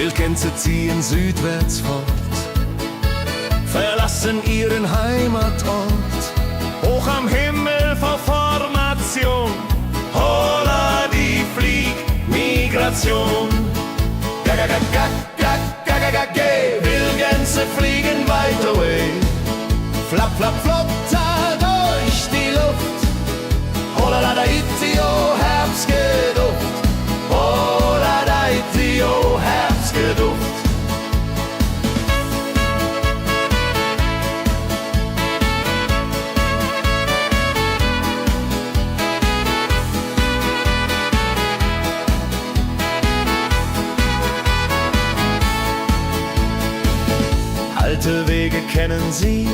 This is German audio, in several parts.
Wildgänse ziehen südwärts fort, verlassen ihren Heimatort. Hoch am Himmel vor Formation, holla die Fliegmigration. Gag, Wildgänse fliegen weit away. Flap, flap, flop, da durch die Luft. Holla da itio, Herbstgeduft. Holla da itio, Herbstgeduft. Alte Wege kennen sie,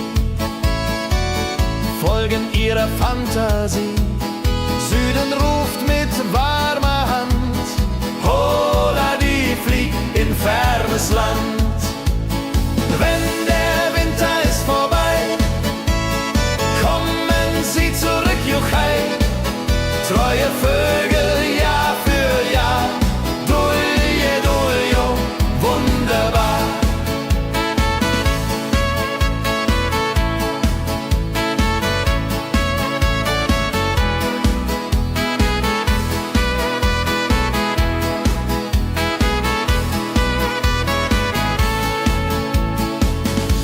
folgen ihrer Fantasie. Süden ruft mit warmer Hand, holla die flieg in fernes Land. Wenn der Winter ist vorbei, kommen sie zurück, Juchai. Treue Vögel, Jahr für Jahr, dulje, duljo, wunderbar.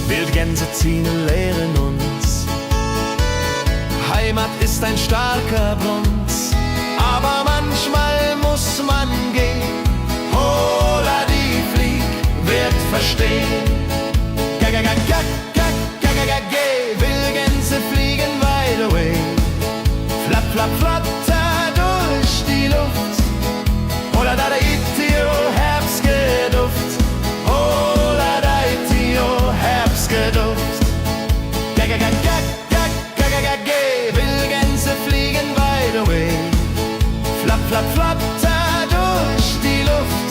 Wildgänse ziehen, lehren uns. Heimat ist ein starker Bronz, aber manchmal muss man gehen. Holla die Flieg wird verstehen. Wildgänse fliegen wide away. Flap, flap, flatter durch die Luft. Holla da itio, Herbstgeduft. Holla da itio, Herbstgeduft. Wildgänse fliegen wide away. Flap, flap, flatter durch die Luft.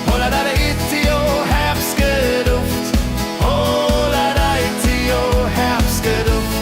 Holla da itio, Herbstgeduft. Holla da itio, Herbstgeduft.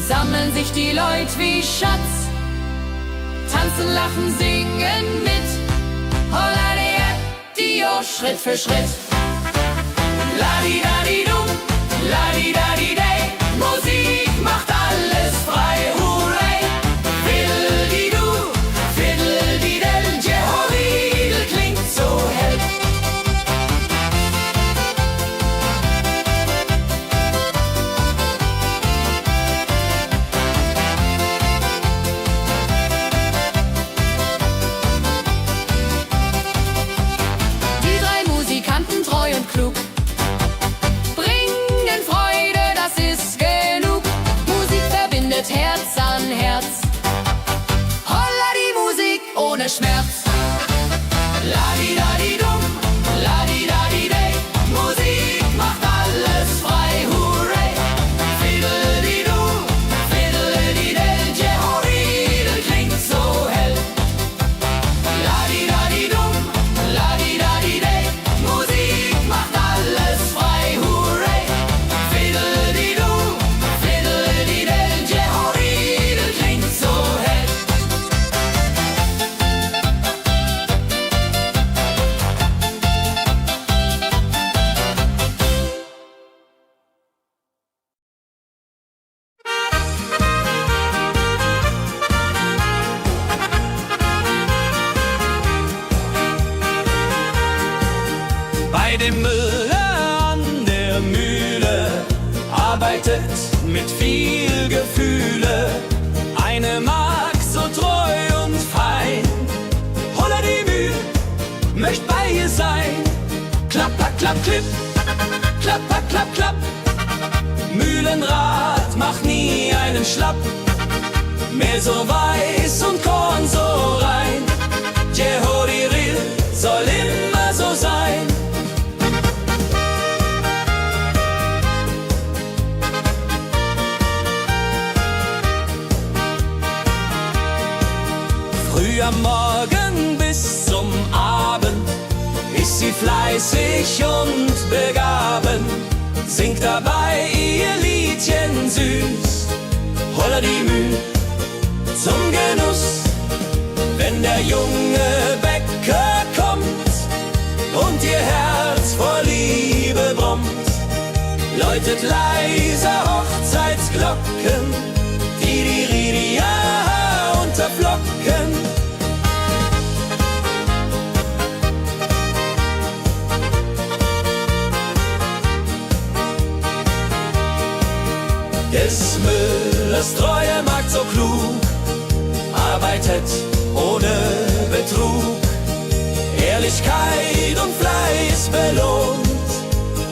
Sammeln sich die Leute wie Schatz, tanzen, lachen, singen mit. Holla Dio, Schritt für Schritt. Ladi-dadi-dum, ladi-dadi-day, Musik macht alles frei, hurray. Fiddle-di-du, fiddle-di-del, Jehoridel klingt so hell. Klug. Bringen Freude, das ist genug. Musik verbindet Herz an Herz. Holla die Musik ohne Schmerz. Ladi-dadi-dum, ladi-dadi-day, Musik macht alles frei, hurray. Fiddle-di-du, fiddle-di-del, Jehoridel klingt so dem Müller an der Mühle arbeitet mit viel Gefühle eine Magd so treu und fein. Holla die Mühl, möcht bei ihr sein. Klapper, klapp, klipp, klapper, klapp, klapp. Mühlenrad macht nie einen Schlapp. Mehl so weiß und Korn so rein. Jehoriril soll immer so sein. Früh am Morgen bis zum Abend ist sie fleißig und begaben, singt dabei ihr Liedchen süß. Holla die Mühl zum Genuss, wenn der junge Bäcker kommt und ihr Herz vor Liebe brummt, läutet leiser Hochzeitsglocken, die unterflocken. Des Müllers treue Magd so klug, arbeitet ohne Betrug, Ehrlichkeit und Fleiß belohnt.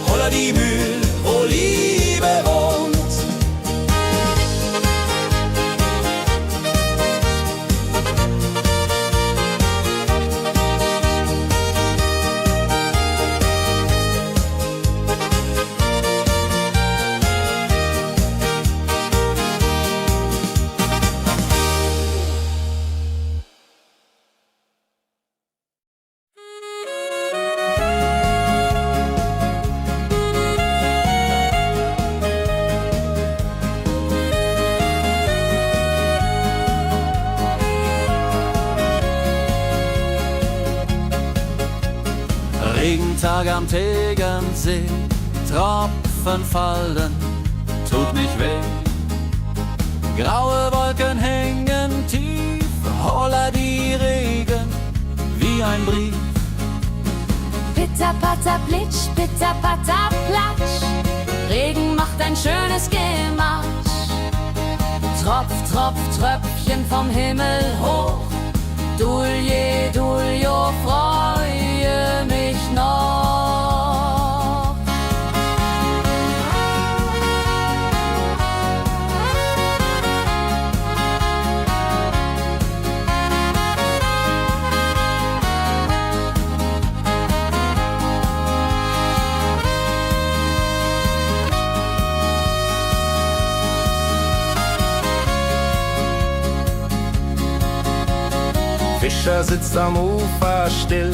Holla die Mühl, wo Liebe wohnt. Regentag am Tegernsee, Tropfen fallen, tut nicht weh. Graue Wolken hängen tief, holla die Regen wie ein Brief. Pitter, patter, plitsch, pitter, patter, platsch. Regen macht ein schönes Gematsch. Tropf, Tropf, Tröpfchen vom Himmel hoch. Dulje, Duljo, freue mich noch. Fischer sitzt am Ufer still,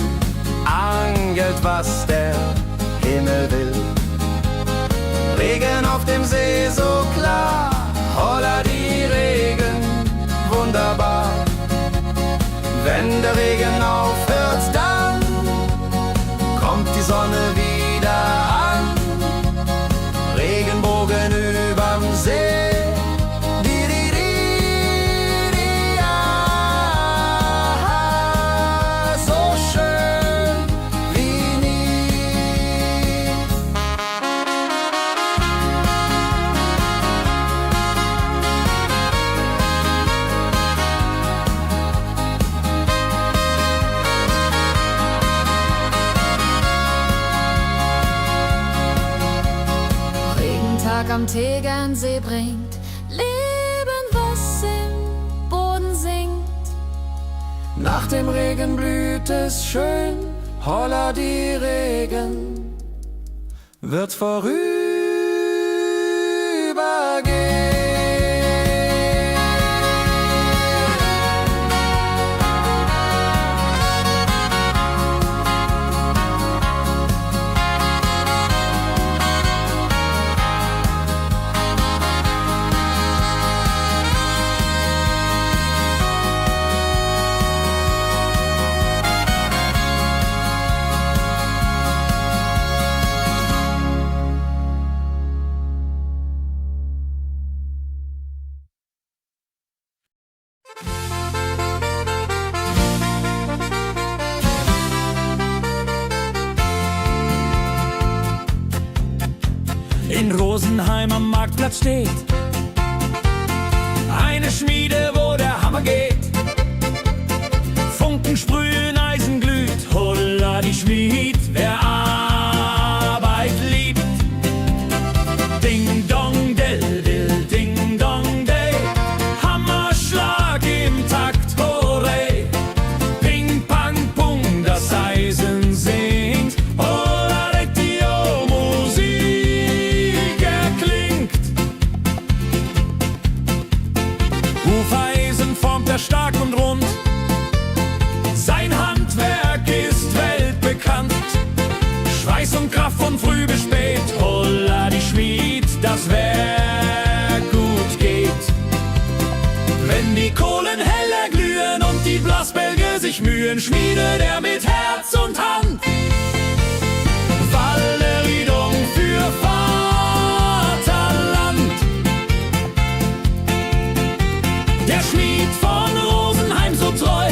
angelt, was der Himmel will. Regen auf dem See so klar, holla die Regen, wunderbar. Wenn der Regen aufhört, dann kommt die Sonne wieder an. Regenbogen überm See. Am Tegernsee bringt Leben, was im Boden singt. Nach dem Regen blüht es schön, holla die Regen wird vorübergehen. in Rosenheim am Marktplatz steht. Eine Schmiede, wo der Hammer geht. Funken sprühen, Eisen glüht, holla die Schmied, wer Arbeit liebt. Ding dong del dill, ding dong day, Hammerschlag im Takt, hurray. Ping pang pung, das Eisen singt, holla die Musik erklingt. Hufeisen formt er stark und rund, sein Handwerk ist weltbekannt. Schweiß und Kraft von früh bis spät, holla die Schmied, das Werk gut geht. Wenn die Kohlen heller glühen und die Blasbälge sich mühen, schmiedet er mit Herz und Hand Walleriedung für Vaterland. Der Schmied von Rosenheim so treu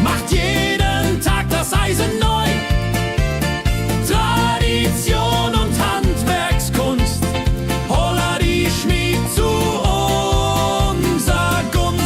macht jeden Tag das Eisen neu. Tradition und Handwerkskunst, holla die Schmied zu unser Gunst.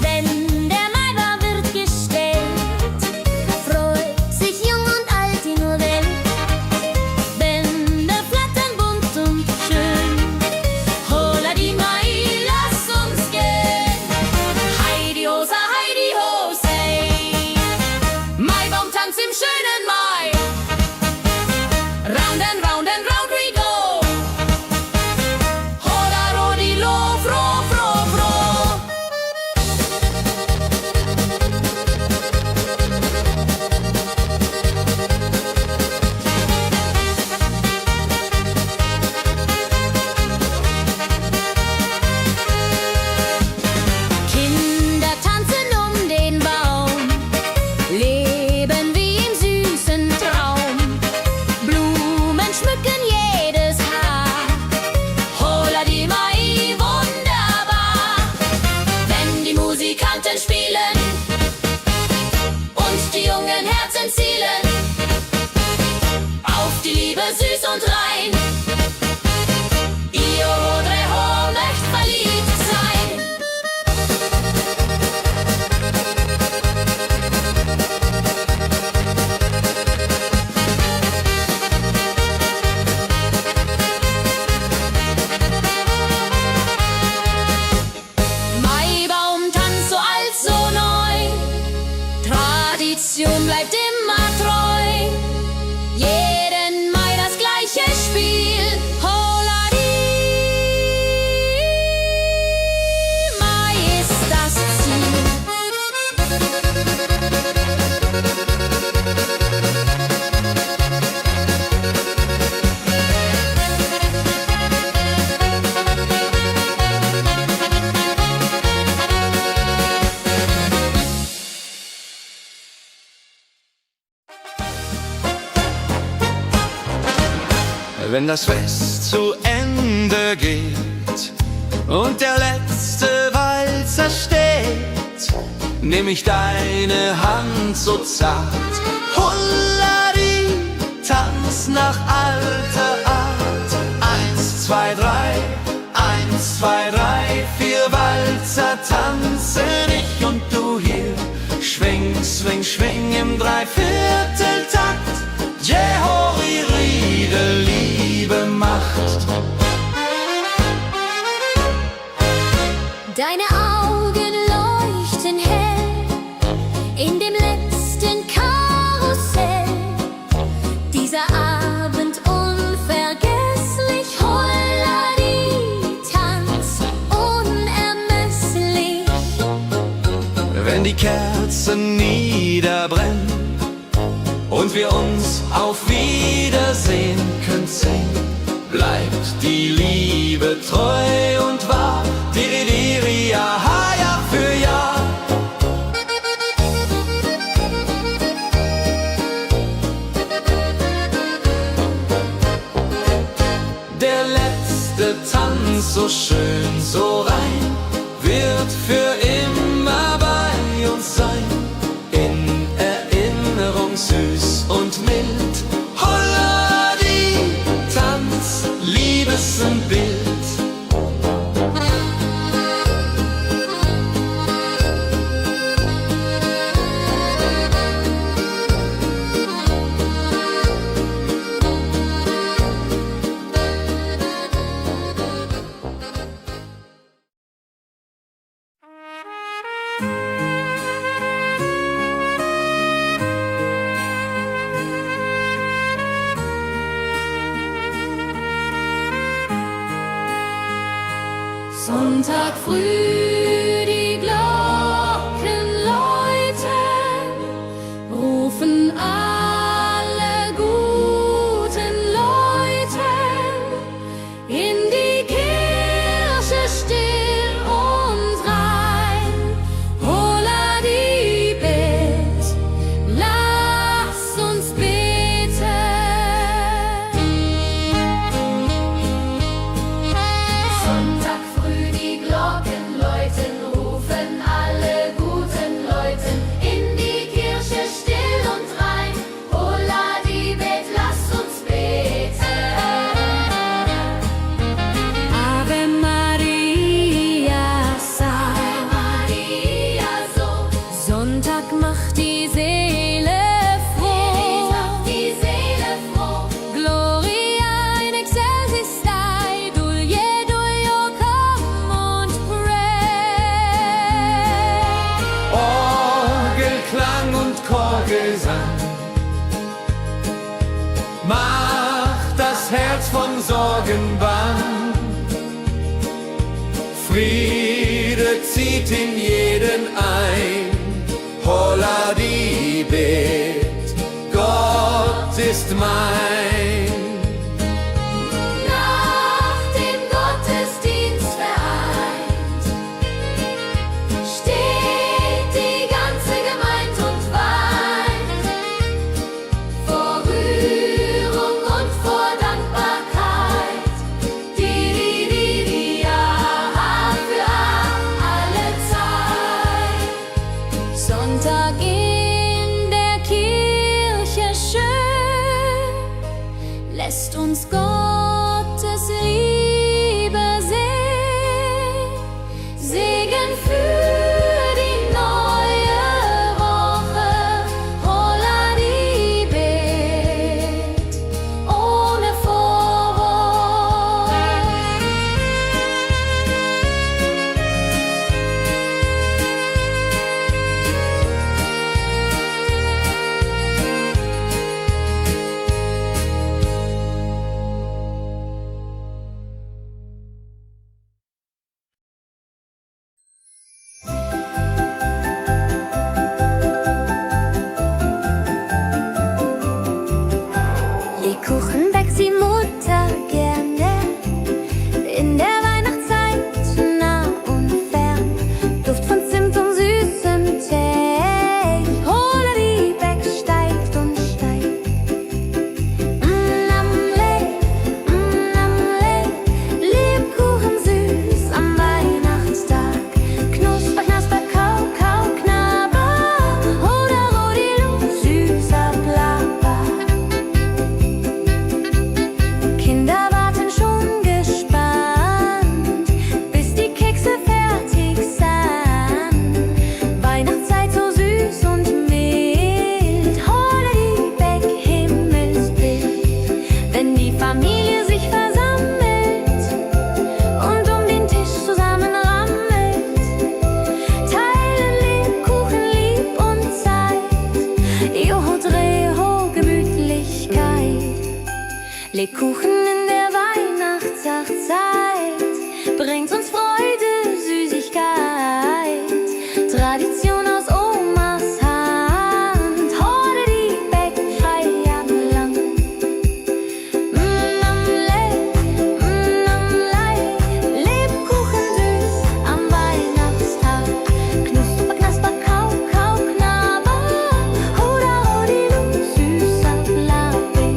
Wenn der Maibaum wird gestellt, freut sich jung und alt die nur Welt. Bänder flattern bunt und schön, holla die Mai, lass uns gehen. Heidi Hosa, Heidi Hosey, Maibaumtanz im schönen Mai. Round and round and round we go. Holla Rodi lo, fro, fro, fro. Kinder tanzen um den Baum, leben wie im süßen Traum. Blumen schmücken jedes Haar, holla die Mai, wunderbar. Wenn die Musikanten spielen und die jungen Herzen zielen auf die Liebe süß und rein. Io Rodreho möcht verliebt sein. Maibaumtanz so alt, so neu, Tradition bleibt immer treu. Jeden Mai das gleiche Spiel, holla die Mai ist das Ziel. Wenn das Fest zu Ende geht und der letzte Walzer steht, nehm ich deine Hand so zart, Hullari, tanz nach alter Art. 1, 2, 3, 1, 2, 3, 4 Walzer tanzen ich und du hier. Schwing, swing, schwing im Dreivierteltakt. Jehori, Riede, Liebe macht. Deine Augen leuchten hell in dem letzten Karussell. Dieser Abend unvergesslich, Holladi, Tanz unermesslich. Wenn die Kerzen niederbrennen und wir uns auf Wiedersehen können singen, bleibt die Liebe treu und wahr. Diri, so schön, so rein, wird für immer bei uns sein. In Erinnerung süß und mild. Holla die Tanz, Liebesbild. Sonntag früh, die Glocken läuten, rufen alle guten Leute in die Kirche still und rein. Holla die Bet, lass uns beten. Sonntag früh die Glocken läuten, rufen alle guten Leute in die Kirche still und rein. Holla die Bet, lass uns beten. Ave Maria, Ave Maria, so. Sonntag macht die Seele froh. Die Seele froh. Gloria in excelsis Dei, Dulio come und pray. Orgelklang und Chorgesang macht das Herz von Sorgen bang. Friede zieht in jeden ein. Holla die Bet, Gott ist mein. Nach dem Gottesdienst vereint steht die ganze Gemeinde und weint vor Rührung und vor Dankbarkeit. Die ja für alle Zeit. Sonntag in der Kirche schön lässt uns Gottes Liebe sehen. Segen für die neue Woche. Holla die Bet ohne Vorwurf. Lebkuchen backt die Mutter gerne in der Weihnachtszeit, nah und fern. Duft von Zimt und süßem Tee. Holla die Beck steigt und steigt. Lebkuchen süß am Weihnachtstag. Knusper, knasper, kau, kau, knabber. Holla, rodilu, süßer Plapper. Kinder warten schon gespannt, bis die Kekse fertig sind. Weihnachtszeit so süß und mild. Holla die Beck, Himmelsbild. Wenn die Familie sich versammelt und um den Tisch zusammenrammelt, teilen Lebkuchen lieb und Zeit. Joho, Dreho, Gemütlichkeit. Lebkuchen in der Weihnachtszeit bringt uns Freude, Süßigkeit. Tradition aus Omas Hand. Holla die Beck, Feierland. Lebkuchen süß am Weihnachtstag. Knusper, knasper, kau, kau, knabber. Holla, rodilu, süßer Plapper.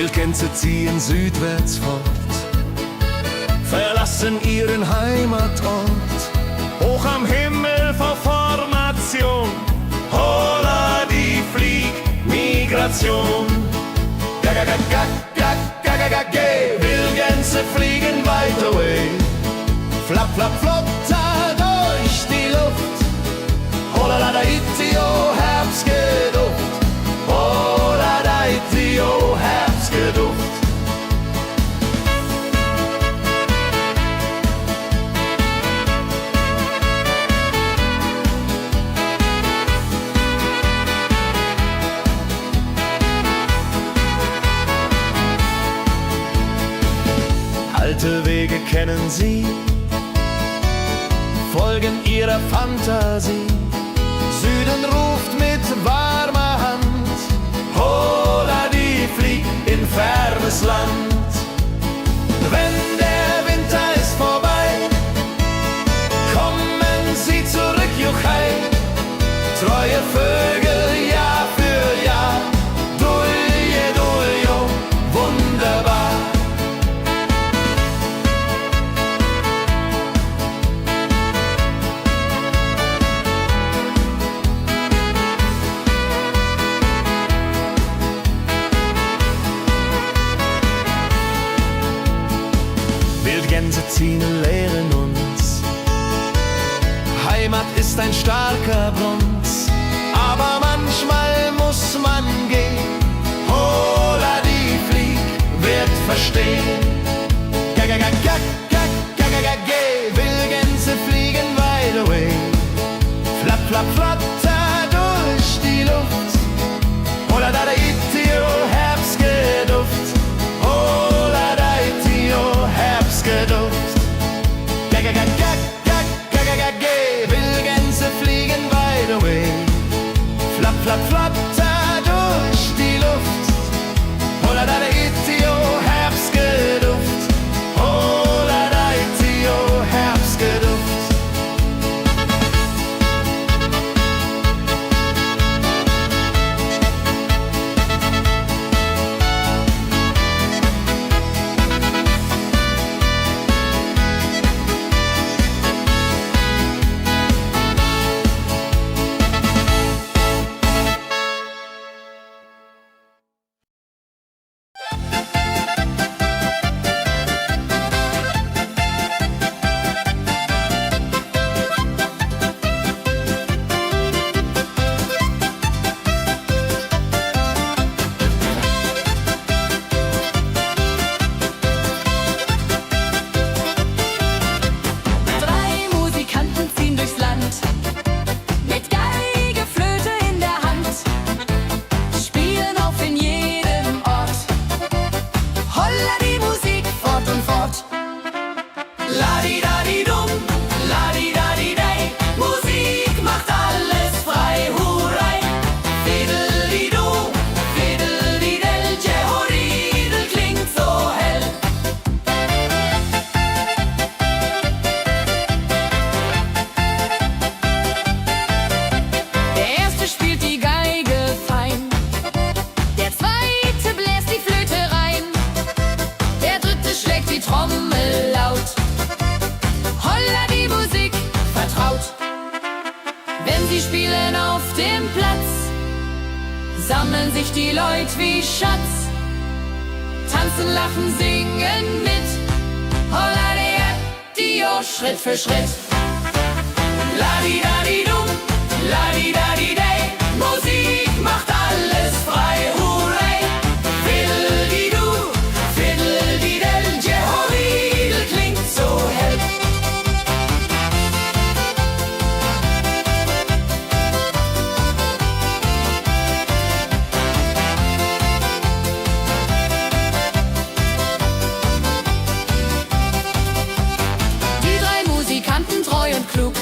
Wildgänse ziehen südwärts fort, verlassen ihren Heimatort. Hoch am Himmel vor Formation, holla die Fliegmigration. Wildgänse fliegen weit away, flap, flap, flotter durch die Luft. Holla da itio, Herbstgeduft. Holla da itio, Herbstgeduft. Alte Wege kennen sie, folgen ihrer Fantasie. Süden ruft mit warmer Hand, holla die flieg in fernes Land. Wenn der Winter ist vorbei, kommen sie zurück, Juchai. Treue Vögel Jahr für Jahr, dulje, duljo, wunderbar. Wildgänse ziehen, lehren uns. Heimat ist ein starker Bund, aber manchmal muss man gehen. Holla die Flieg wird verstehen. Wildgänse fliegen wide away, flap, flap, flatter durch die Luft. Holla da itio, Herbstgeduft. Holla da itio, Herbstgeduft. Wildgänse fliegen wide away, flap, flap, flatter durch die Luft. Holla da itio, Herbstgeduft. Holla da itio, Herbstgeduft. Sammeln sich die Leute wie Schatz, tanzen, lachen, singen mit. Holla Dio, Schritt für Schritt. Ladi-dadi-dum, ladi-dadi-day, Musik macht alles frei, hurray. Fiddle-di-du, fiddle-di-del, Jehoridel klingt so hell. Treu und klug,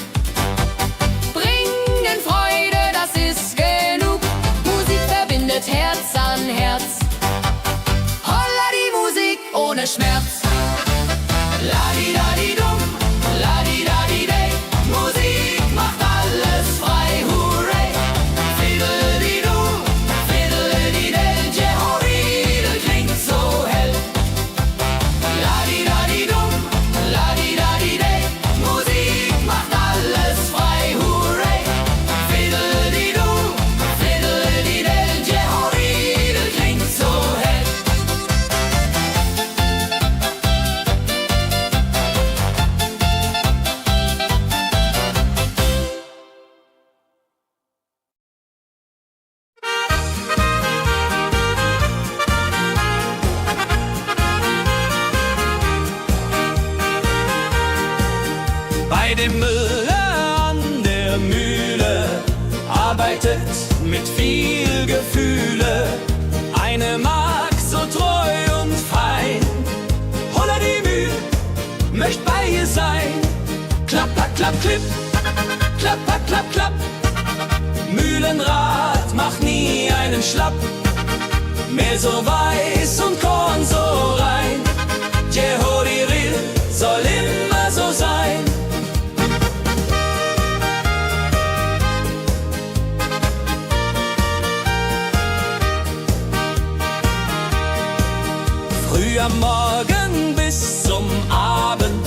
bringen Freude, das ist genug. Musik verbindet Herz an Herz. Holla die Musik ohne Schmerz. Ladi-dadi-dum, ladi-dadi-day, Musik macht alles frei, hurray. Fiddle-di-du, fiddle-di-del, Jehoridel klingt so arbeitet mit viel Gefühle. Eine Magd so treu und fein. Holla die Mühl, möcht bei ihr sein. Klapp, klapp, klapp, klipp, klapp, klapp, klapp, klapp. Mühlenrad macht nie einen Schlapp. Mehl so weiß und Korn so rein. Jehodiril soll immer so sein. Früh am Morgen bis zum Abend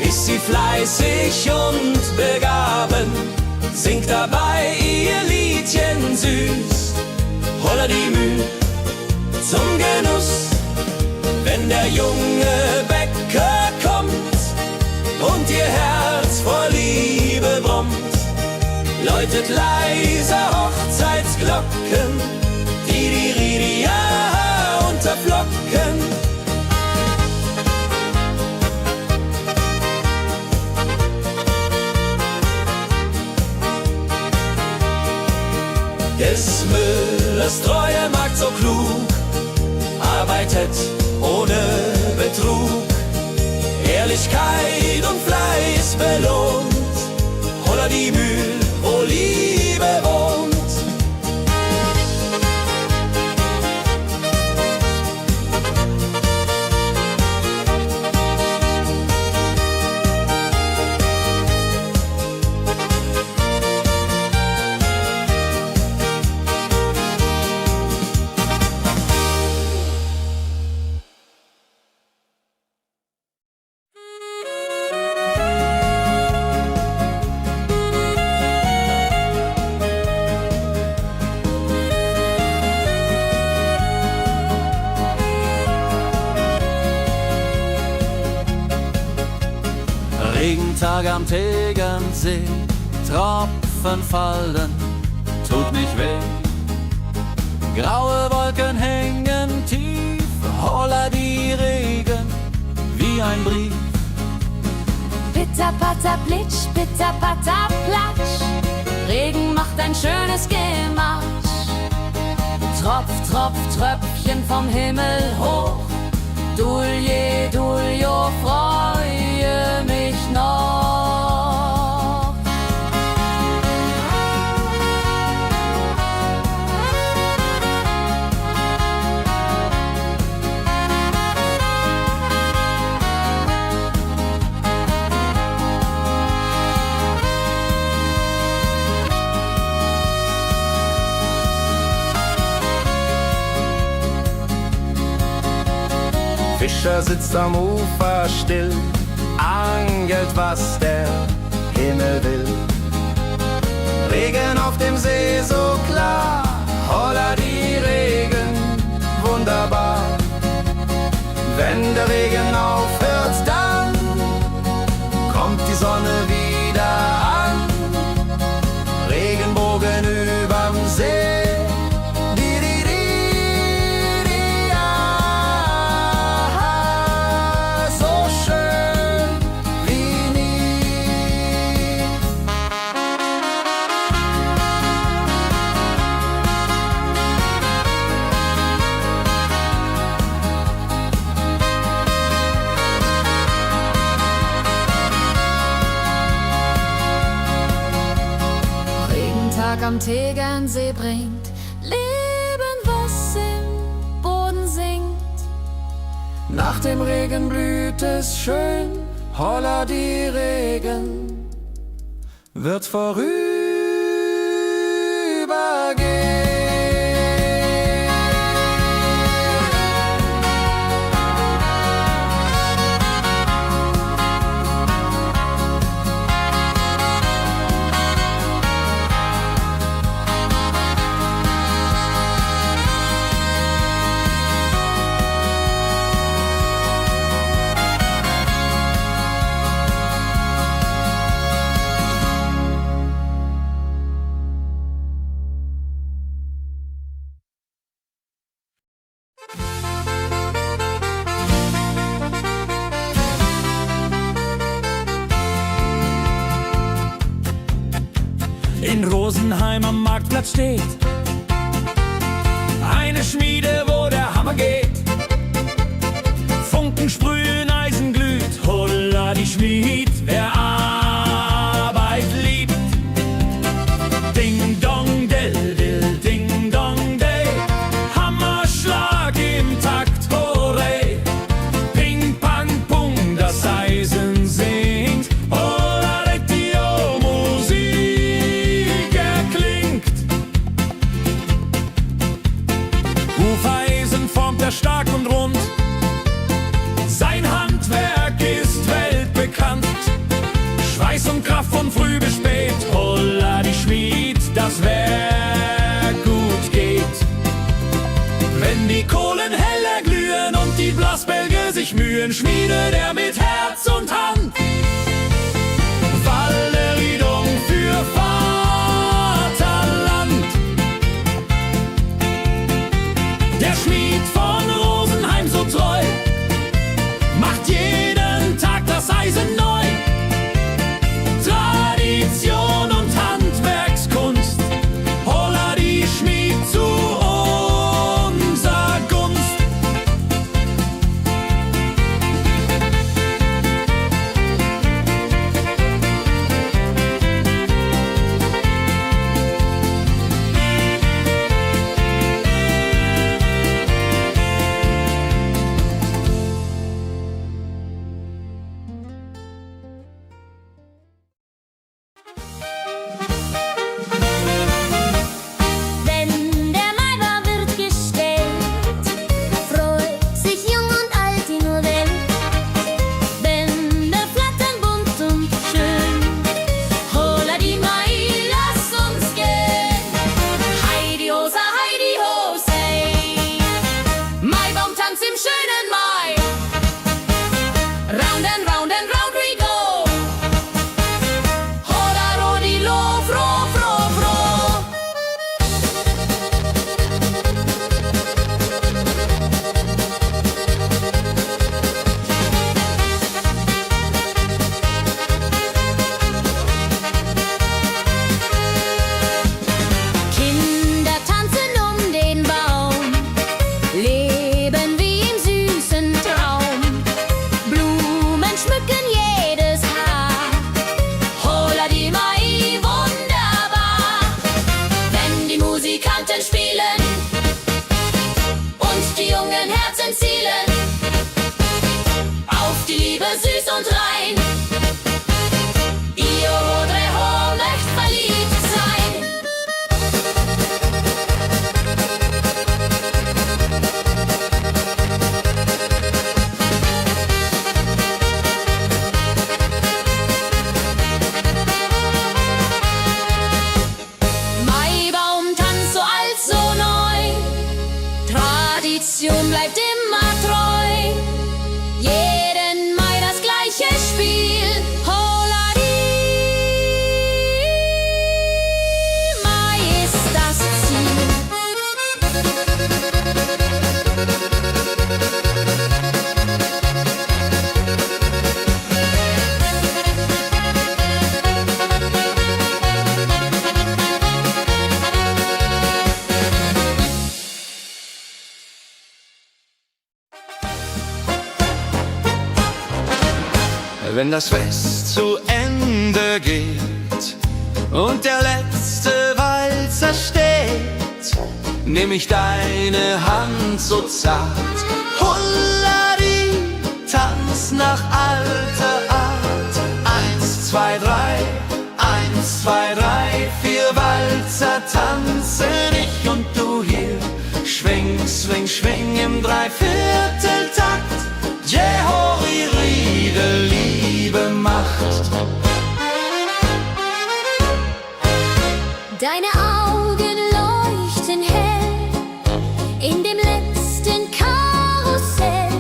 ist sie fleißig und begaben, singt dabei ihr Liedchen süß. Holla die Mühl zum Genuss, wenn der junge Bäcker kommt und ihr Herz vor Liebe brummt, läutet leiser Hochzeitsglocken, die unterflocken. Des Müllers treue Magd so klug, arbeitet ohne Betrug, Ehrlichkeit und Fleiß belohnt. Holla die Mühl, wo Liebe wohnt. Regentag am Tegernsee, Tropfen fallen, tut nicht weh. Graue Wolken hängen tief, holla die Regen wie ein Brief. Pitter, patter, plitsch, pitter, patter, platsch. Regen macht ein schönes Gematsch. Tropf, tropf, Tröpfchen vom Himmel hoch. Dulje, duljo, freue mich noch. Fischer sitzt am Ufer still, angelt, was der Himmel will. Regen auf dem See so klar, holla die Regen, wunderbar. Wenn der Regen aufhört, dann kommt die Sonne wieder an. Regenbogen überm See. Am Tegernsee bringt Leben, was im Boden singt. Nach dem Regen blüht es schön, holla die Regen wird vorübergehen. in Rosenheim am Marktplatz steht. Eine Schmiede, wo der Hammer geht. Funken sprühen, Eisen glüht, holla die Schmied, wer Arbeit liebt. Ding dong dill dill, ding dong day, Hammerschlag im Takt, hurray. Ping pang pung, das Eisen singt, holla Dio, Musik erklingt. Hufeisen formt er stark und rund, sein Handwerk ist weltbekannt. Schweiß und Kraft von früh bis spät, holla die Schmied, das Werk gut geht. Wenn die Kohlen heller glühen und die Blasbälge sich mühen, schmiedet er mit Herz und Hand Walleriedung für Vaterland. Der Schmied von Rosenheim so treu macht jeden Tag das Eisen neu. Tradition und Handwerkskunst, holla die Schmied zu unser Gunst. Wenn der Maibaum wird gestellt, freut sich jung und alt die nur Welt. Bänder flattern bunt und schön, holla die Mai, lass uns gehen. Heidi ho, say. Maibaumtanz im schönen Mai. Round and round and round we go. Holla rodi lo, fro, fro, fro. Kinder tanzen um den Baum, leben wie im süßen Traum. Blumen schmücken jedes Haar, Holla die Mai, wunderbar. Wenn die Musikanten spielen und die jungen Herzen zielen auf die Liebe süß und rein. Io Rodreho möcht verliebt sein. Maibaumtanz so alt, so neu. Tradition bleibt immer treu. Jeden Mai das gleiche Spiel. Holla die Mai ist das Ziel. Wenn das Fest zu Ende geht und der letzte Walzer steht, nehm ich deine Hand so zart. Hulladi, tanz nach alter Art. 1, 2, 3, 1, 2, 3, 4 Walzer tanzen ich und du hier. Schwing, swing, schwing im Dreivierteltakt. Jehori, Riede, Liebe macht. deine Augen leuchten hell in dem letzten Karussell.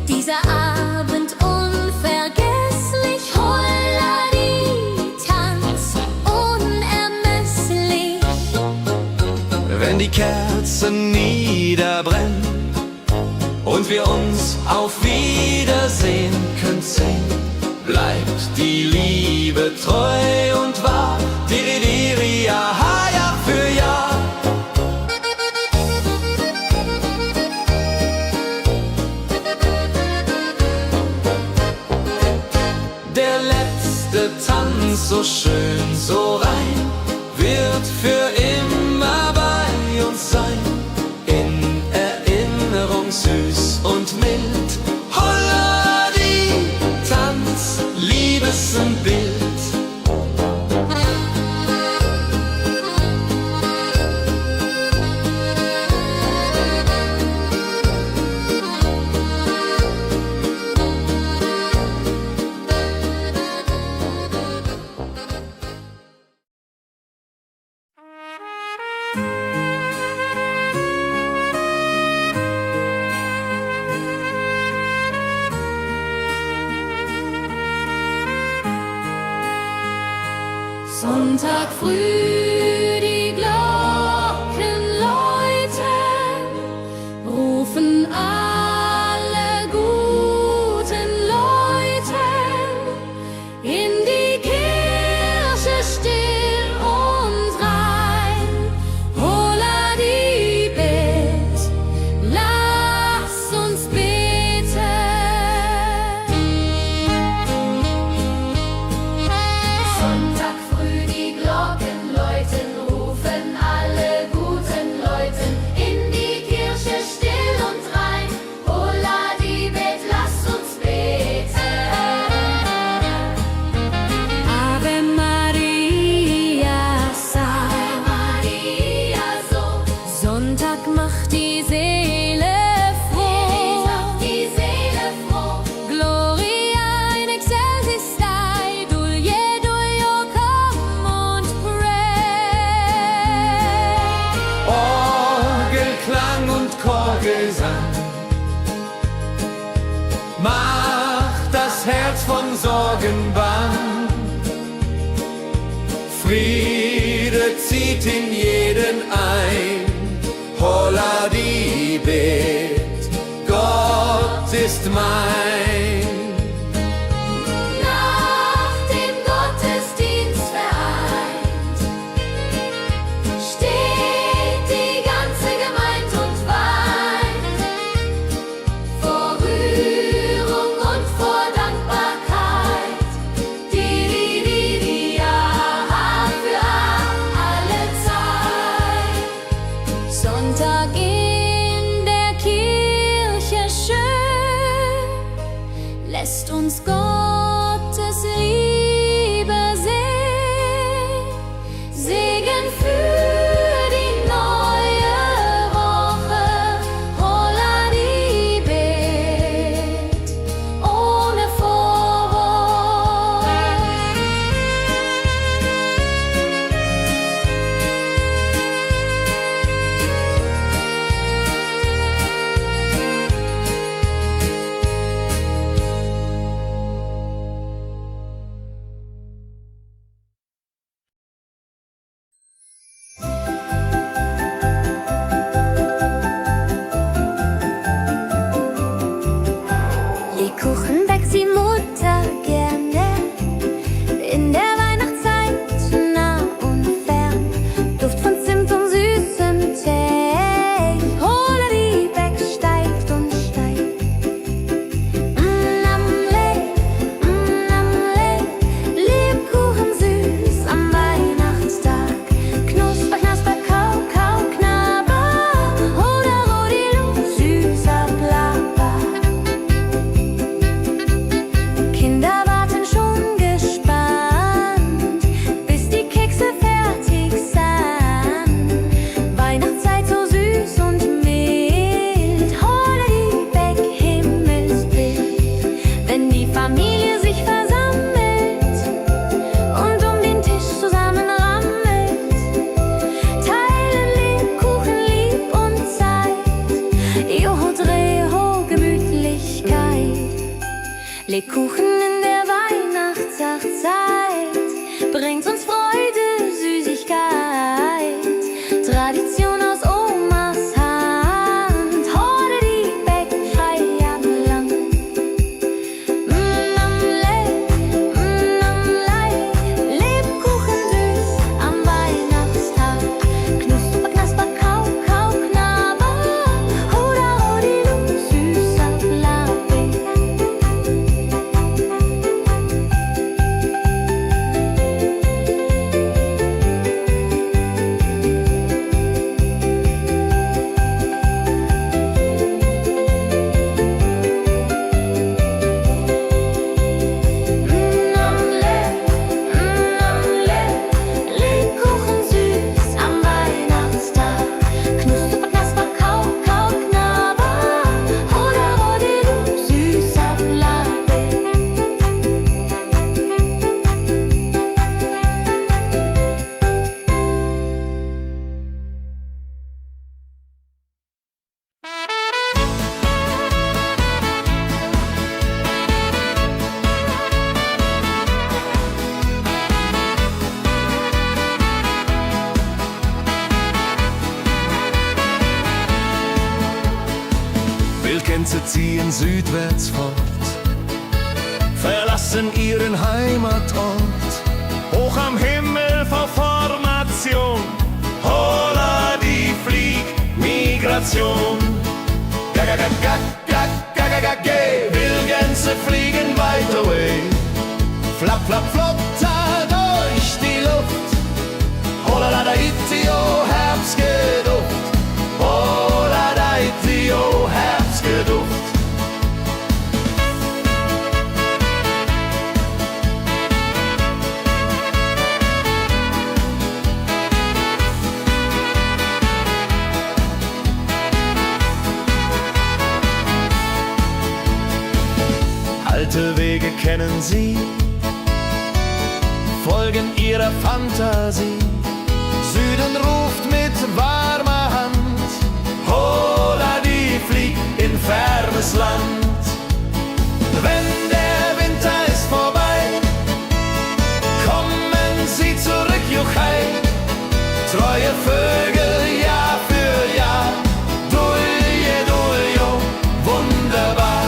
Dieser Abend unvergesslich, Holladi, Tanz unermesslich. Wenn die Kerzen niederbrennen und wir uns auf Wiedersehen können sehen, bleibt die Liebe treu und wahr. Diri, ja, Jahr für Jahr. Der letzte Tanz, so schön, so rein, wird für immer bei uns sein. In Erinnerung süß und mild. Holla die Tanz, Liebesbild. Sonntag früh, die Glocken läuten, rufen alle guten Leute in die Kirche still und rein. Holla die Bet, lass uns beten. Sonntag früh, die Glocken läuten, rufen alle guten Leute in die Kirche still und rein. Holla die Bet, lass uns beten. Ave Maria, Ave Maria, so. Sonntag macht die Seele froh. Die Seele froh. Gloria in excelsis Dei, Dulio, komm und pray. Orgelklang und Chorgesang macht das Herz von Sorgen bang. Friede zieht in jeden ein. Holla die Bet, Gott ist mein. Nach dem Gottesdienst vereint steht die ganze Gemeinde und weint vor Rührung und vor Dankbarkeit. Die ja für alle Zeit. Sonntag in der Kirche schön, lässt uns Gottes Liebe sehen. Segen für die neue Woche. Holla die Bet, ohne Vorwurf. Lebkuchen backt die Mutter gerne in der Weihnachtszeit, nah und fern. Duft von Zimt und süßem Tee. Holla die Beck steigt und steigt. Lebkuchen süß am Weihnachtstag. Knusper, knasper, kau, kau, knabber. Holla, rodilu, süßer Plapper. Kinder warten schon gespannt, bis die Kekse fertig sind. Weihnachtszeit so süß und mild. Holla die Beck, Himmelsbild. Wenn die Familie sich versammelt und um den Tisch zusammen rammelt, teilen Lebkuchen lieb und Zeit. Joho, Dreho, Gemütlichkeit. Lebkuchen in der Weihnachtszeit bringt uns Freude, Süßigkeit. Tradition aus Omas Hand. Holla die Beck, frei am Land. Wildgänse ziehen südwärts fort, verlassen ihren Heimatort. Hoch am Himmel vor Formation, holla die Fliegmigration. Wildgänse fliegen weit away, flapp, flapp, flop, da durch die Luft. Holla da itio, Herbstgeduft. Holla da itio, Herbstgeduft. Alte Wege kennen sie, folgen ihrer Fantasie. Süden ruft mit warmer Hand, holla die flieg in fernes Land. Wenn der Winter ist vorbei, kommen sie zurück, juchai. Treue Vögel Jahr für Jahr, dulje, duljo, wunderbar.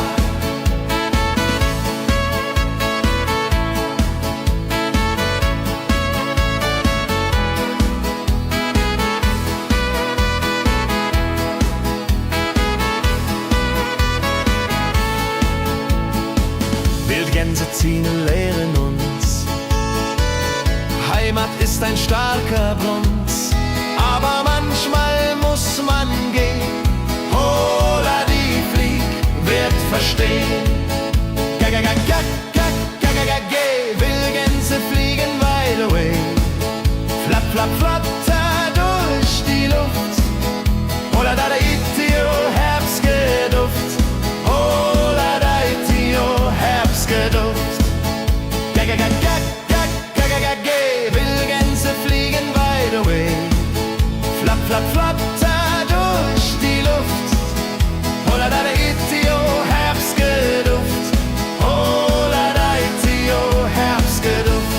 Wildgänse ziehen, lehren uns, Heimat ist ein starker Bronz, aber manchmal muss man gehen. Holla die Flieg wird verstehen. Wildgänse fliegen wide away, flapp, flapp, flatter durch die Luft. Holla da itio, Herbstgeduft. Holla da itio, Herbstgeduft. Wildgänse fliegen wide away, flapp, flapp, flatter durch die Luft. Holla da itio, Herbstgeduft. Holla da itio, Herbstgeduft.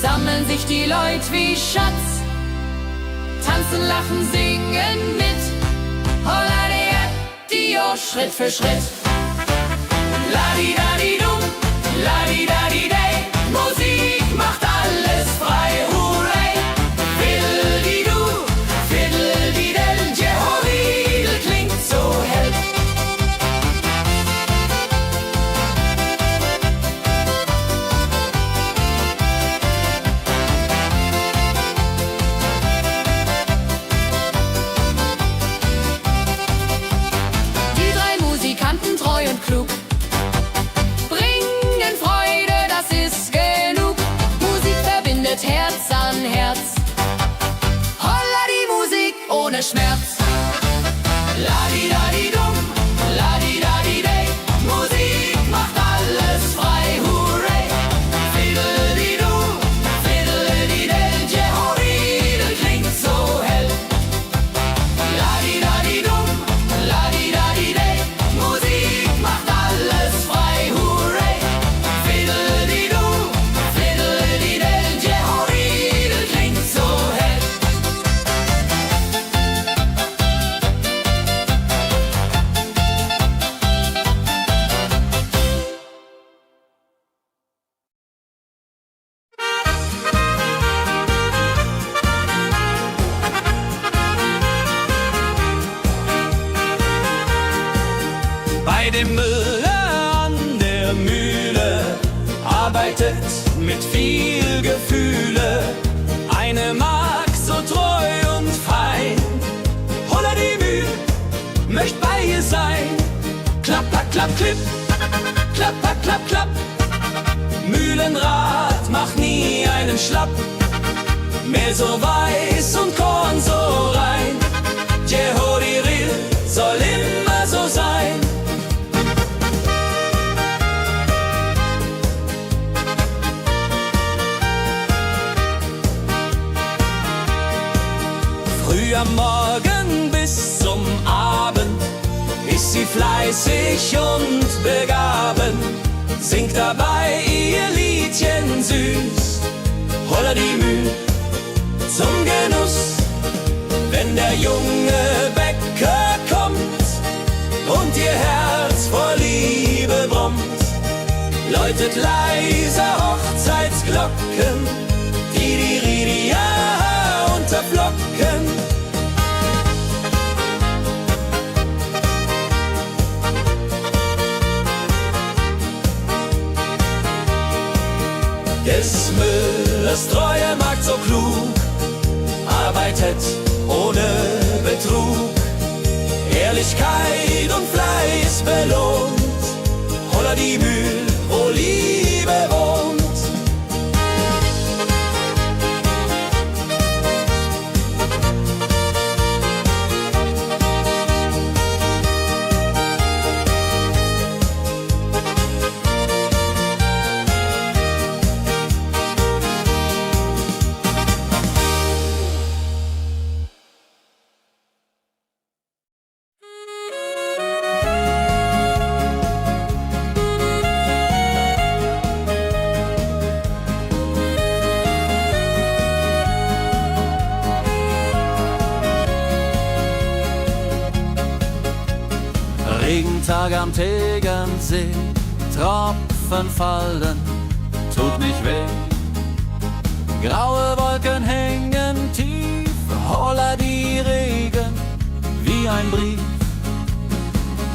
Sammeln sich die Leute wie Schatz, tanzen, lachen, singen mit. Holla Dio, Schritt für Schritt. Ladi-dadi-dum, ladi-dadi-day, Musik macht alles frei, hurray. Fiddle-di-du, fiddle-di-del, Jehoridel klingt so hell. Treu und klug, bringen Freude, das ist genug. Musik verbindet Herz an Herz. Holla die Musik ohne Schmerz. Ladi-dadi-dum, ladi-dadi-day, Musik macht alles frei, hurray. Fiddle-di-du, fiddle-di-del, Jehoridel klingt so dem Müller an der Mühle, arbeitet mit viel Gefühle. Eine Magd so treu und fein, Holla die Mühl, möcht bei ihr sein. Klapp, klapp, klapp, klipp, klapp, klapp, klapp, klapp. Mühlenrad macht nie einen Schlapp, Mehl so weiß und Korn so rein. Jehodiril soll immer so sein. Früh am Morgen bis zum Abend ist sie fleißig und begaben, singt dabei ihr Liedchen süß, Holla die Mühl zum Genuss. Wenn der junge Bäcker kommt und ihr Herz vor Liebe brummt, läutet leise Hochzeitsglocken, die unterflocken. Des Müllers treue Magd so klug, arbeitet ohne Betrug, Ehrlichkeit und Fleiß belohnt, Holla die Mühl, wo Liebe wohnt. Regentag am Tegernsee, Tropfen fallen, tut nicht weh. Graue Wolken hängen tief, Holla die Regen wie ein Brief.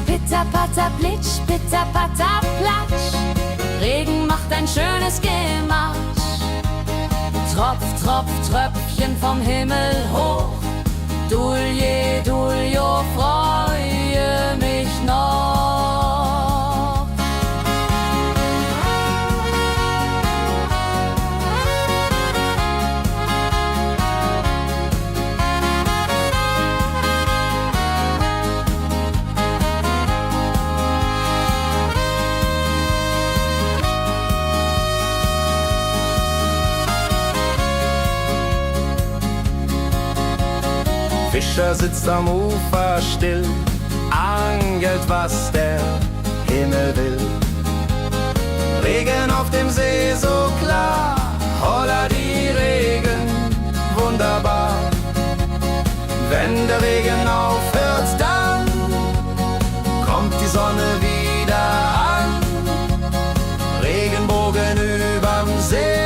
Pitter, patter, plitsch, pitter, patter, platsch. Regen macht ein schönes Gemarsch. Tropf, Tropf, Tröpfchen vom Himmel hoch. Dulje, Duljo, freue mich noch. Fischer sitzt am Ufer still, angelt, was der Himmel will. Regen auf dem See so klar, Holla die Regen, wunderbar. Wenn der Regen aufhört, dann kommt die Sonne wieder an. Regenbogen überm See.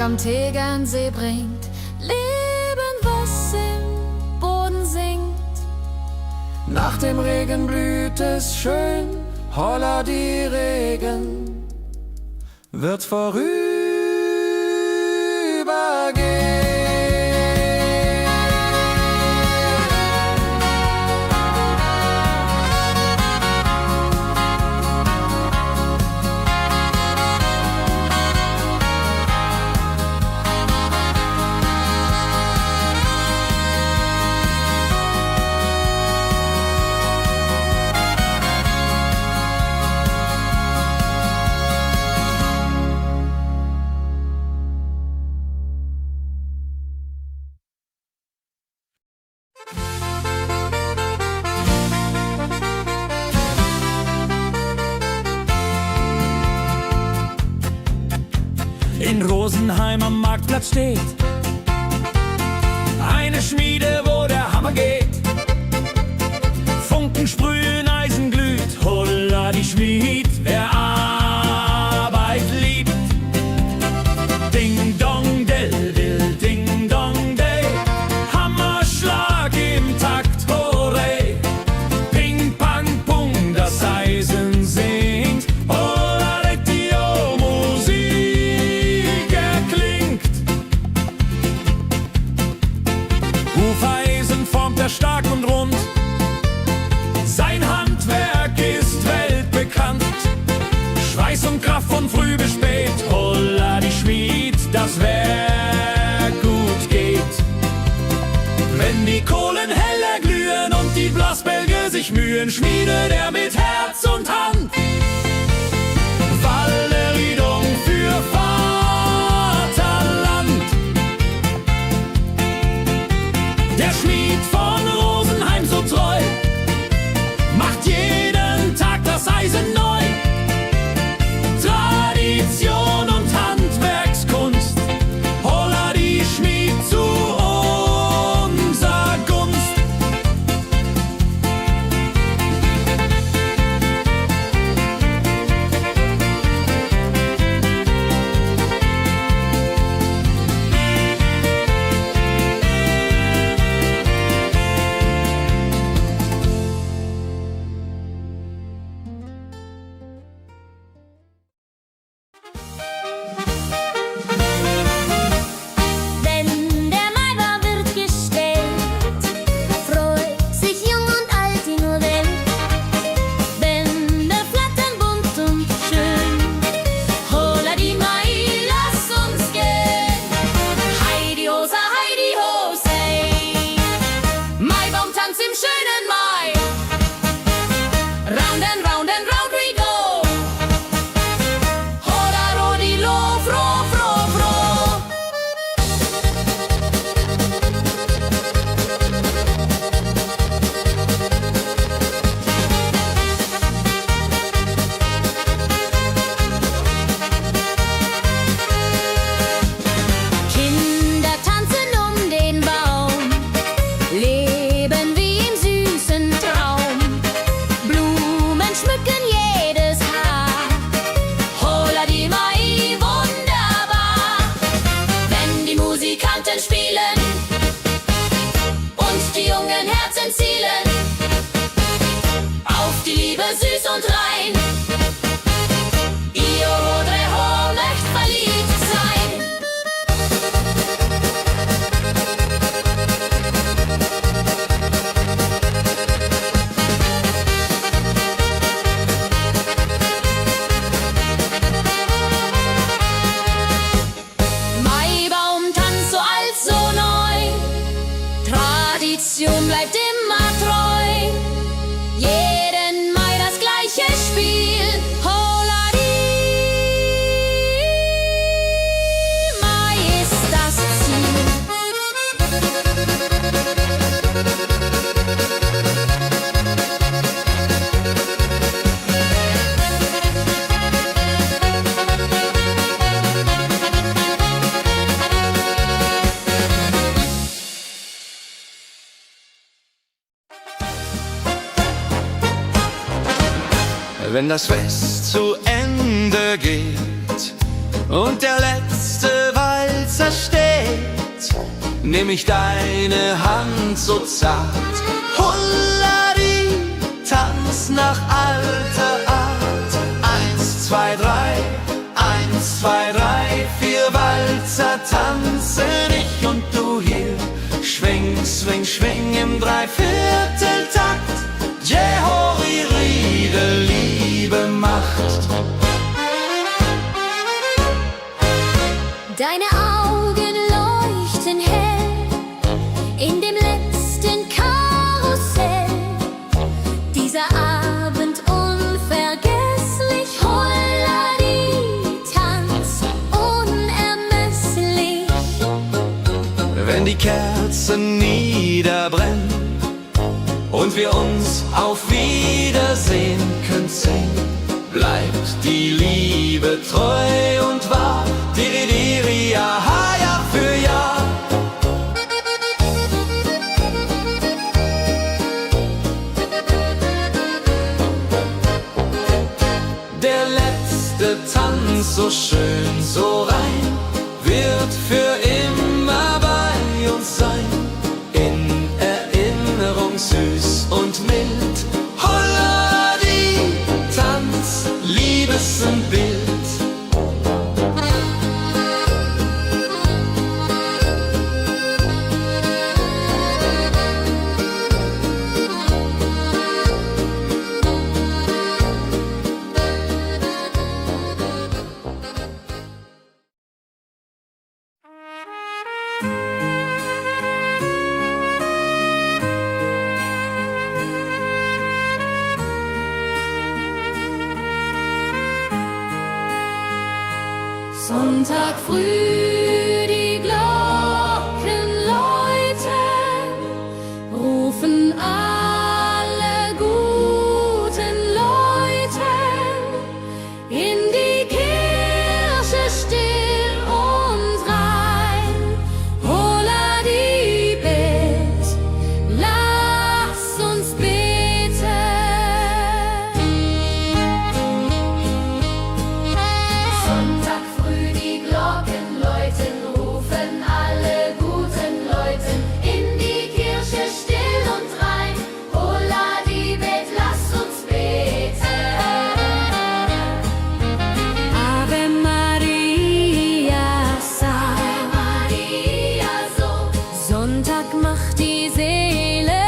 Am Tegernsee bringt Leben, was im Boden singt. Nach dem Regen blüht es schön, Holla die Regen wird vorübergehen. Rosenheim am Marktplatz steht. Eine Schmiede, wo der Hammer geht. Funken sprühen, Eisen glüht. Holla die Schmied, wer Arbeit liebt. Ding dong del dill, ding dong day. Hammerschlag im Takt, hurray. Ping pang pung, das Eisen singt. Holla die Musik erklingt. Hufeisen formt er stark und rund. Sein Handwerk ist weltbekannt. Schweiß und Kraft von früh bis spät. Holla die Schmied, das Werk gut geht. Wenn die Kohlen heller glühen und die Blasbälge sich mühen, schmiedet er mit Herz und Hand Walleriedung für Vaterland. Der Schmied von Rosenheim so treu macht jeden Tag das Eisen neu. Tradition und Handwerkskunst, holla die Schmied zu unser Gunst. Wenn der Maibaum wird gestellt, freut sich jung und alt die nur Welt. Bänder flattern bunt und schön, holla die Mai, lass uns gehen. Heidi Hosa, Heidi Hosey, Maibaumtanz im schönen Mai. Round and round and round we go. Holla rodi lo, fro, fro, fro. Kinder tanzen um den Baum, leben wie im süßen Traum. Blumen schmücken jedes Haar, holla die Mai, wunderbar. Wenn die Musikanten spielen und die jungen Herzen zielen auf die Liebe süß und rein. Ihr Hodre Ho möcht verliebt sein. Maibaumtanz so alt, so neu. Tradition bleibt immer treu. Jeden Mai das gleiche Spiel. Holla die Mai ist das Ziel. Wenn das Fest zu Ende geht und der letzte Walzer steht, nehm ich deine Hand so zart. Holladi, tanz nach alter Art. 1, 2, 3, 1, 2, 3, 4 Walzer tanzen ich und du hier. Schwing, swing, schwing im Dreivierteltakt. Jehori Riede, Liebe macht. Deine Augen leuchten hell in dem letzten Karussell. Dieser Abend unvergesslich, holla die Tanz unermesslich. Wenn die Kerzen niederbrennen und wir uns auf Wiedersehen künsten, bleibt die Liebe treu und wahr. Diri, diri, so schön, so rein, wird für immer bei uns sein. In Erinnerung süß und mild. Holla die Tanz, Liebesbild. Sonntag früh, die Glocken läuten, rufen alle guten Leute in die Kirche still und rein. Holla die Bet, lass uns beten. Sonntag früh die Glocken läuten, rufen alle guten Leute in die Kirche still und rein. Holla die Bet, lass uns beten. Ave Maria, Ave Maria, so Sonntag macht die Seele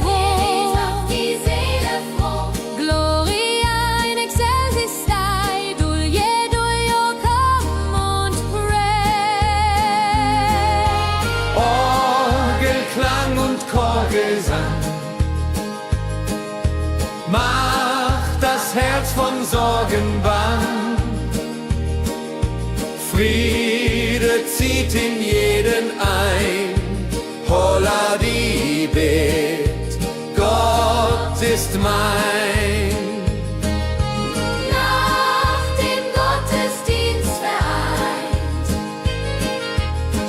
froh. macht die Seele froh. Gloria in excelsis Dei, Dulio, come und pray. Orgelklang und Chorgesang macht das Herz von Sorgen bang. Friede zieht in jeden ein. Holla die Bet, Gott ist mein. Nach dem Gottesdienst vereint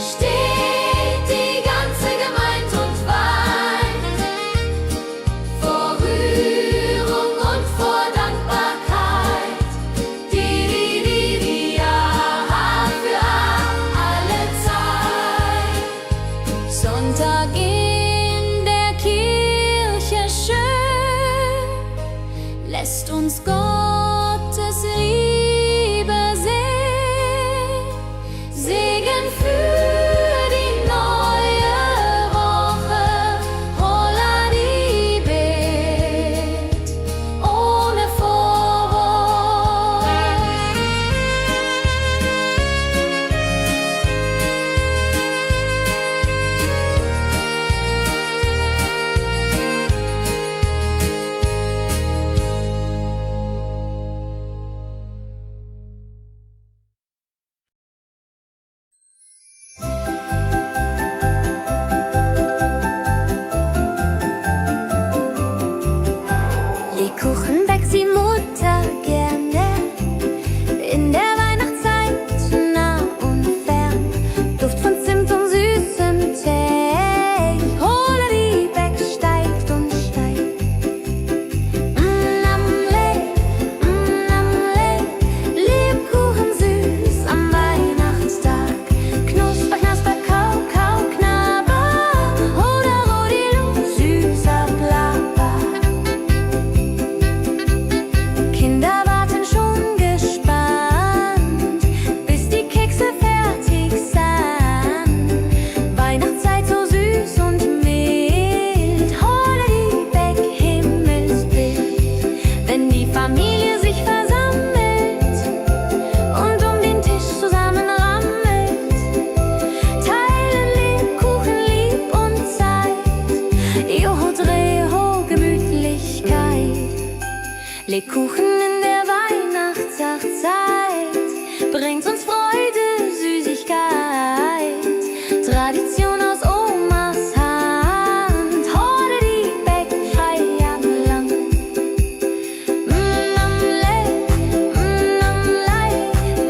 steht die ganze Gemeinde und weint vor Rührung und vor Dankbarkeit. Die Jahr für alle Zeit. Sonntag in der Kirche schön, lässt uns Gottes Liebe sehen. Segen für die neue Woche, holla die Bet, ohne Vorwurf. Lebkuchen backt die Mutter gerne. In der Weihnachtszeit nah und fern. Duft von Zimt und süßem Tee. Holla die Beck steigt und steigt. Lebkuchen süß am Weihnachtstag. Knusper, knasper, kau, kau, knabber. Holla, rodilu, süßer Plapper. Kinder warten schon gespannt, bis die Kekse fertig sind. Weihnachtszeit so süß und mild. Holla die Beck, Himmelsbild. Wenn die Familie sich versammelt und um den Tisch zusammenrammelt, teilen Lebkuchen lieb und Zeit. Joho, Dreho, Gemütlichkeit. Lebkuchen in der Weihnachtszeit bringt uns Freude, Süßigkeit. Tradition aus Omas Hand. Holla die Beck, frei am Land.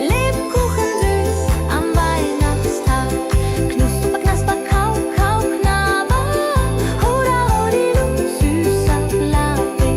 Lebkuchen süß am Weihnachtstag. Knusper, knasper, kau, kau, knabber. Holla, rodilu, süßer Plapper.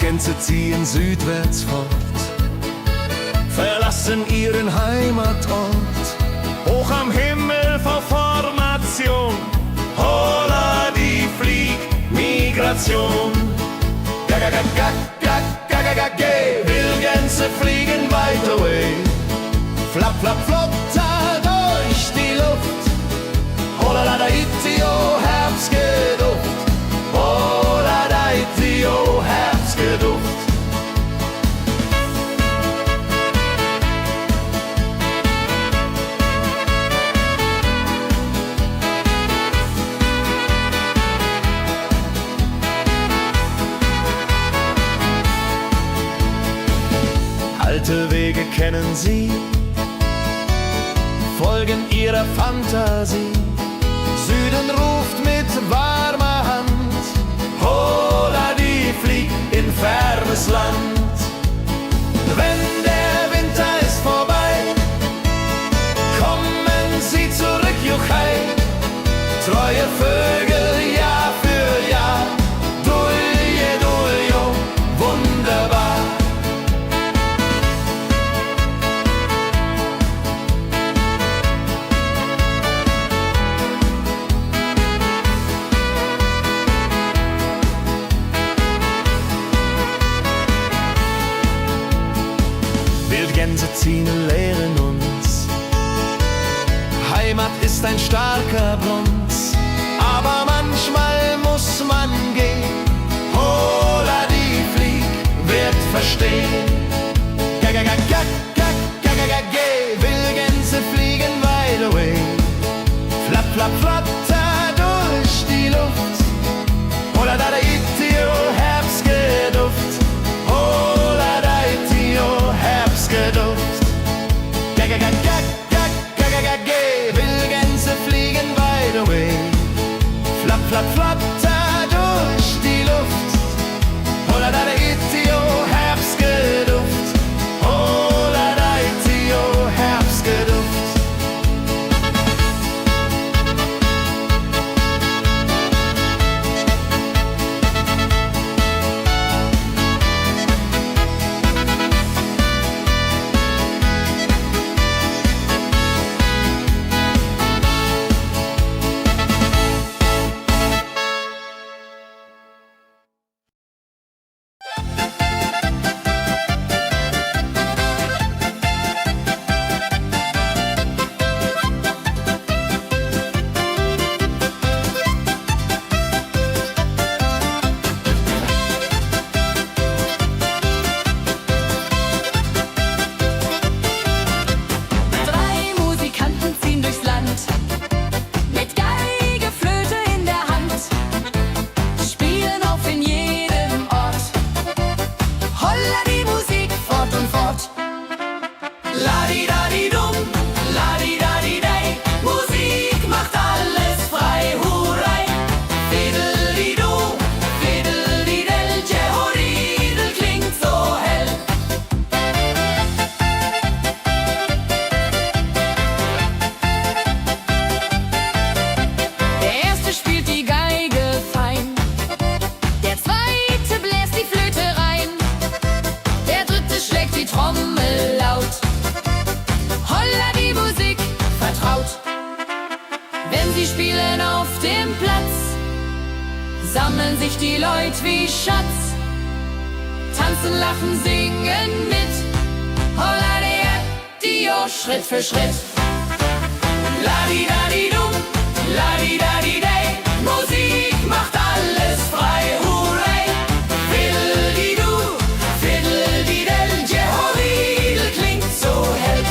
Wildgänse ziehen südwärts fort, verlassen ihren Heimatort. Hoch am Himmel vor Formation, holla die Fliegmigration. Wildgänse fliegen weit away, flap, flap, flotter durch die Luft. Holla da itio, Herbstgeduft. Holla da itio, Herbstgeduft. Alte Wege kennen sie, folgen ihrer Fantasie. Süden ruft mit warmer Hand, holla die flieg in fernes Land. Wenn der Winter ist vorbei, kommen sie zurück, Juchai. Treue Vögel Jahr für Jahr, dulje, duljo, wunderbar. Wildgänse ziehen, lehren uns, Heimat ist ein starker Brunz, aber manchmal muss man gehen. Holla die Flieg wird verstehen. Wildgänse fliegen wide away, flap, flap, flatter durch die Luft. Holla da itio, Herbstgeduft. Holla da itio, Herbstgeduft. Wildgänse fliegen wide away, flap, flap, flatter durch die Luft. Holla da itio, Herbstgeduft. Holla da itio, Herbstgeduft. Sammeln sich die Leute wie Schatz, tanzen, lachen, singen mit. Holla die Schritt für Schritt. Ladi-dadi-dum, ladi-dadi-day, Musik macht alles frei, hurray. Fiddle-di-du, fiddle-di-del, Jehoridel klingt so hell.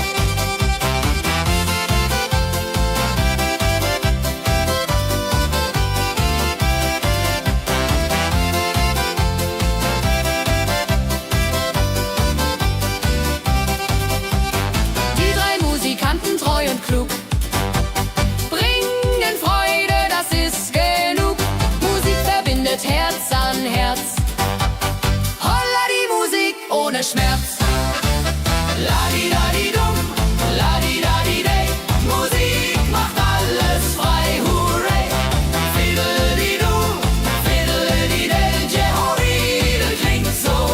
Die drei Musikanten, treu und klug, bringen Freude, das ist genug. Musik verbindet Herz an Herz. Holla die Musik ohne Schmerz. Ladi-dadi-dum, ladi-dadi-day, Musik macht alles frei, hurray. Fiddle-di-du, fiddle-di-del, Jehoridel klingt so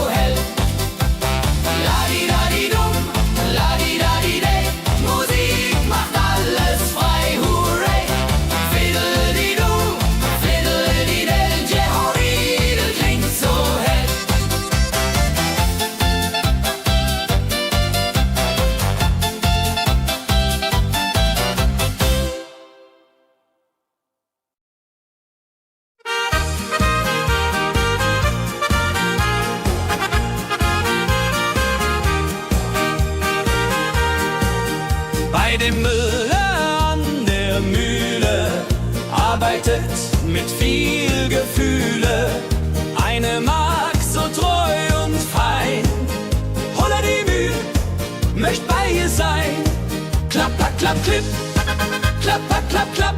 dem Müller an der Mühle arbeitet mit viel Gefühle eine Magd so treu und fein. Holla die Mühl, möcht bei ihr sein. Klapp, klapp, klapp, klipp, klapp, klapp, klapp, klapp.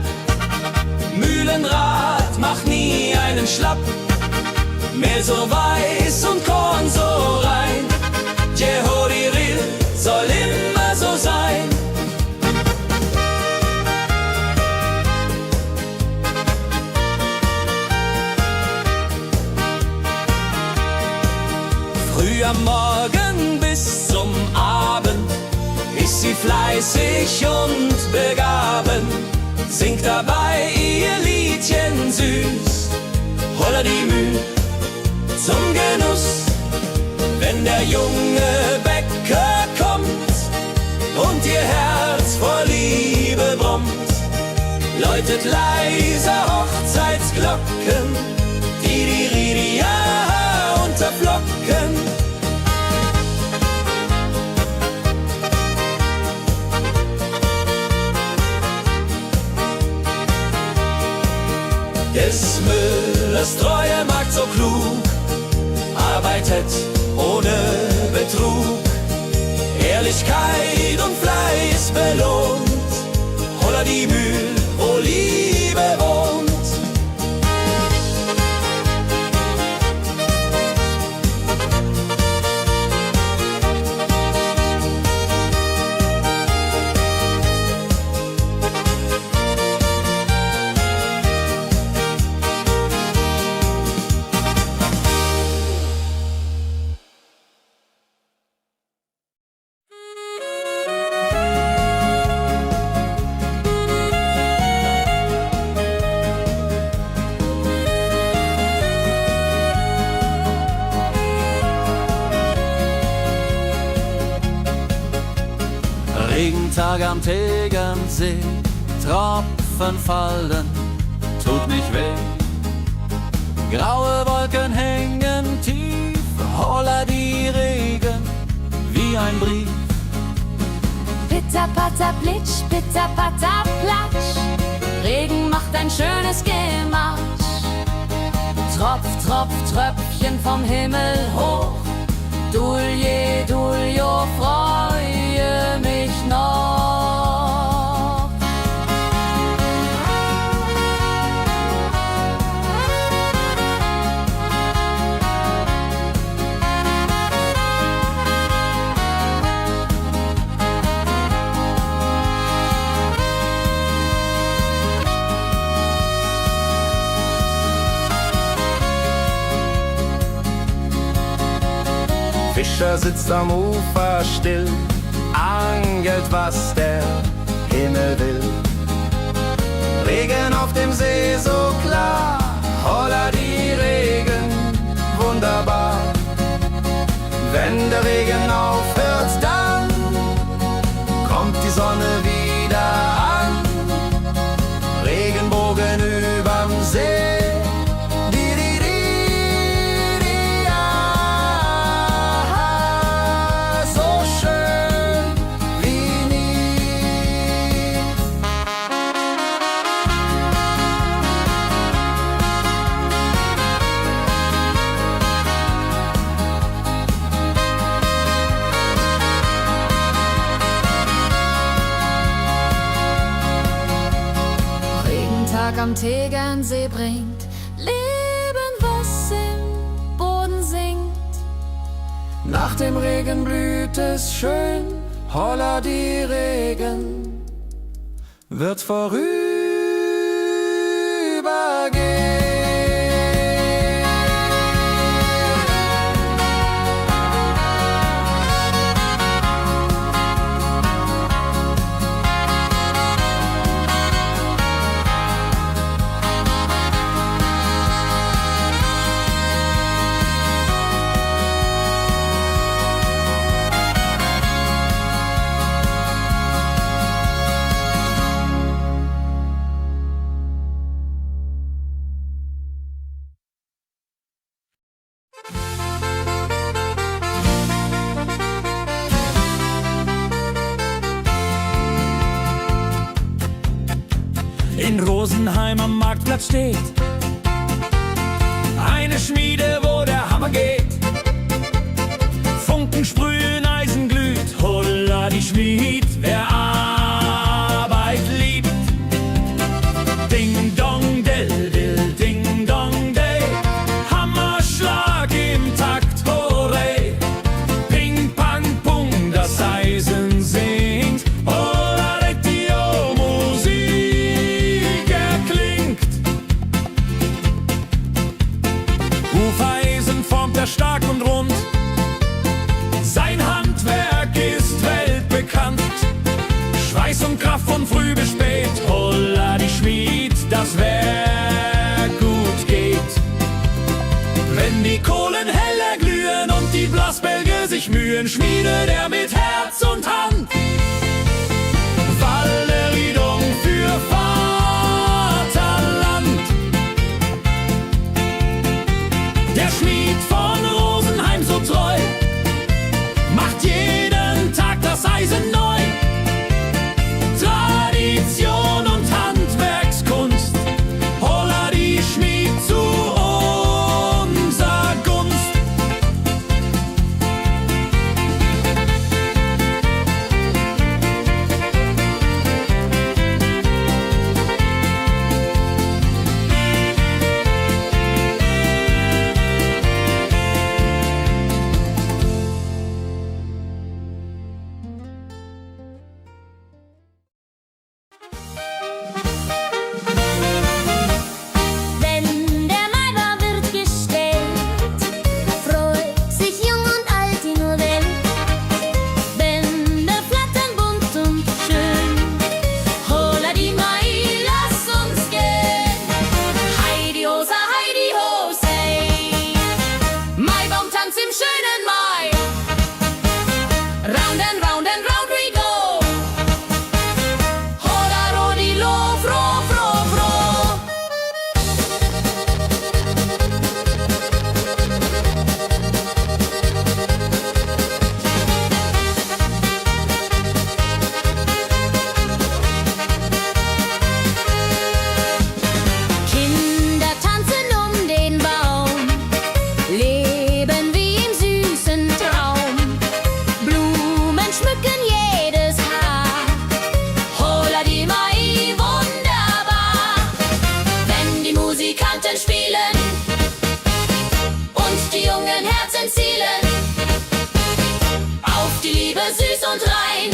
Mühlenrad macht nie einen Schlapp. Mehl so weiß und Korn so rein. Jehoriril soll immer so sein. Früh am Morgen bis zum Abend ist sie fleißig und begaben, singt dabei ihr Liedchen süß. Holla die Mühl zum Genuss, wenn der junge Bäcker kommt und ihr Herz vor Liebe brummt, läutet leiser Hochzeitsglocken, die Riria unterflocken. Des Müllers treue Magd so klug, arbeitet ohne Betrug, Ehrlichkeit und Fleiß belohnt. Holla die Mühl, wo Liebe wohnt. Regentag am Tegernsee, Tropfen fallen, tut nicht weh. Graue Wolken hängen tief, holla die Regen wie ein Brief. Pitter, patter, plitsch, pitter, patter, platsch. Regen macht ein schönes Gematsch. Tropf, Tropf, Tröpfchen vom Himmel hoch. Dulje, Duljo, freue mich noch. Fischer sitzt am Ufer still, angelt, was der Himmel will. Regen auf dem See so klar, holla die Regen, wunderbar. Wenn der Regen aufhört, dann kommt die Sonne wieder an. Regenbogen überm See. Am Tegernsee bringt Leben, was im Boden singt. Nach dem Regen blüht es schön, holla die Regen wird vorübergehen. in Rosenheim am Marktplatz steht. Eine Schmiede, wo der Hammer geht. Funken sprühen, Eisen glüht, holla die Schmied, wer Arbeit liebt. Ding dong dill dill, ding dong day, Hammerschlag im Takt, hurray. Ping pang pung, das Eisen singt, holla die Musik erklingt. Hufeisen formt er stark und rund, sein Handwerk ist weltbekannt. Schweiß und Kraft von früh bis spät, holla die Schmied, das Werk gut geht. Wenn die Kohlen heller glühen und die Blasbälge sich mühen, schmiedet er mit Herz und Hand Walleriedung für Vaterland. Der Schmied von Rosenheim so treu macht jeden Tag das Eisen neu. Tradition und Handwerkskunst, holla die Schmied zu unser Gunst. Wenn der Maibaum wird gestellt, freut sich jung und alt die nur Welt. Bänder flattern bunt und schön, holla die Mai, lass uns gehen. Heidi Hosa, Heidi Hosey, Maibaumtanz im schönen Mai. Round and round and round we go. Holla Rodi lo, fro, fro, fro. Kinder tanzen um den Baum, leben wie im süßen Traum. Blumen schmücken jedes Haar, Holla die Mai, wunderbar. Wenn die Musikanten spielen und die jungen Herzen zielen auf die Liebe süß und rein.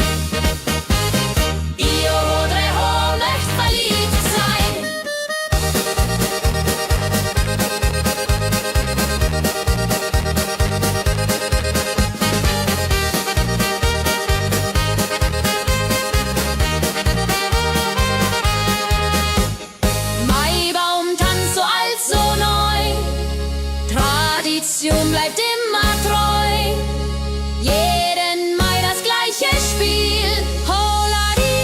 Io Rodreho möcht verliebt sein. Maibaumtanz so alt, so neu, Tradition bleibt immer treu. Jeden Mai das gleiche Spiel, holla die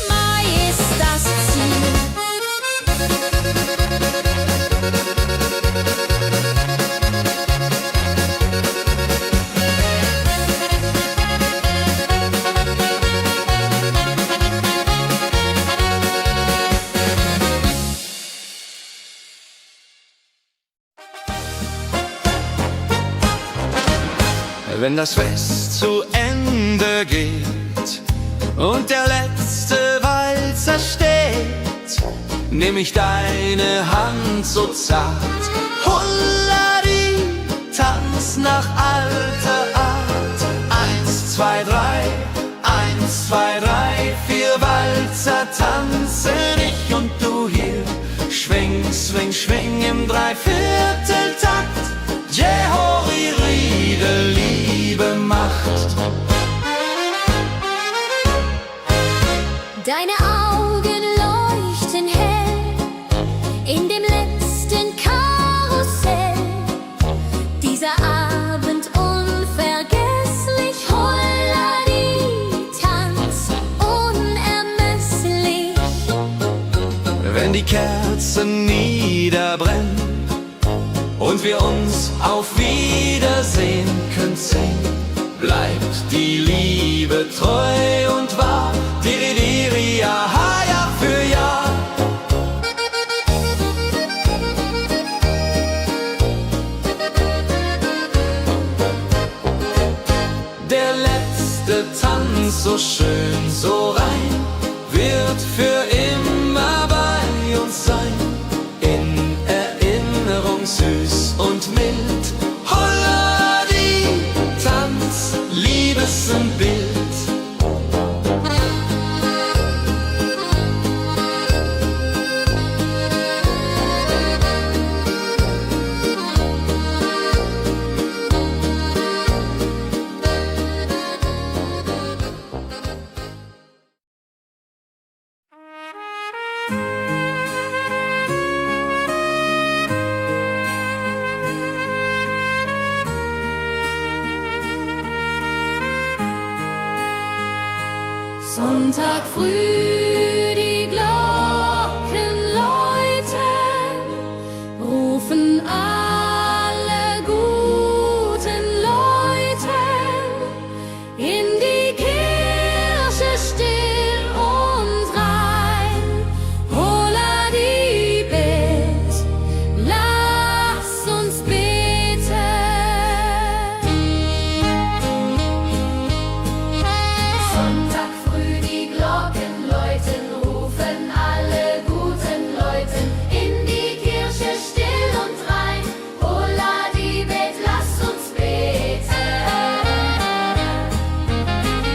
Mai ist das Ziel. Wenn das Fest zu Ende geht und der letzte Walzer steht, nehm ich deine Hand so zart, Hulladi, tanz nach alter Art. 1, 2, 3, 1, 2, 3, 4 Walzer tanzen ich und du hier. Schwing, swing, schwing im Dreivierteltakt. Jehori Riede, Liebe macht. deine Augen leuchten hell in dem letzten Karussell. Dieser Abend unvergesslich, Holladi, Tanz unermesslich. Wenn die Kerzen niederbrennen und wir uns auf Wiedersehen können singen, bleibt die Liebe treu und wahr. Diridiri, aha, Jahr für Jahr. Der letzte Tanz, so schön, so rein, wird für immer bei uns sein. In Erinnerung süß und mild. Holla die Tanz, Liebesbild. Sonntag früh, die Glocken läuten, rufen alle guten Leute in die Kirche still und rein. Holla die Bet, lass uns beten. Sonntag früh die Glocken läuten, rufen alle guten Leuten in die Kirche still und rein. Holla die Bet, lass uns beten.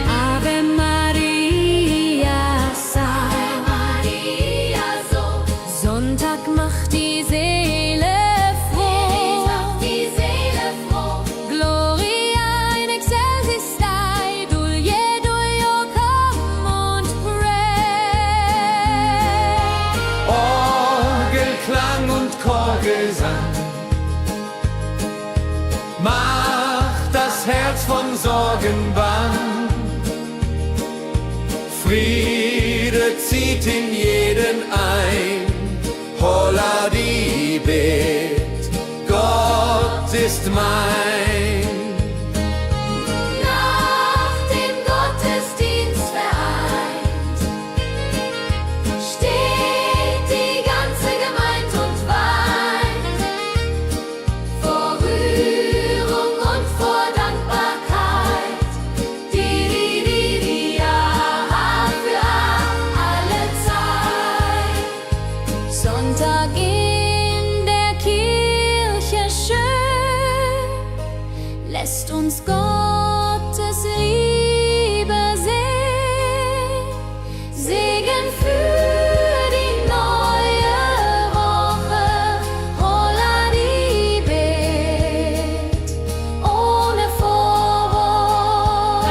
Ave Maria, Ave Maria, so Sonntag macht die Seele froh. macht die Seele froh. Gloria in excelsis Dei, Dulio, come und pray. Orgelklang und Chorgesang macht das Herz von Sorgen bang. Friede zieht in jeden ein. Holla die Bet, Gott ist mein. Nach dem Gottesdienst vereint steht die ganze Gemeinde und weint vor Rührung und vor Dankbarkeit. Di, ja, für alle Zeit. Sonntag in der Kirche schön, lässt uns Gottes Liebe sehen. Segen für die neue Woche, holla die Bet, ohne Vorwurf.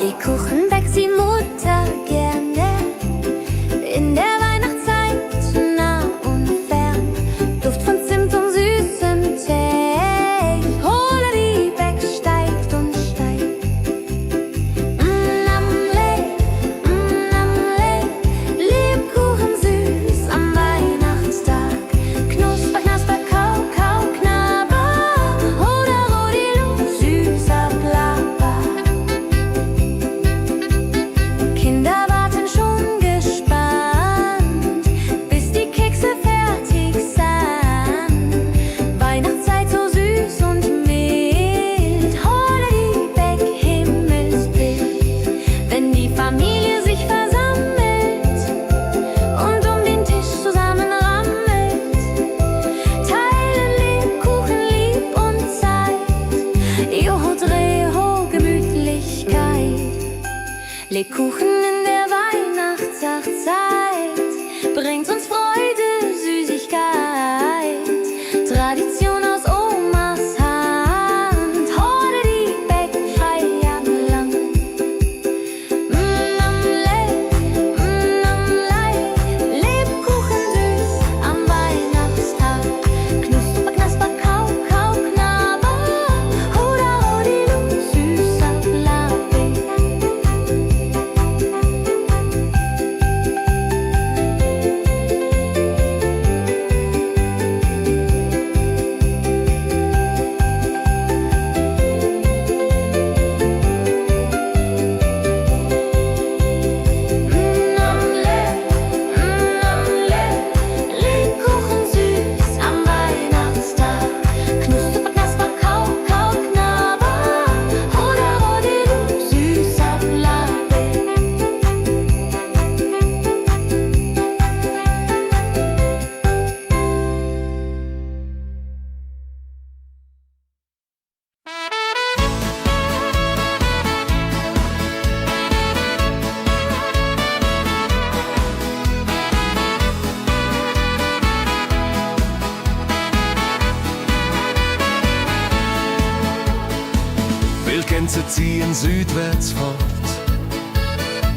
Lebkuchen backt die Mutter gerne. In der Weihnachtszeit nah und fern. Duft von Zimt und süßem Tee. Holla die Beck steigt und steigt. Lebkuchen süß am Weihnachtstag. Knusper, knasper, kau, kau, knabber. Holla, rodilu, süßer Plapper. Kinder warten schon gespannt, bis die Kekse fertig sind. Weihnachtszeit so süß und mild. Holla die Beck, Himmelsbild. Wenn die Familie sich versammelt und um den Tisch zusammen rammelt, teilen Lebkuchen lieb und Zeit. Joho, Dreho, Gemütlichkeit. Lebkuchen in der Weihnachtszeit bringt uns Freude, Süßigkeit. Tradition aus Omas Hand. Holla die Beck, feiern lang. ziehen südwärts fort,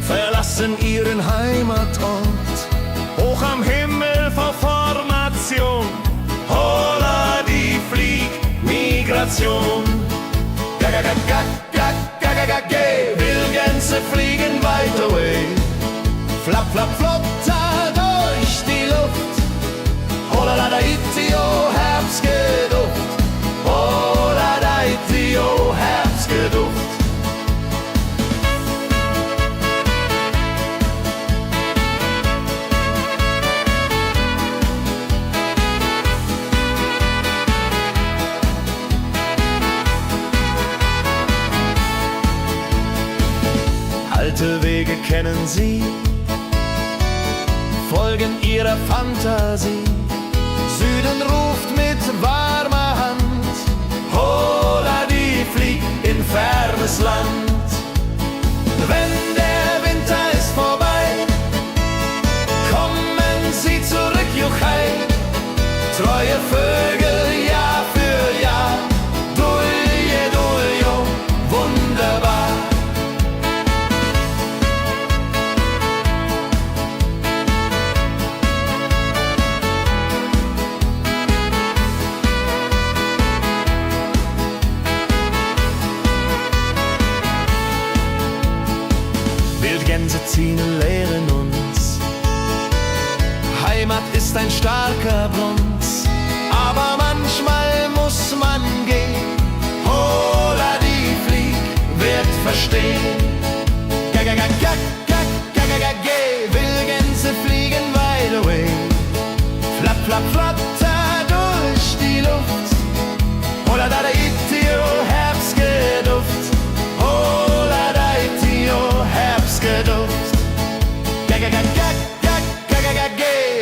verlassen ihren Heimatort. Hoch am Himmel vor Formation, holla die Fliegmigration. Wildgänse fliegen weit away, flap, flap, flop, da durch die Luft. Holla da itio, Herbstgeduft. Holla da itio, Herbstgeduft. Alte Wege kennen sie, folgen ihrer Fantasie. Süden ruft mit warmer Hand, holla die flieg in fernes Land. Wenn der Winter ist vorbei, kommen sie zurück, juchai. Treue Vögel Jahr für Jahr, dulje, duljo, wunderbar. Wildgänse ziehen und lehren uns, Heimat ist ein starker Bronz, aber manchmal muss man gehen. Holla die Flieg wird verstehen. Wildgänse fliegen wide away, flap, flap, flatter durch die Luft. Holla da itio, Herbstgeduft. Holla da itio, Herbstgeduft.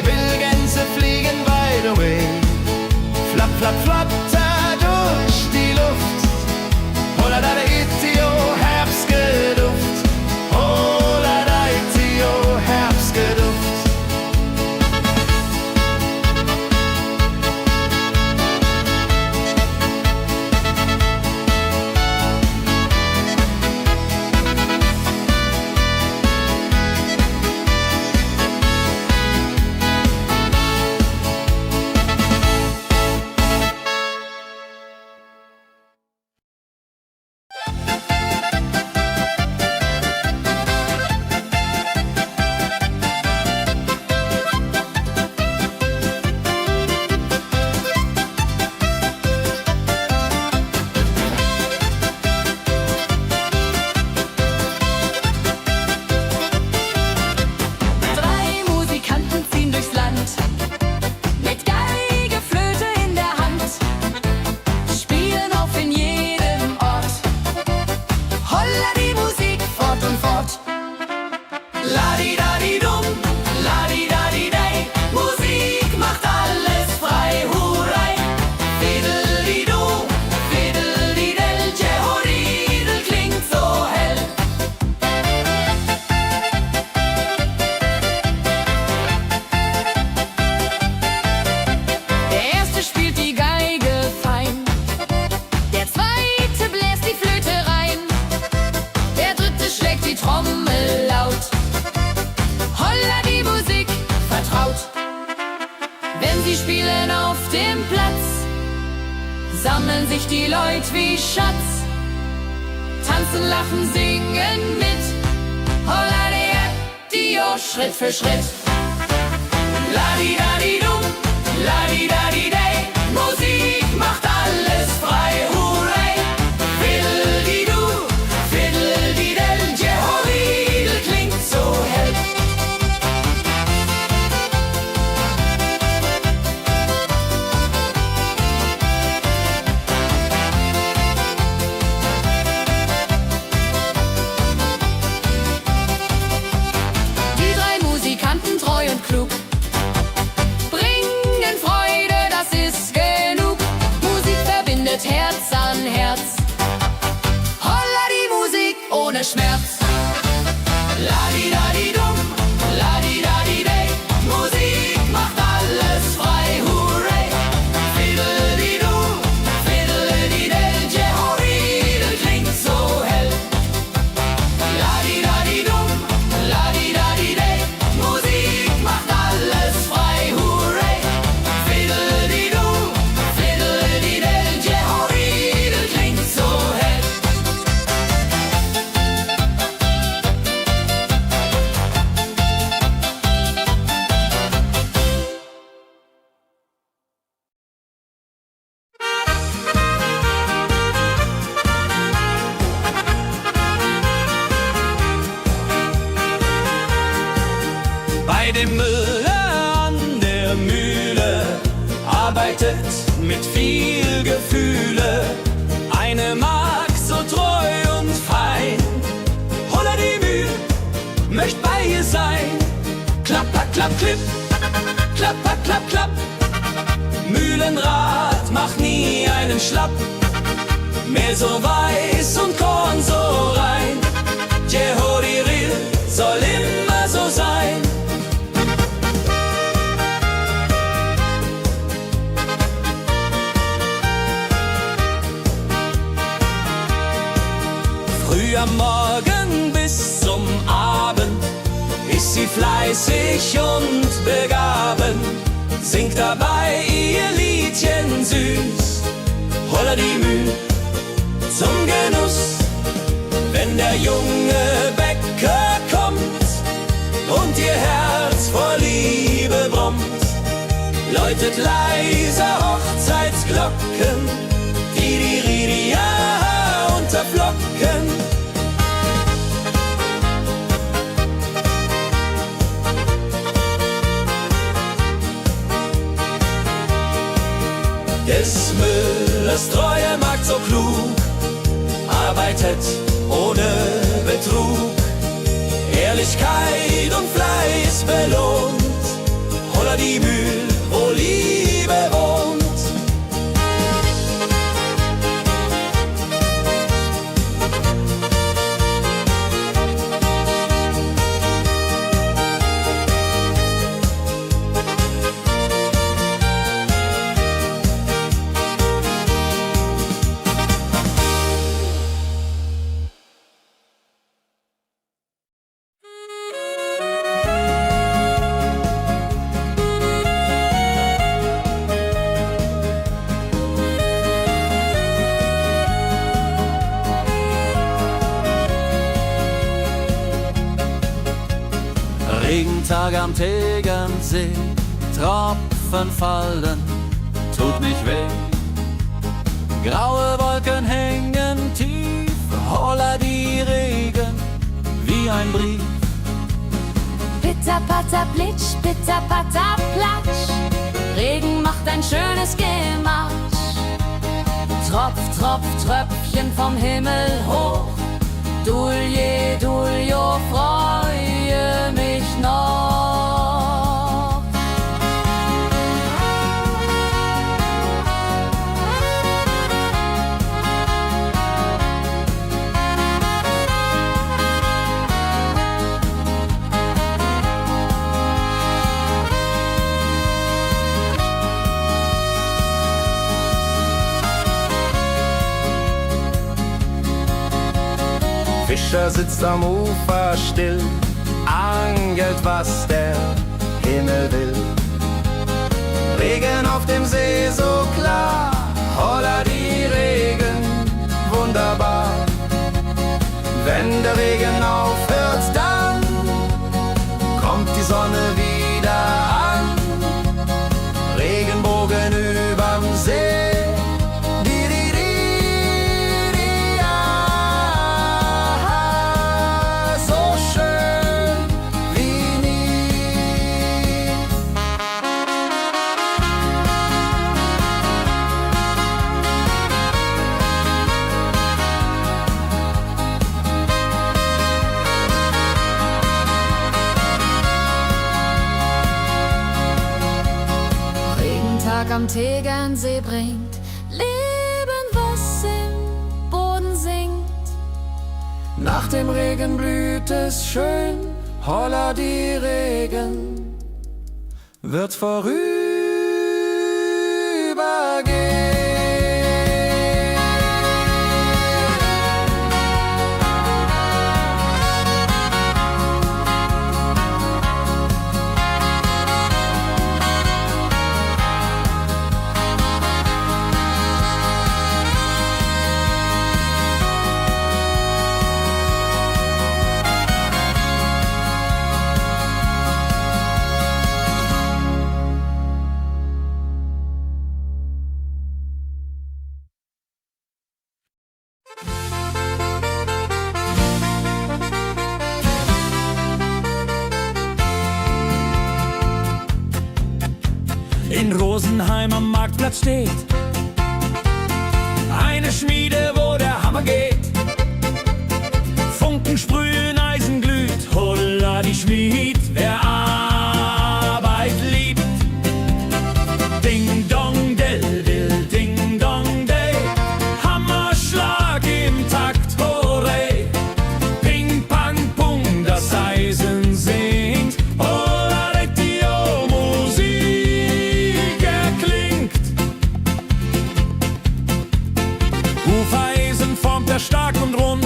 Wildgänse fliegen wide away, flap, flap, flatter durch die Luft. Holla da itio, Herbstgeduft. Holla da itio, Herbstgeduft. Sammeln sich die Leute wie Schatz, tanzen, lachen, singen mit. Holla Dio, Schritt für Schritt. Ladi-dadi-dum, ladi-dadi-day, Musik macht alles frei, hurray. Fiddle-di-du, fiddle-di-del, Jehoridel klingt so hell. Treu und klug, bringen Freude, das ist genug. Musik verbindet Herz an Herz. Holla die Musik ohne Schmerz. Ladi-dadi-dum, ladi-dadi-day, Musik macht alles frei, hurray. Fiddle-di-du, fiddle-di-del, Jehoridel klingt so hell. Bei dem Müller an der Mühle arbeitet mit viel Gefühle eine Magd so treu und fein. Holla die Mühl, möcht bei ihr sein. Klapper, klapp, klipp, klapper, klapp, klapp. Mühlenrad macht nie einen Schlapp. Mehl so weiß und Korn so rein. Jehodiril soll immer so sein. Früh am Morgen bis zum Abend ist sie fleißig und begaben, singt dabei ihr Liedchen süß. Holla die Mühl zum Genuss, wenn der junge Bäcker kommt und ihr Herz vor Liebe brummt, läutet leiser Hochzeitsglocken, die Ridia unterflocken. Des Müllers treue Magd so klug, arbeitet ohne Betrug, Ehrlichkeit und Fleiß belohnt. Holla die Mühl, wo Liebe wohnt. Regentag am Tegernsee, Tropfen fallen, tut nicht weh. Graue Wolken hängen tief, holla die Regen wie ein Brief. Pitter, patter, plitsch, pitter, patter, platsch. Regen macht ein schönes Gematsch. Tropf, Tropf, Tröpfchen vom Himmel hoch. Dulje, Duljo, freue mich noch. Fischer sitzt am Ufer still, angelt, was der Himmel will. Regen auf dem See so klar, holla die Regen, wunderbar. Wenn der Regen aufhört, dann kommt die Sonne wieder an. Regenbogen überm See. Am Tegernsee bringt Leben, was im Boden singt. Nach dem Regen blüht es schön, holla die Regen wird vorübergehen. Rosenheim am Marktplatz steht. Eine Schmiede, wo der Hammer geht. Funken sprühen, Eisen glüht, holla die Schmied, wer Arbeit liebt. Ding dong del dill, ding dong day, Hammerschlag im Takt, hurray. Ping pang pung, das Eisen singt, holla die Musik erklingt. Hufeisen formt er stark und rund,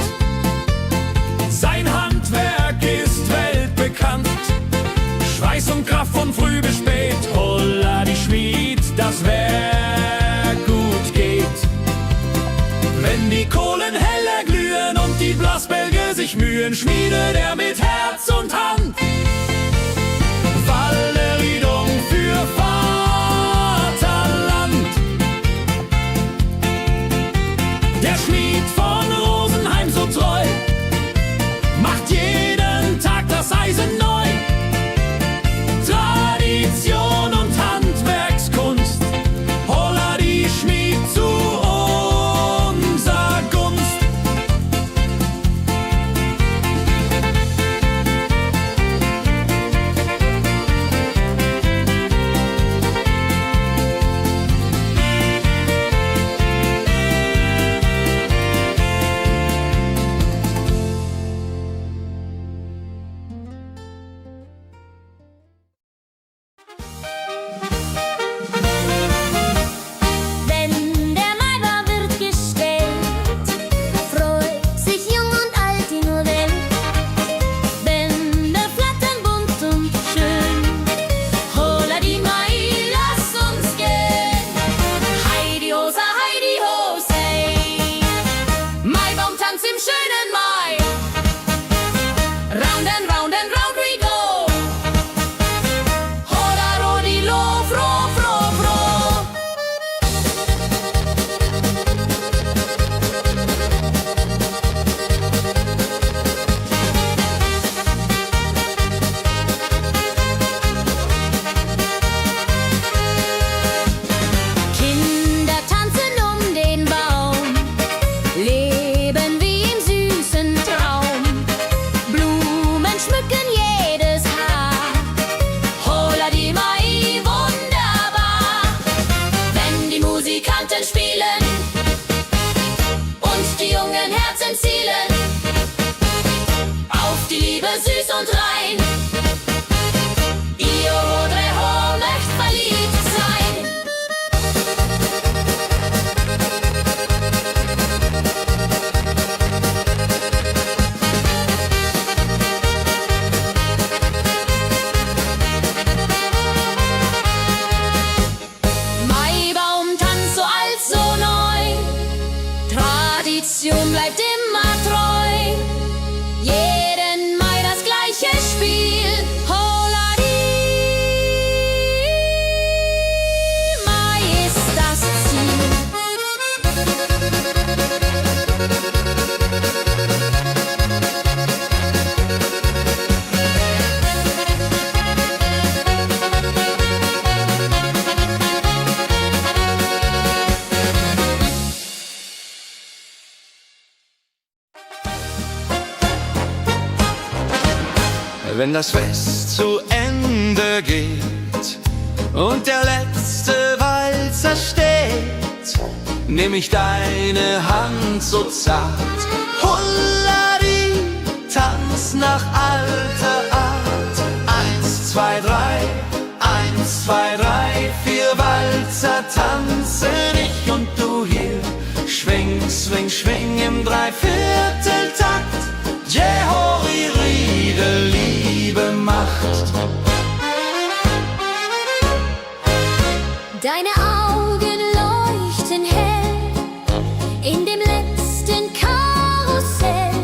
sein Handwerk ist weltbekannt. Schweiß und Kraft von früh bis spät, holla die Schmied, das Werk gut geht. Wenn die Kohlen heller glühen und die Blasbälge sich mühen, schmiedet er mit Herz und Hand Walleriedung für Vaterland. Der Schmied von Rosenheim so treu macht jeden Tag das Eisen neu. Tradition und Handwerkskunst, holla die Schmied zu unser Gunst. Wenn der Maibaum wird gestellt, freut sich jung und alt die nur Welt. Bänder flattern bunt und schön, holla die Mai, lass uns gehen. Heidi Hosa, Heidi Hosei, Maibaumtanz im schönen Mai. Round and round and round we go. Holla Rodi lo, fro, fro, fro. Kinder tanzen um den Baum, leben wie im süßen Traum. Blumen schmücken jedes Haar, holla die Mai, wunderbar. Wenn die Musikanten spielen und die jungen Herzen zielen auf die Liebe süß und rein. Ihr Rodreho möcht verliebt sein. Maibaumtanz so alt, so neu, Tradition bleibt immer treu. Jeden Mai das gleiche Spiel, holla die Mai ist das Ziel. Wenn das Fest zu Ende geht und der letzte Walzer steht, nehm ich deine Hand so zart, Hulladi, tanz nach alter Art. 1, 2, 3, 1, 2, 3, 4 Walzer tanzen ich und du hier. Schwing, swing, schwing im Dreivierteltakt. Jehori Riede, Liebe macht. Deine Augen leuchten hell in dem letzten Karussell.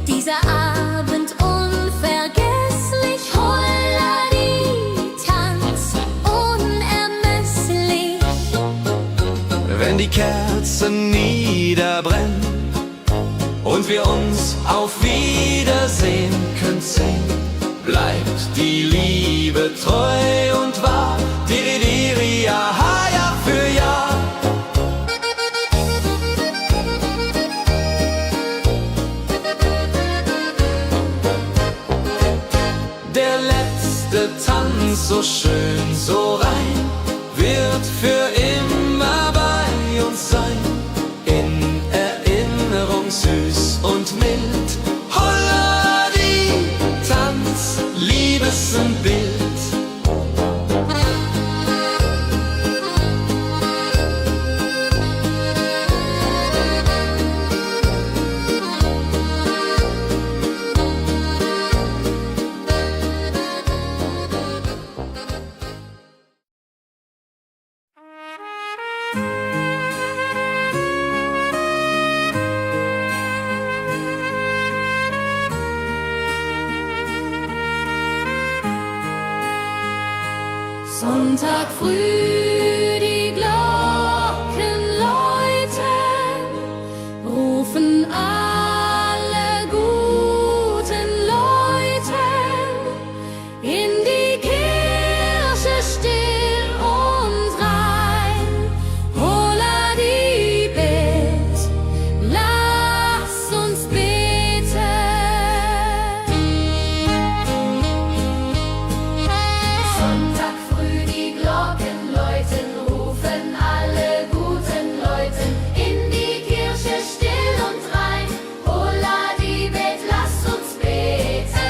Dieser Abend unvergesslich, Holladi, Tanz unermesslich. Wenn die Kerzen niederbrennen und wir uns auf Wiedersehen künsten, bleibt die Liebe treu und wahr. Diri, diri, letzte Tanz, so schön, so rein, wird für immer bei uns sein. In Erinnerung süß und mild. Holla die Tanz, Liebesbild. Sonntag früh die Glocken läuten, rufen alle guten Leute in die Kirche still und rein. Holla die Bet, lass uns beten. Sonntag früh die Glocken läuten, rufen alle guten Leute in die Kirche still und rein. Holla die Bet, lass uns beten.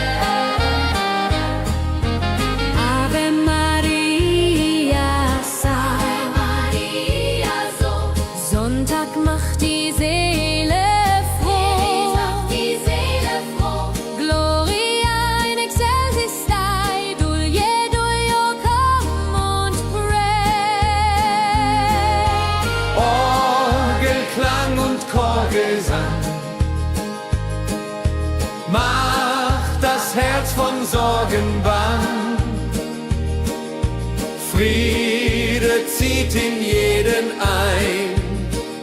Ave Maria, Ave Maria, so Sonntag macht die Seele froh. macht die Seele froh. Gloria in excelsis Dei, Dulio come und pray. Orgelklang und Chorgesang macht das Herz von Sorgen bang. Friede zieht in jeden ein.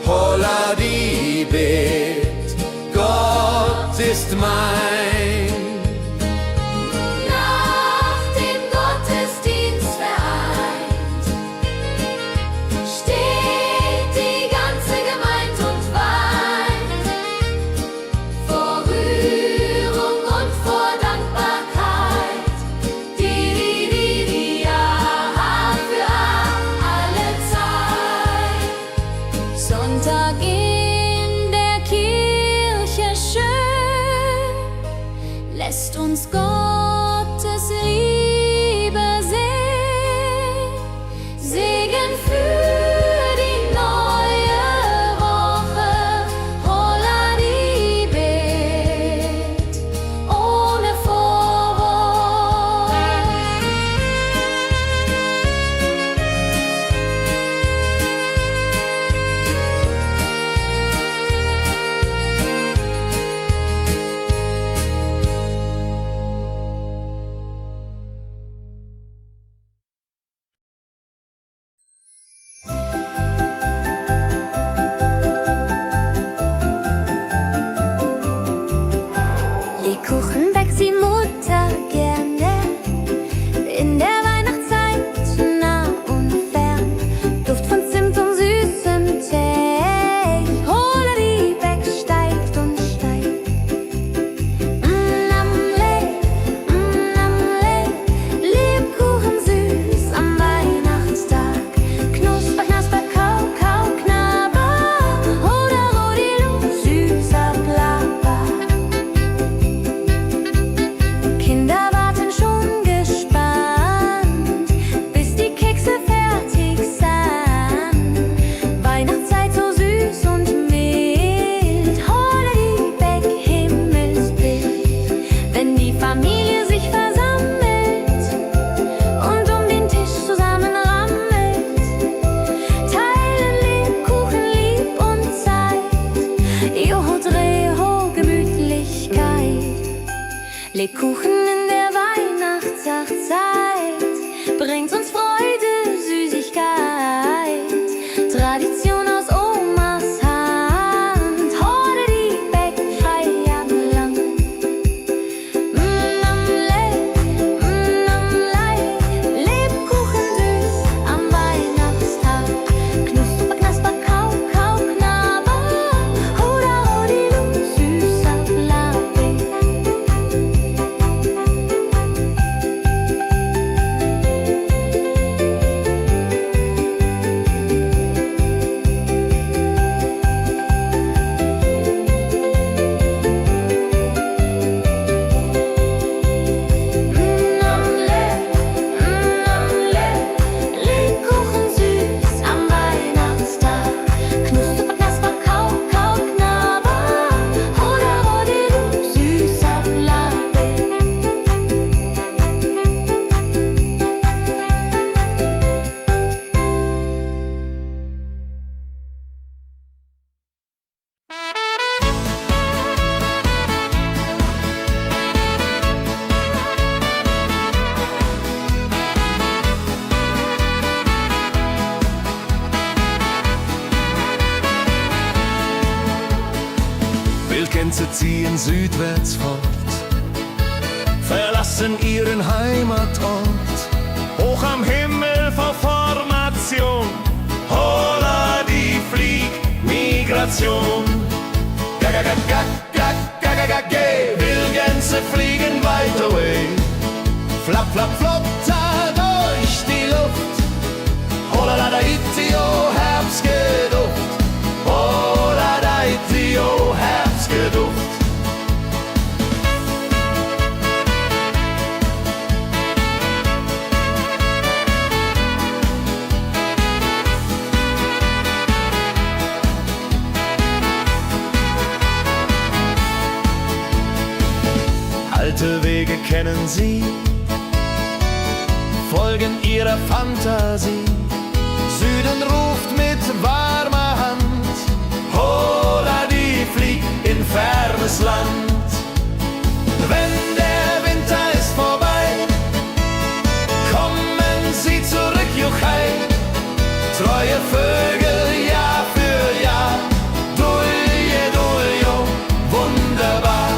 Holla die Bet, Gott ist mein. Nach dem Gottesdienst vereint steht die ganze Gemeinde und weint vor Rührung und vor Dankbarkeit. Ja, für alle Zeit. Sonntag in der Kirche schön, lässt uns Gottes Liebe sehen. Segen für die neue Woche, holla die Bet, ohne Vorwurf. Lebkuchen backt die Mutter gerne in der Weihnachtszeit, nah und fern. Duft von Zimt und süßem Tee. Holla die Beck steigt und steigt. Lebkuchen süß am Weihnachtstag. Knusper, knasper, kau, kau, knabber. Oder Rodilu, süßer Plapper. Kinder warten schon gespannt, bis die Kekse fertig sind. Weihnachtszeit so süß und mild. Holla die Beck, Himmelsbild. Wenn die Familie sich versammelt und um den Tisch zusammen rammelt, teilen Lebkuchen lieb und Zeit. Joho, Dreho, Gemütlichkeit. Lebkuchen in der Weihnachtszeit bringt uns Freude, Süßigkeit. Tradition aus Omas Hand. Holla die Beck, Feierlang. Lebkuchen süß am Weihnachtstag. Knusper, knasper, kau, kau, knabber. Oder Rodilu, süßer Plapper. ziehen südwärts fort, verlassen ihren Heimatort. Hoch am Himmel vor Formation, holla die Fliegmigration. Wildgänse fliegen weit away, flapp, flapp, flop, da durch die Luft. Holla da itio, Herbstgeduft. Holla da itio, Herbstgeduft. Alte Wege kennen sie, folgen ihrer Fantasie. Süden ruft mit warmer Hand, holla die flieg in fernes Land. Wenn der Winter ist vorbei, kommen sie zurück, Juchai. Treue Vögel Jahr für Jahr, dulje, duljo, wunderbar.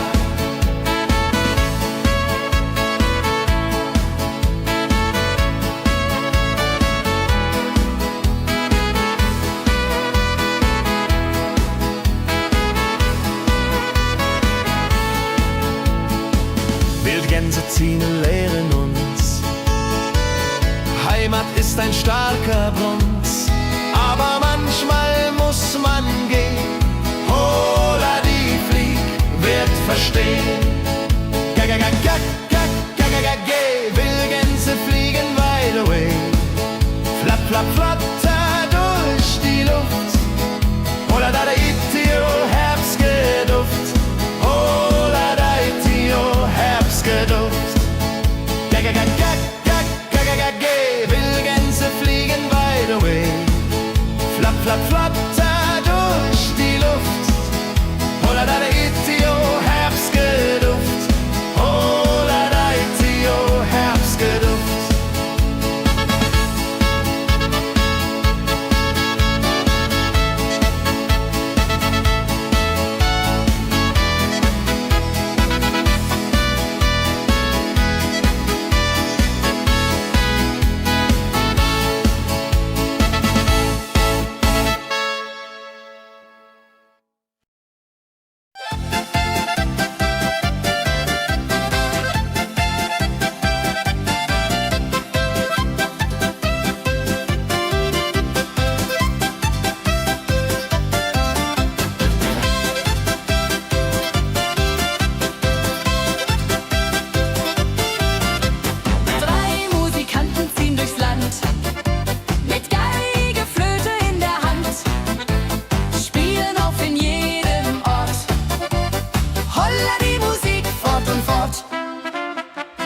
Wildgänse ziehen, lehren uns, Heimat ist ein starker Bronz, aber manchmal muss man gehen. Holla die Flieg wird verstehen. Wildgänse fliegen wide away, flapp, flapp, flatter durch die Luft. Holla da itio, Herbstgeduft. Holla da itio, Herbstgeduft. Wildgänse fliegen wide away, flapp, flapp, flatter durch die Luft. Holla da itio, Herbstgeduft. Holla da itio, Herbstgeduft.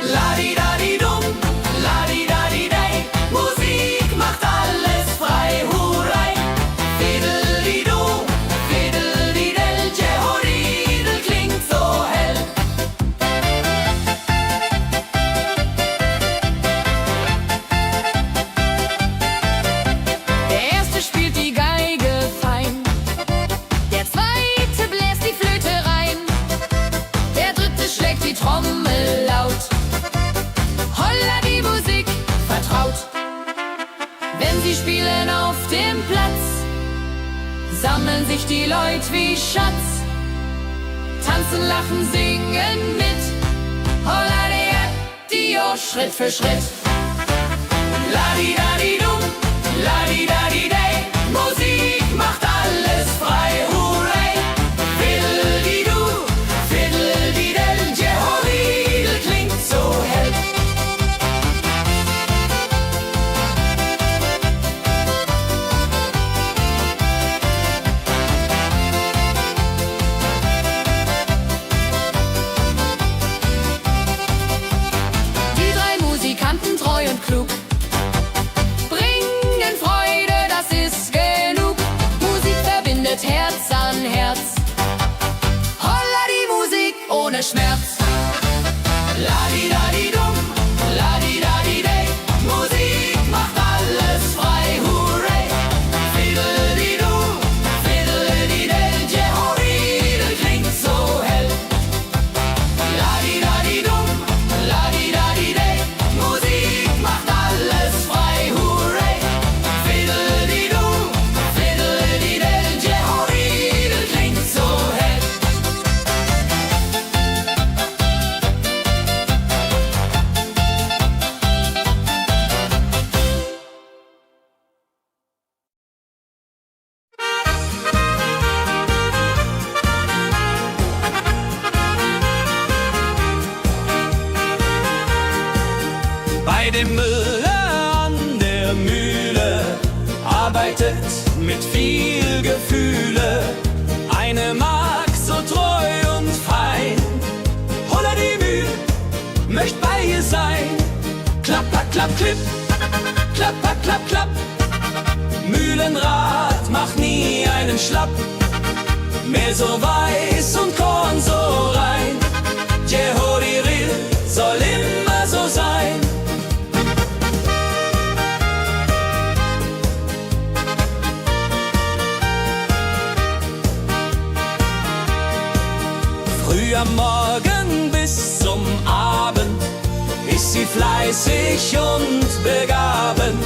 Ladi-dadi-dum, ladi-dadi-dei, Musik macht alles frei, hurray. Fiddeli-du, fiddeli-del, Jehoridel klingt so hell. Der erste spielt die Geige fein, der zweite bläst die Flöte rein, der dritte schlägt die Trommel laut. Holla die Musik vertraut. Wenn sie spielen auf dem Platz, sammeln sich die Leute wie Schatz. Tanzen, lachen, singen mit. Holla die Schritt für Schritt. Ladi-dadi-dum, ladi-dadi-dei, Musik macht alles frei, hurray. Fiddeli-du, fiddeli-del, Jehoridel klingt so hell. Die drei Musikanten, treu und klug, bringen Freude, das ist genug. Musik verbindet Herz an Herz. Holla die Musik ohne Schmerz. Ladi-dadi-dum, ladi-dadi-dei, Musik macht alles frei, hurray. Fiddeli-du, fiddeli-del, Jehoridel klingt so hell. bei dem Müller an der Mühle arbeitet mit viel Gefühle eine Magd so treu und fein. Holla die Mühl, möcht bei ihr sein. Klapper, klapp, klipp, klapper, klapp, klapp. Mühlenrad macht nie einen Schlapp. Mehr so weiß und Korn so rein. Jehoriril soll immer so sein. Früh am Morgen bis zum Abend ist sie fleißig und begaben,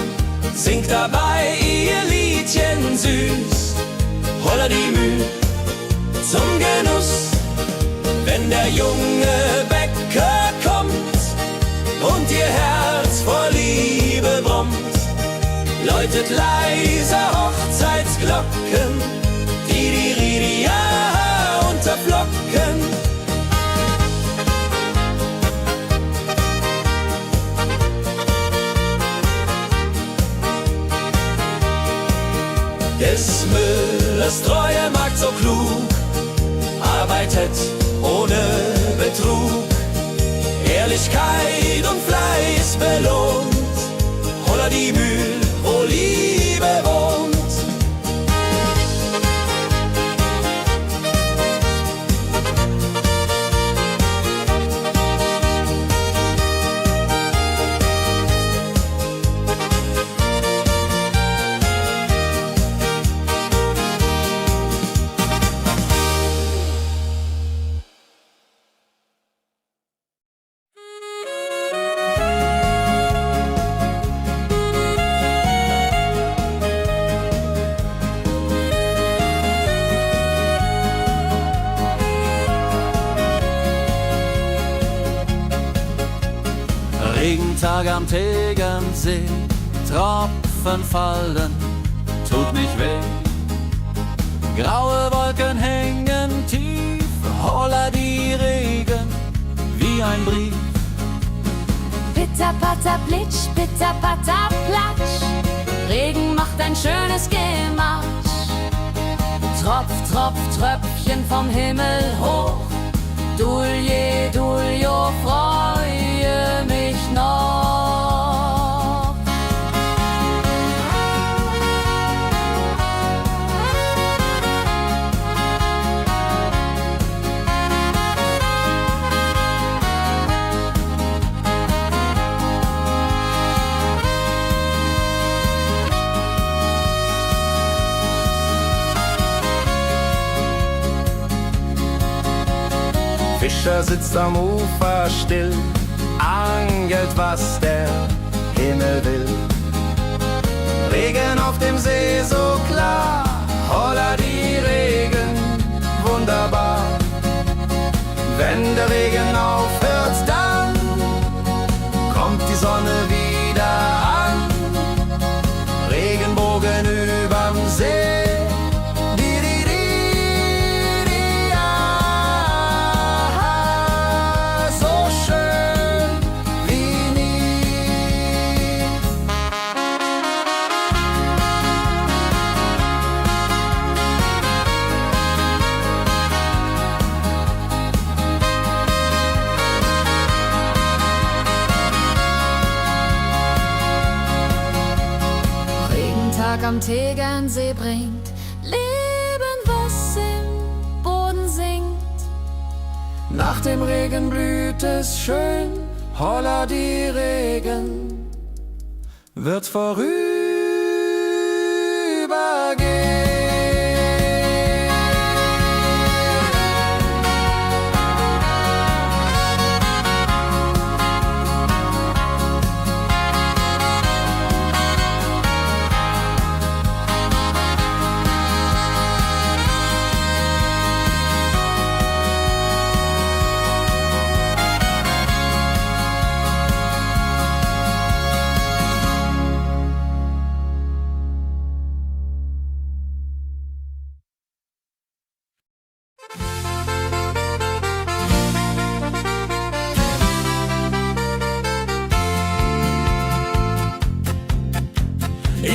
singt dabei ihr Liedchen süß. Holla die Mühl zum Genuss, wenn der junge Bäcker kommt und ihr Herz vor Liebe brummt, läutet leiser Hochzeitsglocken, die Ridia unterflocken. Des Müllers treue Magd so klug, arbeitet ohne Betrug, Ehrlichkeit und Fleiß belohnt. Holla die Mühl, wo Liebe wohnt. Regentag am Tegernsee, Tropfen fallen, tut nicht weh. Graue Wolken hängen tief, holla die Regen wie ein Brief. Pitter, patter, plitsch, pitter, patter, platsch. Regen macht ein schönes Gematsch. Tropf, Tropf, Tröpfchen vom Himmel hoch. Dulje, Duljo, freue mich noch. Fischer sitzt am Ufer still, angelt, was der Himmel will. Regen auf dem See so klar, holla die Regen, wunderbar. Wenn der Regen aufhört, dann kommt die Sonne wieder an. Regenbogen überm See. Am Tegernsee bringt Leben, was im Boden singt. Nach dem Regen blüht es schön, holla die Regen wird vorübergehen.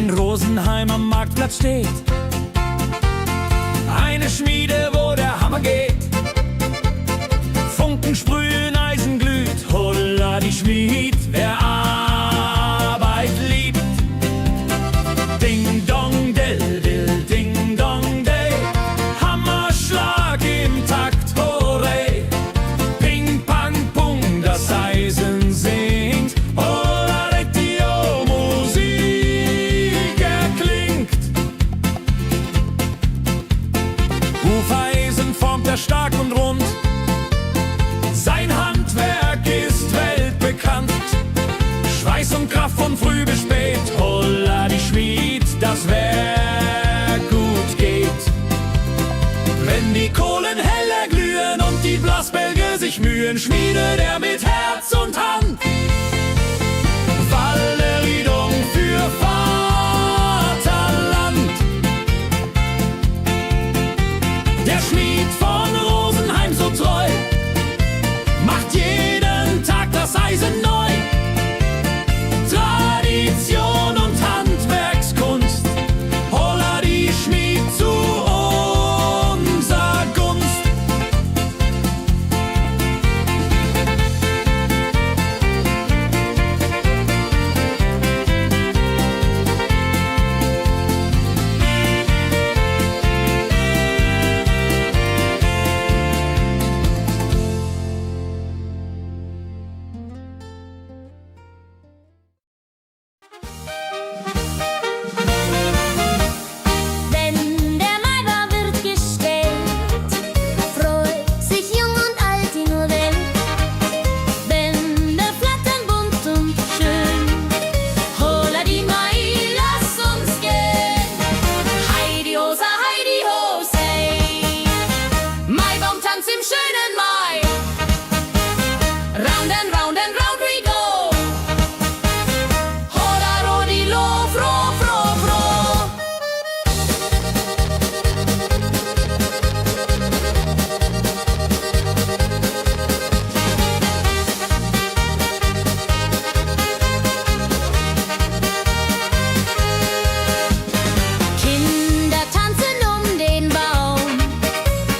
in Rosenheim am Marktplatz steht. Eine Schmiede, wo der Hammer geht. Funken sprühen, Eisen glüht, holla die Schmied, wer Arbeit liebt. Ding dong dill dill, ding dong day, Hammerschlag im Takt, hooray. Ping pang pung, das Eisen singt, holla die Musik erklingt. Hufeisen formt er stark und rund, sein Handwerk ist weltbekannt. Schweiß und Kraft von früh bis spät, holla die Schmied, das Werk gut geht. Wenn die Kohlen heller glühen und die Blasbälge sich mühen, schmiedet er mit Herz und Hand Walleriedung für Vaterland. Der Schmied von Rosenheim so treu macht jeden Tag das Eisen neu. Tradition und Handwerkskunst, holla die Schmied zu unser Gunst. Wenn der Maibaum wird gestellt, freut sich jung und alt die nur Welt. Bänder flattern bunt und schön, holla die Mai, lass uns gehen. Heidi Hosa, Heidi Hosey, Maibaumtanz im schönen Mai. Round and round and round we go. Holla Rodi lo, fro, fro, fro. Kinder tanzen um den Baum,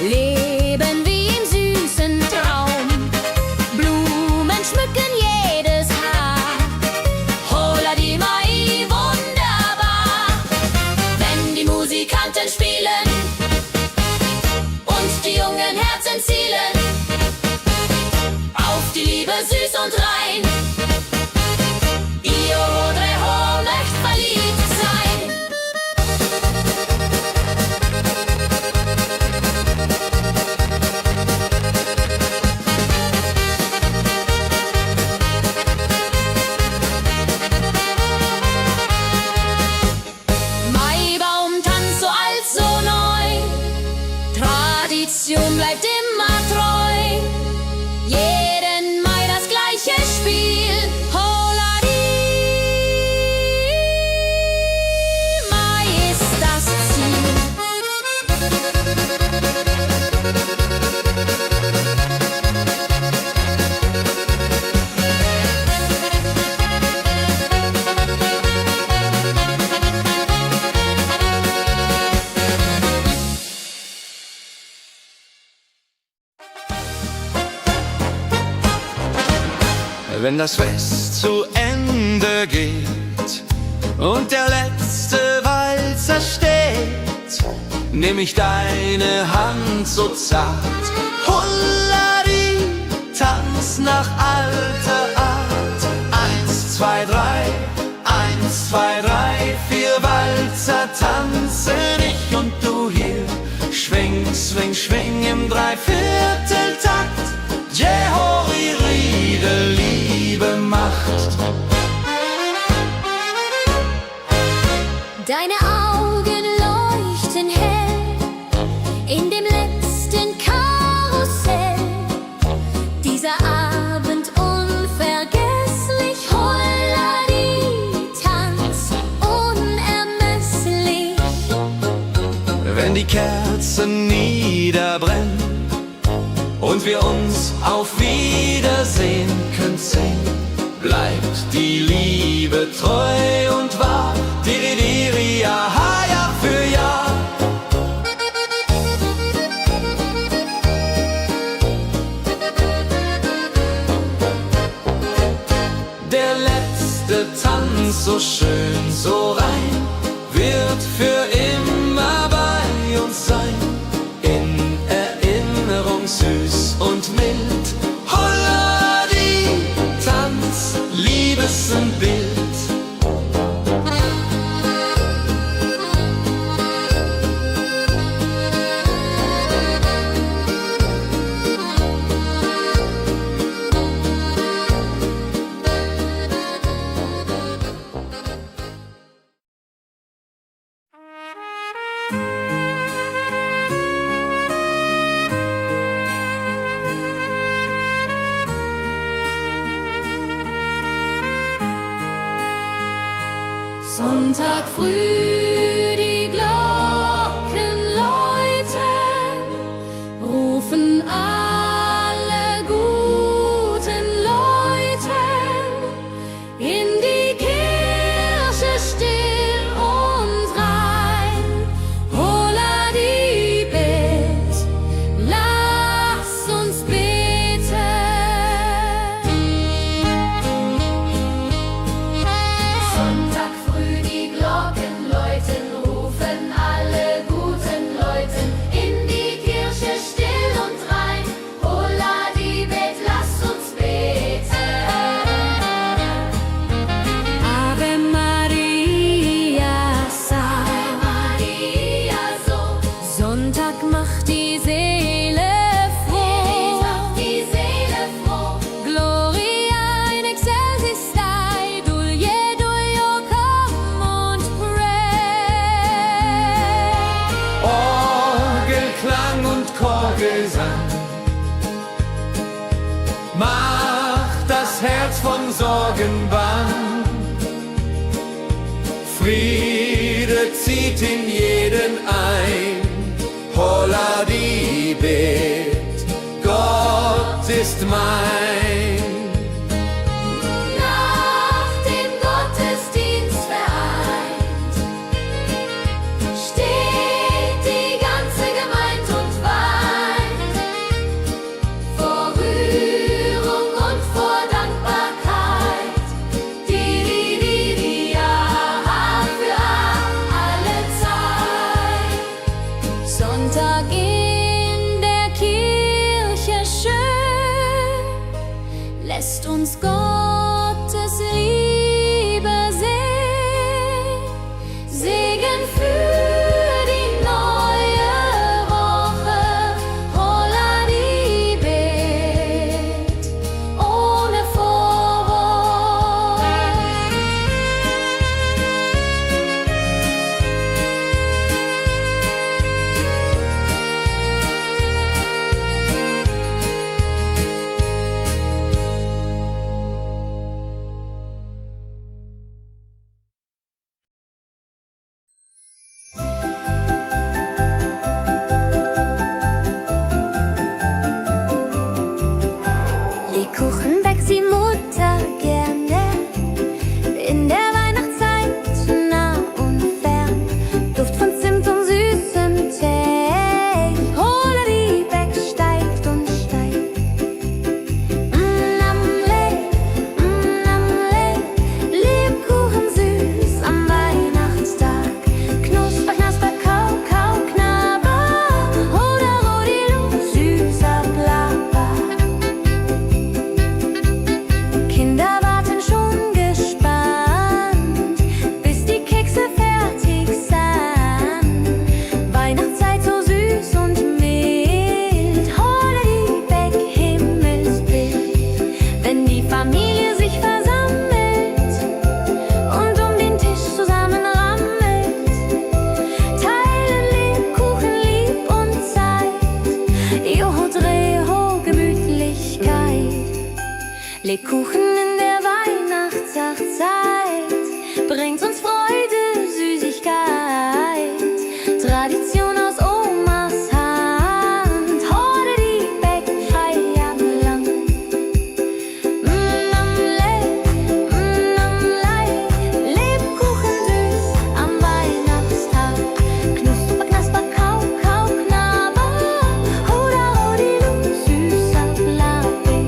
leben wie im süßen Traum. Blumen schmücken jedes Haar, Holla die Mai, wunderbar. Wenn die Musikanten spielen und die jungen Herzen zielen auf die Liebe süß und rein. Io vorrei echt verliebt sein. Maibaumtanz so alt, so neu, Tradition bleibt immer treu. Jeden Mai das gleiche Spiel, holla die Mai ist das Ziel. Wenn das Fest zu Ende geht und der letzte Walzer steht, nehm ich deine Hand so zart, Hollari, tanz nach alter Art. 1, 2, 3, 1, 2, 3, 4 Walzer tanzen ich und du hier. Schwing, swing, schwing im Dreivierteltakt. Jehori Riede, Liebe macht. Deine Augen leuchten hell in dem letzten Karussell. Dieser Abend unvergesslich, Hollari, Tanz unermesslich. Wenn die Kerzen niederbrennen und wir uns auf Wiedersehen künsten, bleibt die Liebe treu und wahr. Di, di, di, Der letzte Tanz, so schön, so rein, wird für immer bei uns sein. In Erinnerung süß und mild. Holla die Tanz, Liebesbild. Sonntag früh, die Glocken läuten, rufen alle guten Leute in die Kirche still und rein. Holla die Bet, lass uns beten. Sonntag früh die Glocken läuten, rufen alle guten Leute in die Kirche still und rein. Holla die Bet, lass uns beten. Ave Maria, Ave Maria, so Sonntag macht die Seele froh. macht die Seele froh. Gloria in excelsis Dei, Dulio come und pray. Orgelklang und Chorgesang macht das Herz von Sorgen bang. Friede zieht in jeden ein. Holla die Bet, Gott ist mein. Nach dem Gottesdienst vereint steht die ganze Gemeinde und weint vor Rührung und vor Dankbarkeit. Die Jahr für alle Zeit. Sonntag in der Kirche schön, lässt uns Gottes Liebe sehen. Segen für die neue Woche, holla die Bet, ohne Vorwurf. Lebkuchen backt die Mutter gerne. In der Weihnachtszeit nah und fern. Duft von Zimt und süßem Tee. Holla die Beck steigt und steigt. Lebkuchen süß am Weihnachtstag. Knusper, knasper, kau, kau, knabber. Holla, rodilu, süßer Plapper. Kinder warten schon gespannt, bis die Kekse fertig sind. Weihnachtszeit so süß und mild. Holla die Beck, Himmelsbild. Wenn die Familie sich versammelt und um den Tisch zusammen rammelt, teilen Lebkuchen lieb und Zeit. Joho, Dreho, Gemütlichkeit. Lebkuchen in der Weihnachtszeit bringt uns Freude, Süßigkeit. Tradition aus Omas Hand. Holla die Beck, frei am Land. Lebkuchen süß am Weihnachtstag. Knusper, knasper, kau, kau, knabber. Holla, rodilu, süßer Plapper.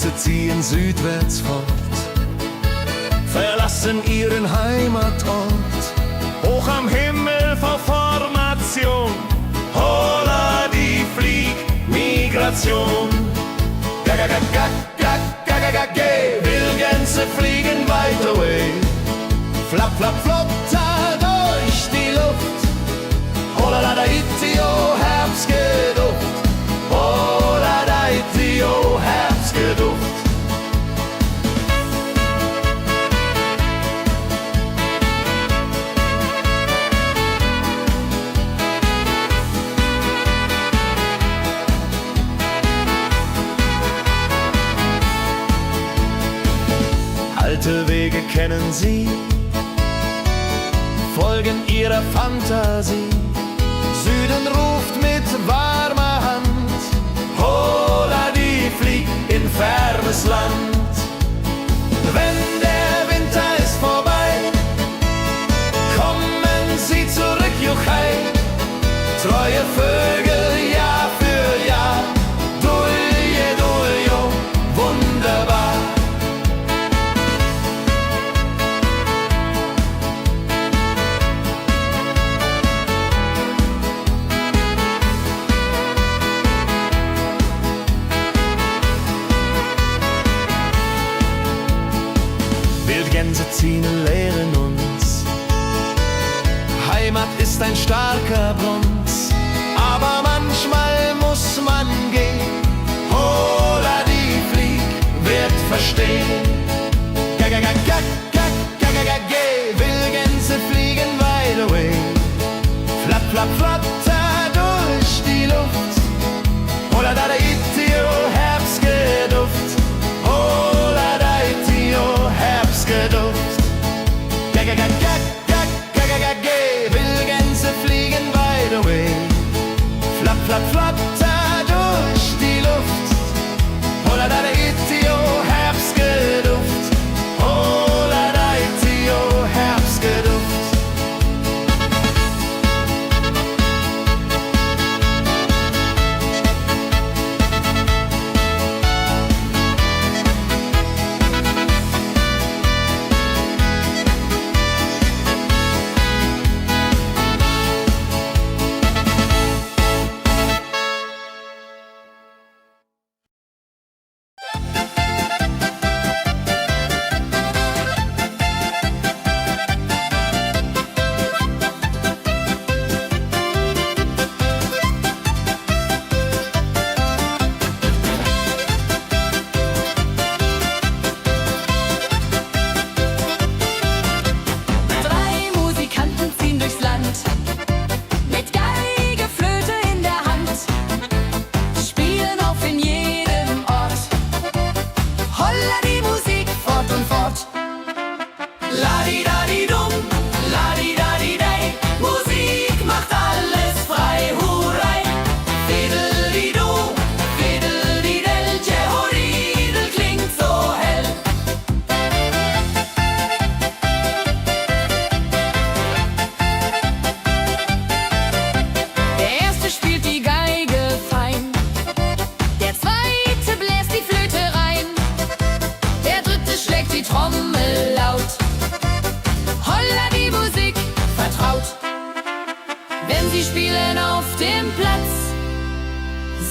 Gänse ziehen südwärts fort, verlassen ihren Heimatort. Hoch am Himmel vor Formation, holla die Fliegmigration. Wildgänse fliegen weit away, flap, flap, flop, da durch die Luft. Holla da Itio, Herbstgeduft. Holla da Itio, Herbstgeduft. Alte Wege kennen sie, folgen ihrer Fantasie. Süden ruft mit warmer Hand, holla die flieg in fernes Land. Wenn der Winter ist vorbei, kommen sie zurück, Juchai. Treue Vögel Jahr für Jahr, dulje, duljo, wunderbar. Wildgänse ziehen, lehren uns. Heimat ist ein starker Bronz, aber manchmal muss man gehen. Holla die Flieg wird verstehen. Wildgänse fliegen wide away, flap, flap, flatter durch die Luft. Holla da Itio, Herbstgeduft. Holla da Itio, Herbstgeduft. Wildgänse fliegen wide away, flap, flap, flatter durch die Luft. Holla da Itio, Herbstgeduft. Holla da Itio, Herbstgeduft.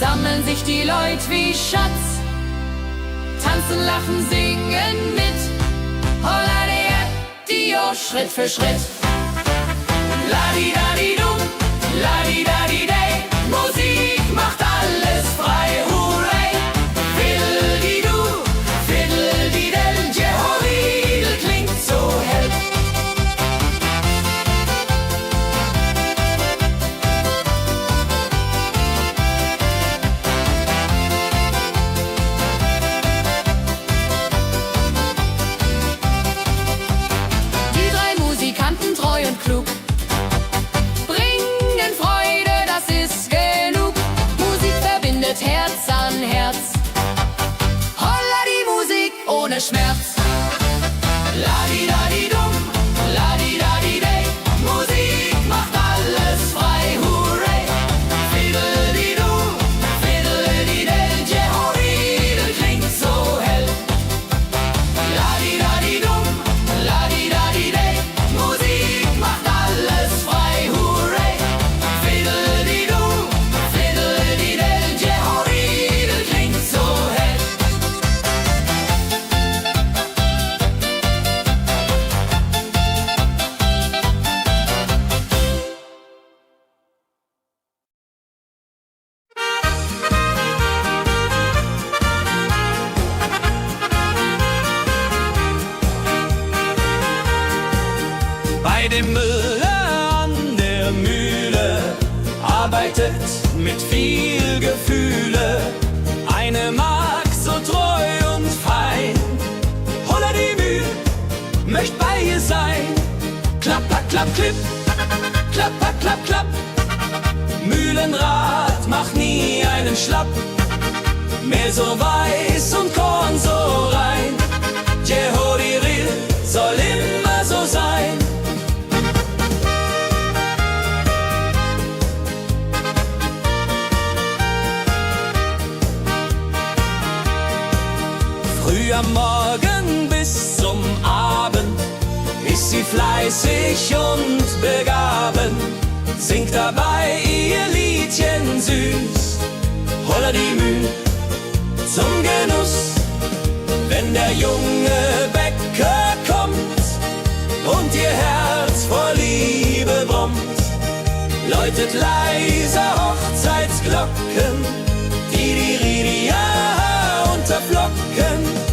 Sammeln sich die Leute wie Schatz, tanzen, lachen, singen mit. Holla Dio, Schritt für Schritt. Ladi-dadi-dum, ladi-dadi-day, Musik macht alles frei, hurray. Fiddle-di-du, fiddle-di-del, Jehoridel klingt so hell. Treu und klug, bringen Freude, das ist genug. Musik verbindet Herz an Herz. Holla die Musik ohne Schmerz. Ladi-dadi-dum, ladi-dadi-day, Musik macht alles frei, hurray. Fiddle-di-du, fiddle-di-del, Jehoridel klingt so hell. Bei dem Müller an der Mühle arbeitet mit viel Gefühle eine Magd so treu und fein. Holla die Mühl, möcht bei ihr sein. Klapp, klapp, klapp, klipp, klapp, klapp, klapp, klapp. Mühlenrad macht nie einen Schlapp. Mehl so weiß und Korn so rein. Jehodiril soll immer so sein. Früh am Morgen bis zum Abend ist sie fleißig und begaben, singt dabei ihr Liedchen süß. Holla die Mühl zum Genuss, wenn der junge Bäcker kommt und ihr Herz vor Liebe brummt, läutet leiser Hochzeitsglocken, die Ridia unterflocken.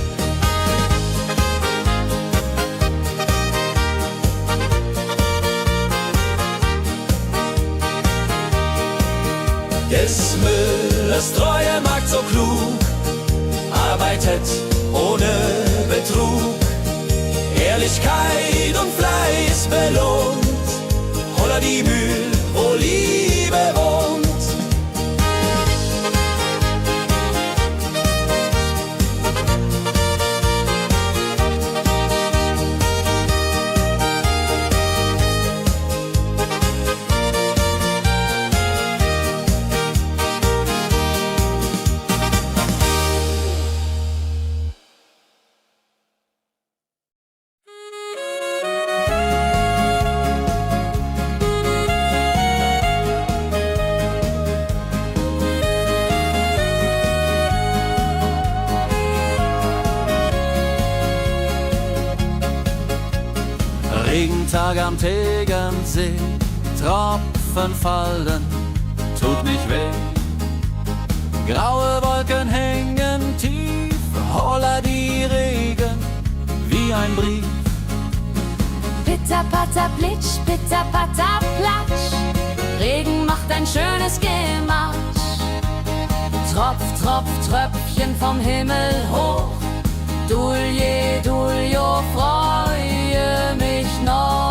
Des Müllers treue Magd so klug, arbeitet ohne Betrug, Ehrlichkeit und Fleiß belohnt. Holla die Mühl, wo Liebe wohnt. Regentag am Tegernsee, Tropfen fallen, tut nicht weh. Graue Wolken hängen tief, holla die Regen wie ein Brief. Pitter, patter, plitsch, pitter, patter, platsch. Regen macht ein schönes Gematsch. Tropf, Tropf, Tröpfchen vom Himmel hoch. Dulje, Duljo, freue mich noch.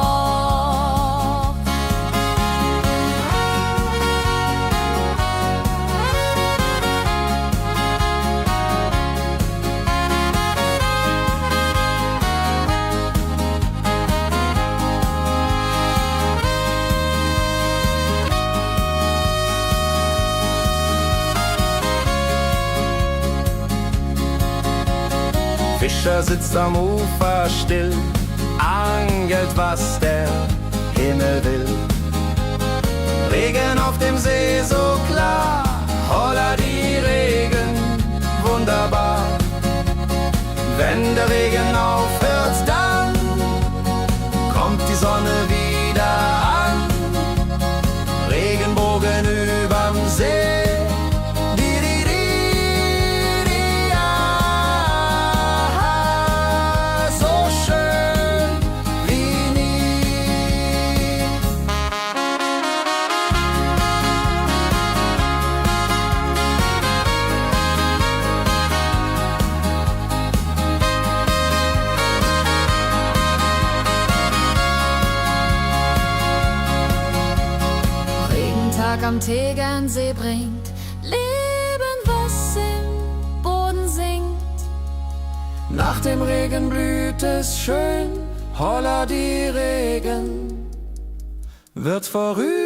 Fischer sitzt am Ufer still, angelt, was der Himmel will. Regen auf dem See so klar, holla die Regen, wunderbar. Wenn der Regen aufhört, dann kommt die Sonne wieder an. Regenbogen überm See. Am Tegernsee bringt Leben, was im Boden singt. Nach dem Regen blüht es schön, holla die Regen wird vorübergehen.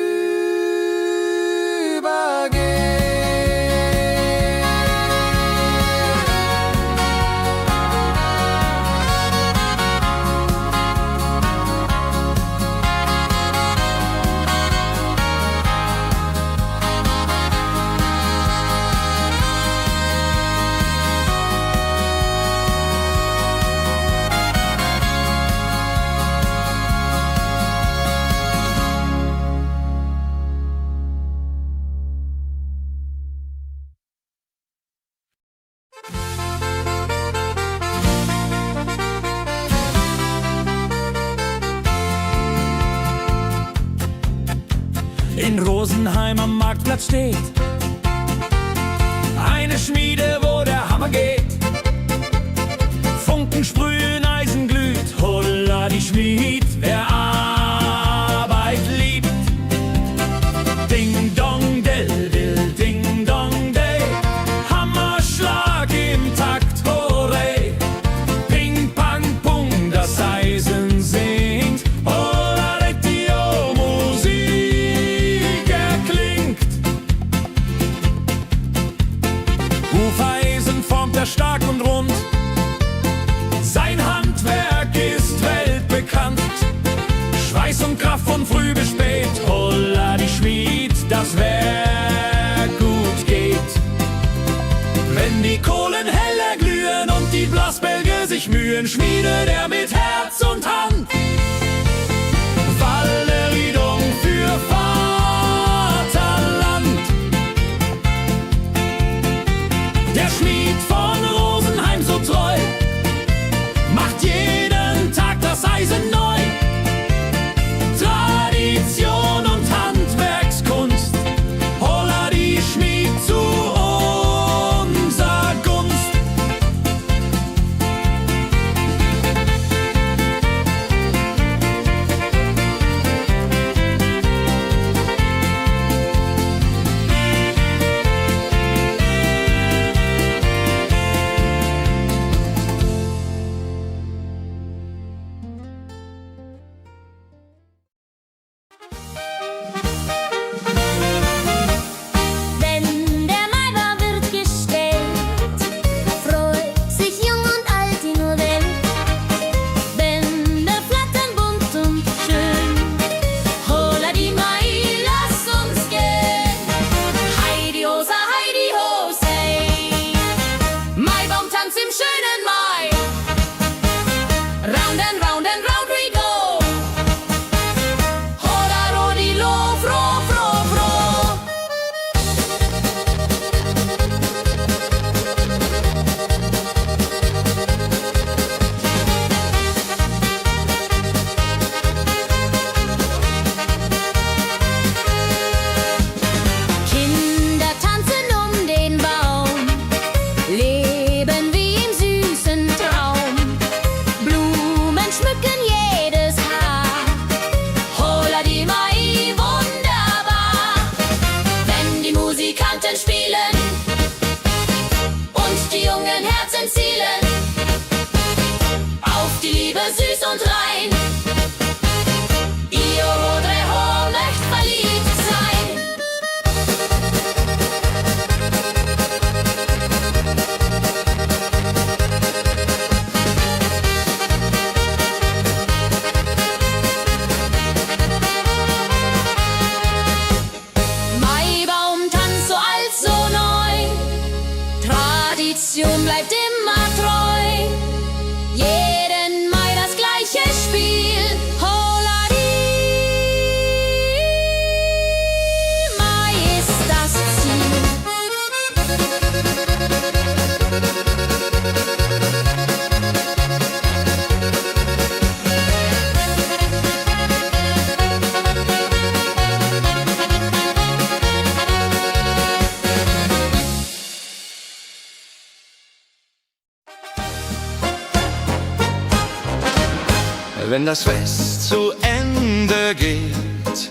in Rosenheim am Marktplatz steht. Eine Schmiede, wo der Hammer geht. Funken sprühen, Eisen glüht, holla die Schmied, wer Arbeit liebt. Ding dong del dill, ding dong day, Hammerschlag im Takt, hurray. Ping pang pung, das Eisen singt, holla Dio, Musik erklingt. Hufeisen formt er stark und rund, sein Handwerk ist weltbekannt. Schweiß und Kraft von früh bis spät, holla die Schmied, das Werk gut geht. Wenn die Kohlen heller glühen und die Blasbälge sich mühen, schmiedet er mit Herz und Hand Walleriedung für Vaterland. Der Schmied von Rosenheim so treu macht jeden Tag das Eisen neu. Tradition und Handwerkskunst, holla die Schmied zu unser Gunst. Wenn der Maibaum wird gestellt, freut sich jung und alt die nur Welt. Bänder flattern bunt und schön, holla die Mai, lass uns gehen. Heidi Hosa, Heidi Hosey, Maibaumtanz im schönen Mai. Round and round and round we go. Hola Rodilo, fro, fro, fro. Kinder tanzen um den Baum, leben wie im süßen Traum. Blumen schmücken jedes Haar, Hola die Mai, wunderbar. Wenn die Musikanten spielen und die jungen Herzen zielen auf die Liebe süß und rein. Io Rodreho möcht verliebt sein. Maibaumtanz so alt, so neu, Tradition bleibt immer treu. Jeden Mai das gleiche Spiel, holla die Mai ist das Ziel. Wenn das Fest zu Ende geht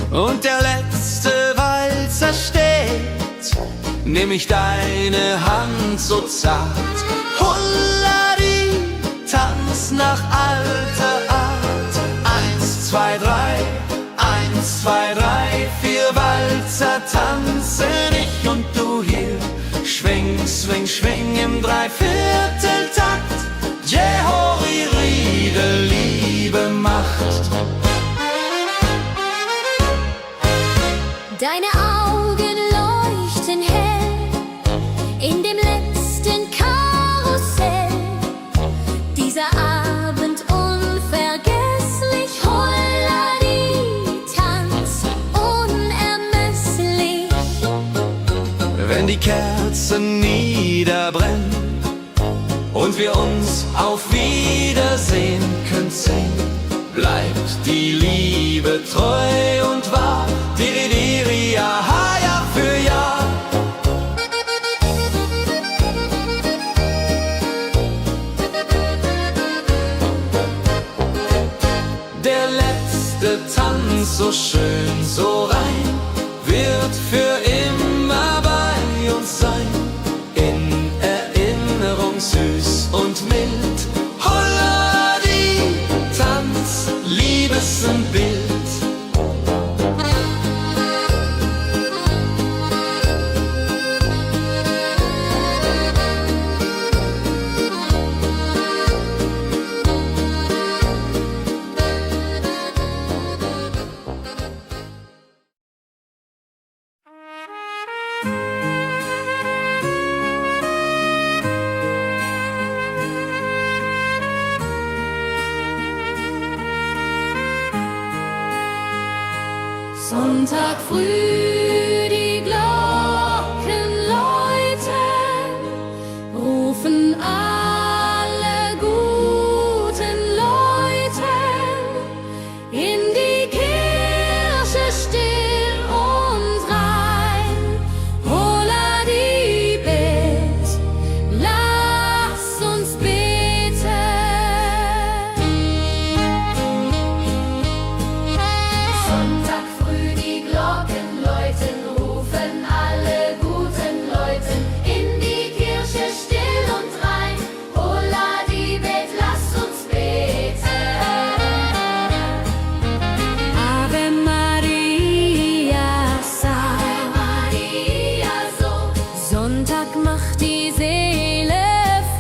und der letzte Walzer steht, nehm ich deine Hand so zart, Hulladi, tanz nach alter Art. 1, 2, 3, 1, 2, 3, 4 Walzer tanzen ich und du hier. Schwing, swing, schwing im Dreivierteltakt. Jehori Riede, Liebe macht. deine Augen leuchten hell in dem letzten Karussell. Dieser Abend unvergesslich, Holladi, Tanz unermesslich. Wenn die Kerzen niederbrennen und wir uns auf Wiedersehen künsten, bleibt die Liebe treu und wahr. letzte Tanz, so schön, so rein, wird für immer bei uns sein. In Erinnerung süß und mild. Holla die Tanz, Liebesbild. Sonntag früh, die Glocken läuten, rufen alle guten Leute in die Kirche still und rein. Holla die Bet, lass uns beten. Sonntag früh die Glocken läuten, rufen alle guten Leuten in die Kirche still und rein. Holla die Bet, lasst uns beten. Ave Maria, Ave Maria, so Sonntag macht die Seele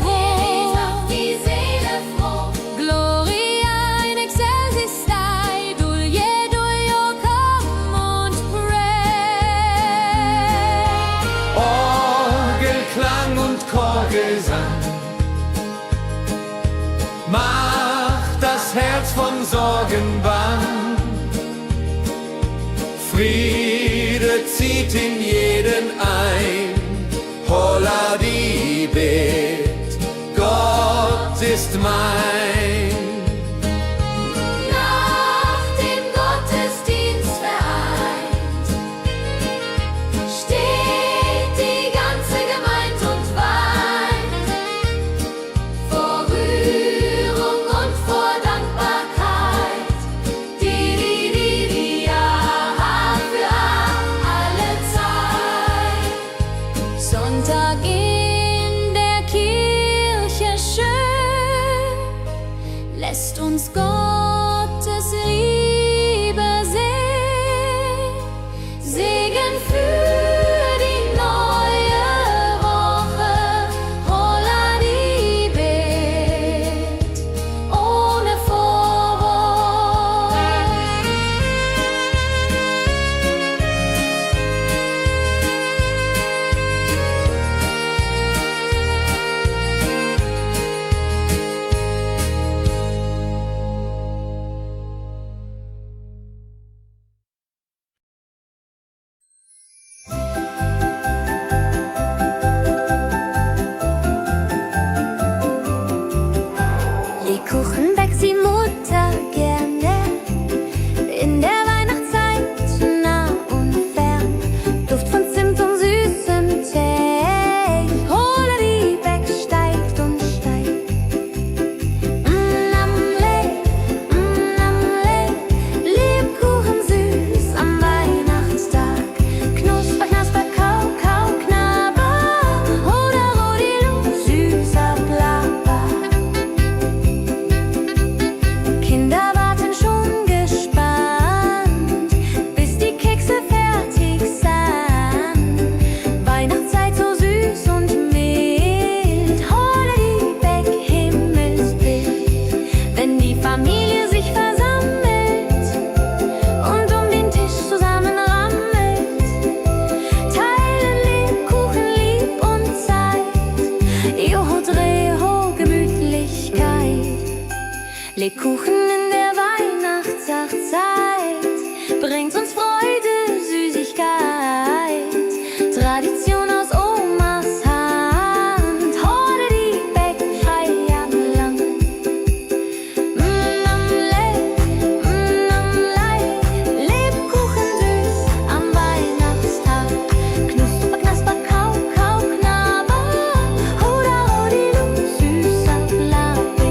froh. macht die Seele froh. Gloria in excelsis Dei, Dulio, come und pray. Orgelklang und Chorgesang macht das Herz von Sorgen bang. Friede zieht in jeden ein. Holla die Bet, Gott ist mein. Nach dem Gottesdienst vereint steht die ganze Gemeinde und weint vor Rührung und vor Dankbarkeit. Die Jahr für alle Zeit. Sonntag in der Kirche schön, lässt uns Gottes Liebe sehen. Segen für die neue Woche, holla die Bet, ohne Vorwurf. Lebkuchen backt die Mutter gerne. In der Weihnachtszeit nah und fern. Duft von Zimt und süßem Tee. Holla die Beck steigt und steigt. Lebkuchen süß am Weihnachtstag. Knusper, knasper, kau, kau, knabber. Hoda, rodilu, süßer Plapper. Kinder warten schon gespannt, bis die Kekse fertig sind. Weihnachtszeit so süß und mild. Holla die Beck, Himmelsbild. Wenn die Familie sich versammelt und um den Tisch zusammenrammelt, teilen Lebkuchen lieb und Zeit. Joho, Dreho, Gemütlichkeit. Lebkuchen in der Weihnachtszeit bringt uns Freude, Süßigkeit. Tradition aus Omas Hand. Holla die Beck, frei am Land. Lebkuchen süß am Weihnachtstag. Knusper, knasper, kau, kau, knabber. Hoda, rodilu, süßer Plapper.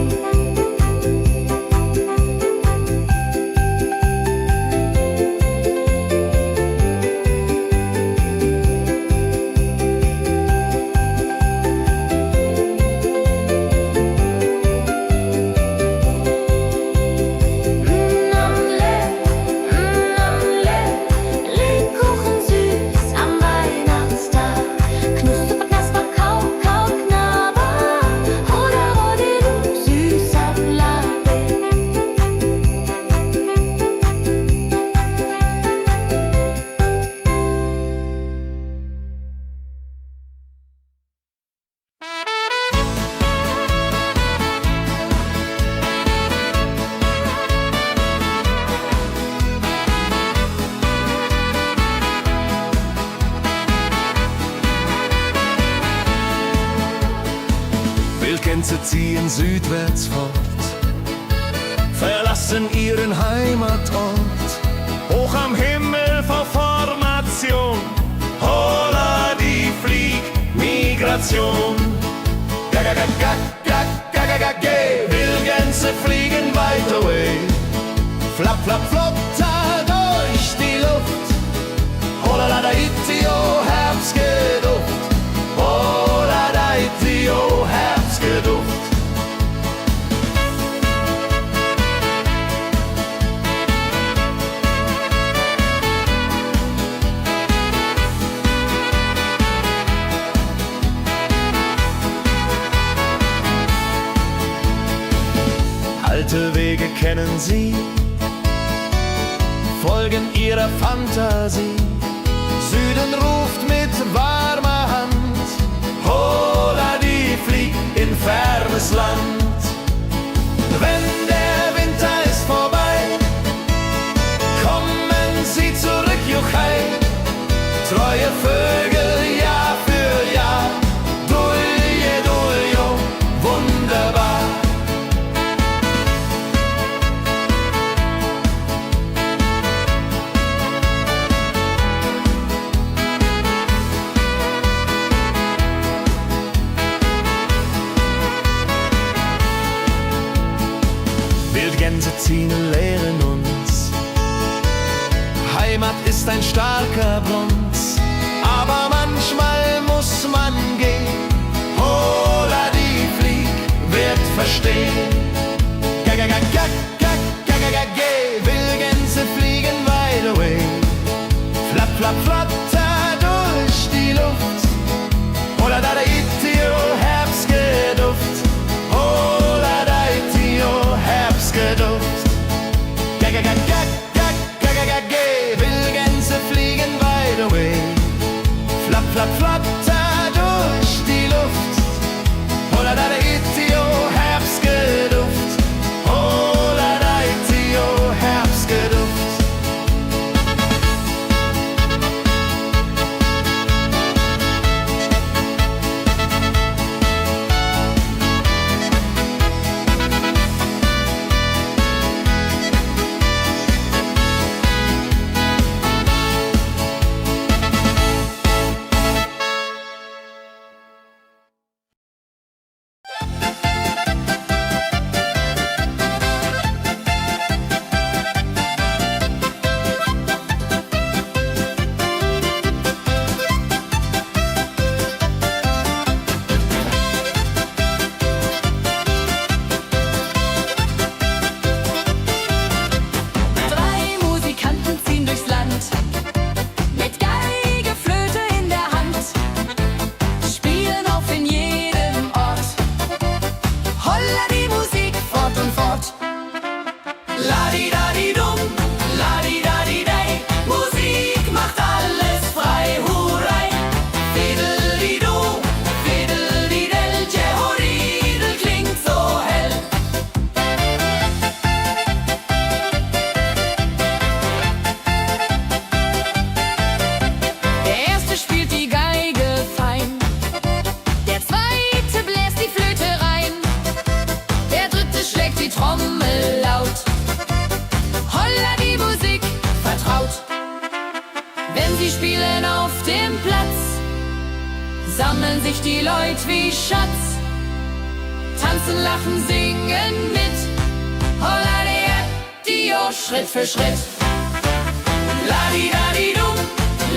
Gänse ziehen südwärts fort, verlassen ihren Heimatort. Hoch am Himmel vor Formation, holla die Fliegmigration. Wildgänse fliegen weit away, flapp, flapp, flotter durch die Luft. Holla da itio, Herbstgeduft. Holla da itio, Herbstgeduft. Alte Wege kennen sie, folgen ihrer Fantasie. Süden ruft mit warmer Hand, holla die flieg in fernes Land. Wenn der Winter ist vorbei, kommen sie zurück, juchai. Treue Vögel Jahr für Jahr, dulje, duljo, wunderbar. Wildgänse ziehen, lehren uns, Heimat ist ein starker Brunz, aber manchmal muss man gehen. Holla die Flieg wird verstehen. Wildgänse fliegen wide away, flapp, flapp, flotter durch die Luft. Holla da itio, Herbstgeduft. Holla da itio, Herbstgeduft. Wildgänse fliegen wide away, flapp, flapp, flotter durch die Luft. Holla da itio, Herbstgeduft. Holla da itio, Herbstgeduft. Sammeln sich die Leute wie Schatz, tanzen, lachen, singen mit. Holla Dio, Schritt für Schritt. Ladi-dadi-dum,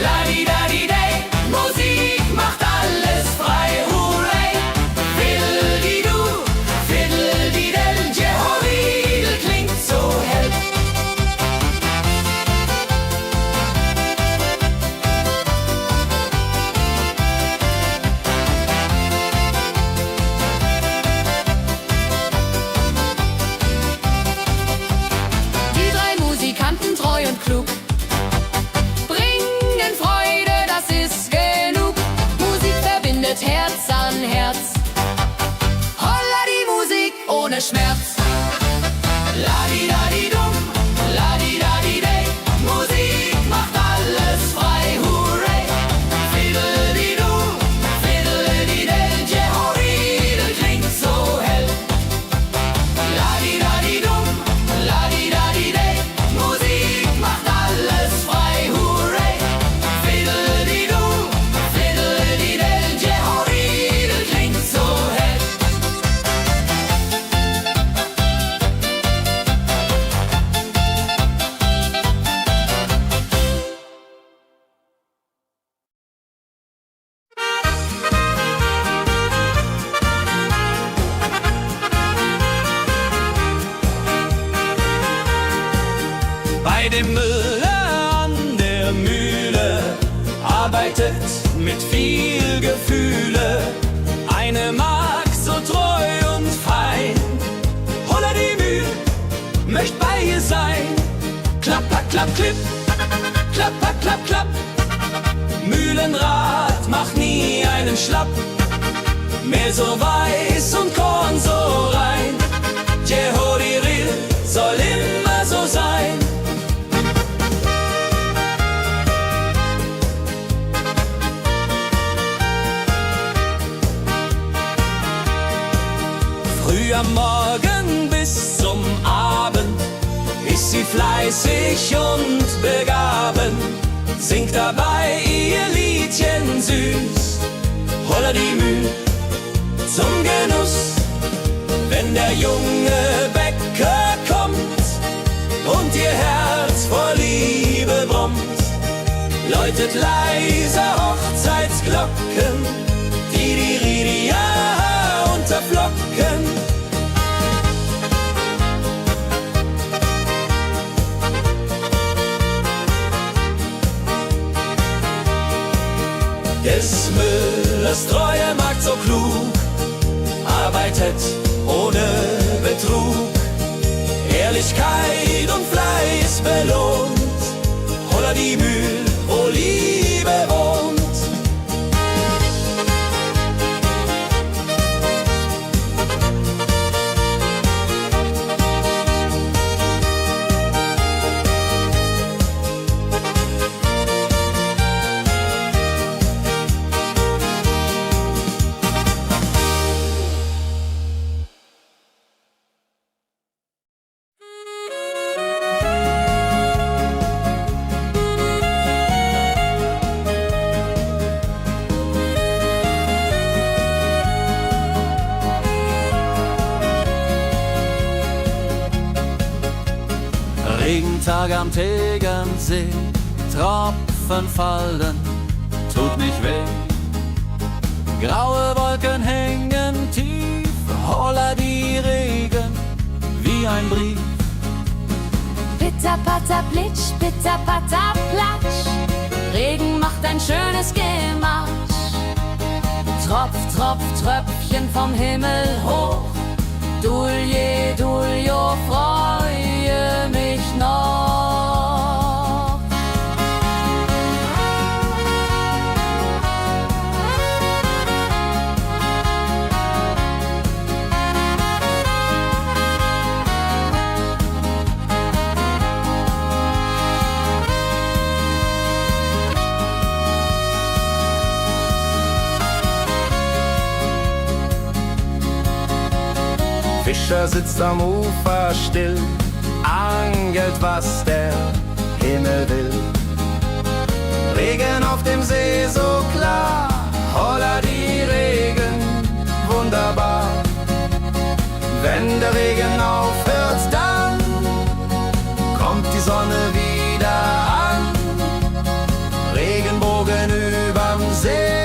ladi-dadi-day, Musik macht alles frei, hurray. Fiddle-di-du, fiddle-di-del, Jehoridel klingt so hell. Treu und klug, bringen Freude, das ist Bei dem Müller an der Mühle arbeitet mit viel Gefühle eine Magd so treu und fein. Holla die Mühl, möcht bei ihr sein. Klapper, klapp, klipp, klapper, klapp, klapp. Mühlenrad macht nie einen Schlapp. Mehl so weiß und Korn so rein. Jehodiril soll immer so sein. Früh am Morgen bis zum Abend ist sie fleißig und begaben, singt dabei ihr Liedchen süß. Holla die Mühl zum Genuss, wenn der junge Bäcker kommt und ihr Herz vor Liebe brummt, läutet leise Hochzeitsglocken, die unterflocken. Des Müllers treue Magd so klug, arbeitet ohne Betrug, Ehrlichkeit und Fleiß belohnt. Holla die Mühl, wo Liebe wohnt. Regentag am Tegernsee, Tropfen fallen, tut nicht weh. Graue Wolken hängen tief, holla die Regen wie ein Brief. Pitter, patter, plitsch, pitter, patter, platsch. Regen macht ein schönes Gemarsch. Tropf, Tropf, Tröpfchen vom Himmel hoch. Dulje, Duljo, freue mich noch. Fischer sitzt am Ufer still, angelt, was der Himmel will. Regen auf dem See so klar, holla die Regen, wunderbar. Wenn der Regen aufhört, dann kommt die Sonne wieder an. Regenbogen überm See.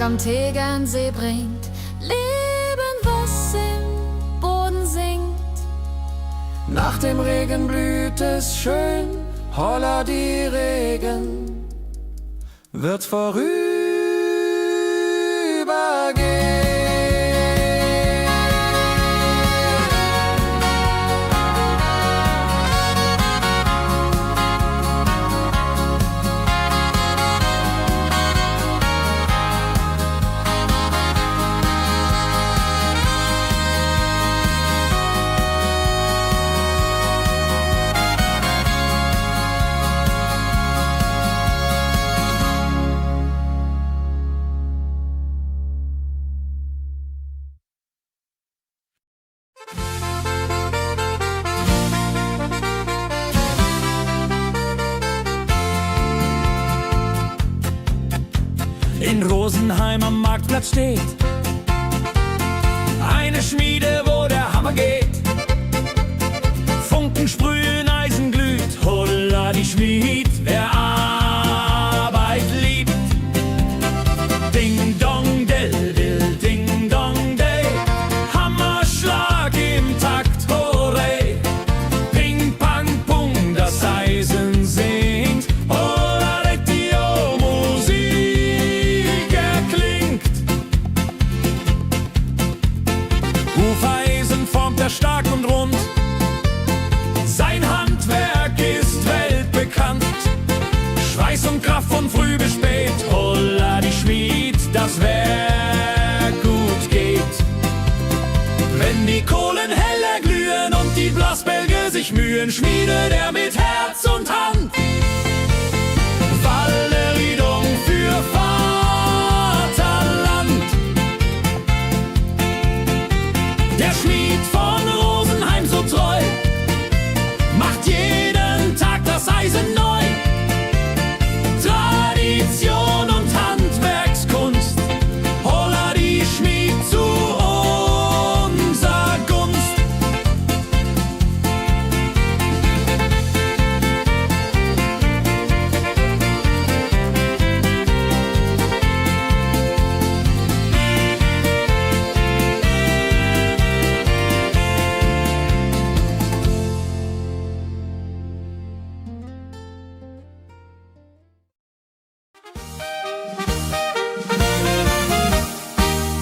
Am Tegernsee bringt Leben, was im Boden singt. Nach dem Regen blüht es schön, holla die Regen wird vorübergehen. Rosenheim am Marktplatz steht eine Schmiede, wo der Hammer geht. Funken sprühen, Eisen glüht, holla die Schmied, wer Arbeit liebt. Ding dong del dill, ding dong day, Hammerschlag im Takt, hurray. Ping pang pung, das Eisen singt, holla die Musik erklingt. Hufeisen formt er stark und rund, sein Handwerk ist weltbekannt. Schweiß und Kraft von früh bis spät, holla die Schmied, das Werk gut geht. Wenn die Kohlen heller glühen und die Blasbälge sich mühen, schmiedet er mit Herz und Hand Walleriedung für Vaterland. Der Schmied von Rosenheim so treu macht jeden Tag das Eisen neu. Tradition und Handwerkskunst, holla die Schmied zu unser Gunst.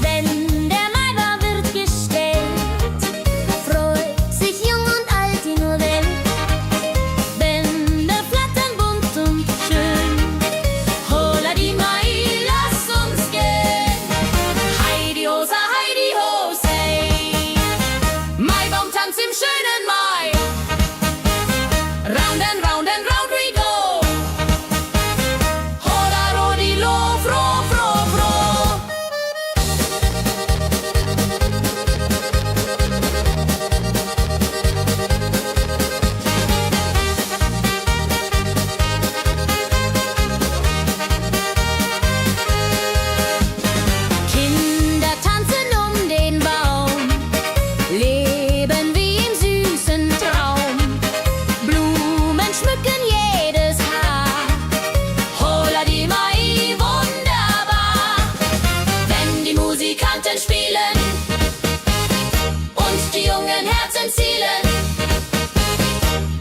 Wenn der Maibaum wird gestellt, freut sich jung und alt die nur Welt. Bänder flattern bunt und schön, holla die Mai, lass uns gehen. Heidi Hosa, Heidi Hosei, Maibaumtanz im schönen Mai. Round and round and round we go, holla rodi lo, fro, fro, fro. Kinder tanzen um den Baum, leben wie im süßen Traum. Blumen schmücken jedes Haar, holla die Mai, wunderbar. Wenn die Musikanten spielen und die jungen Herzen zielen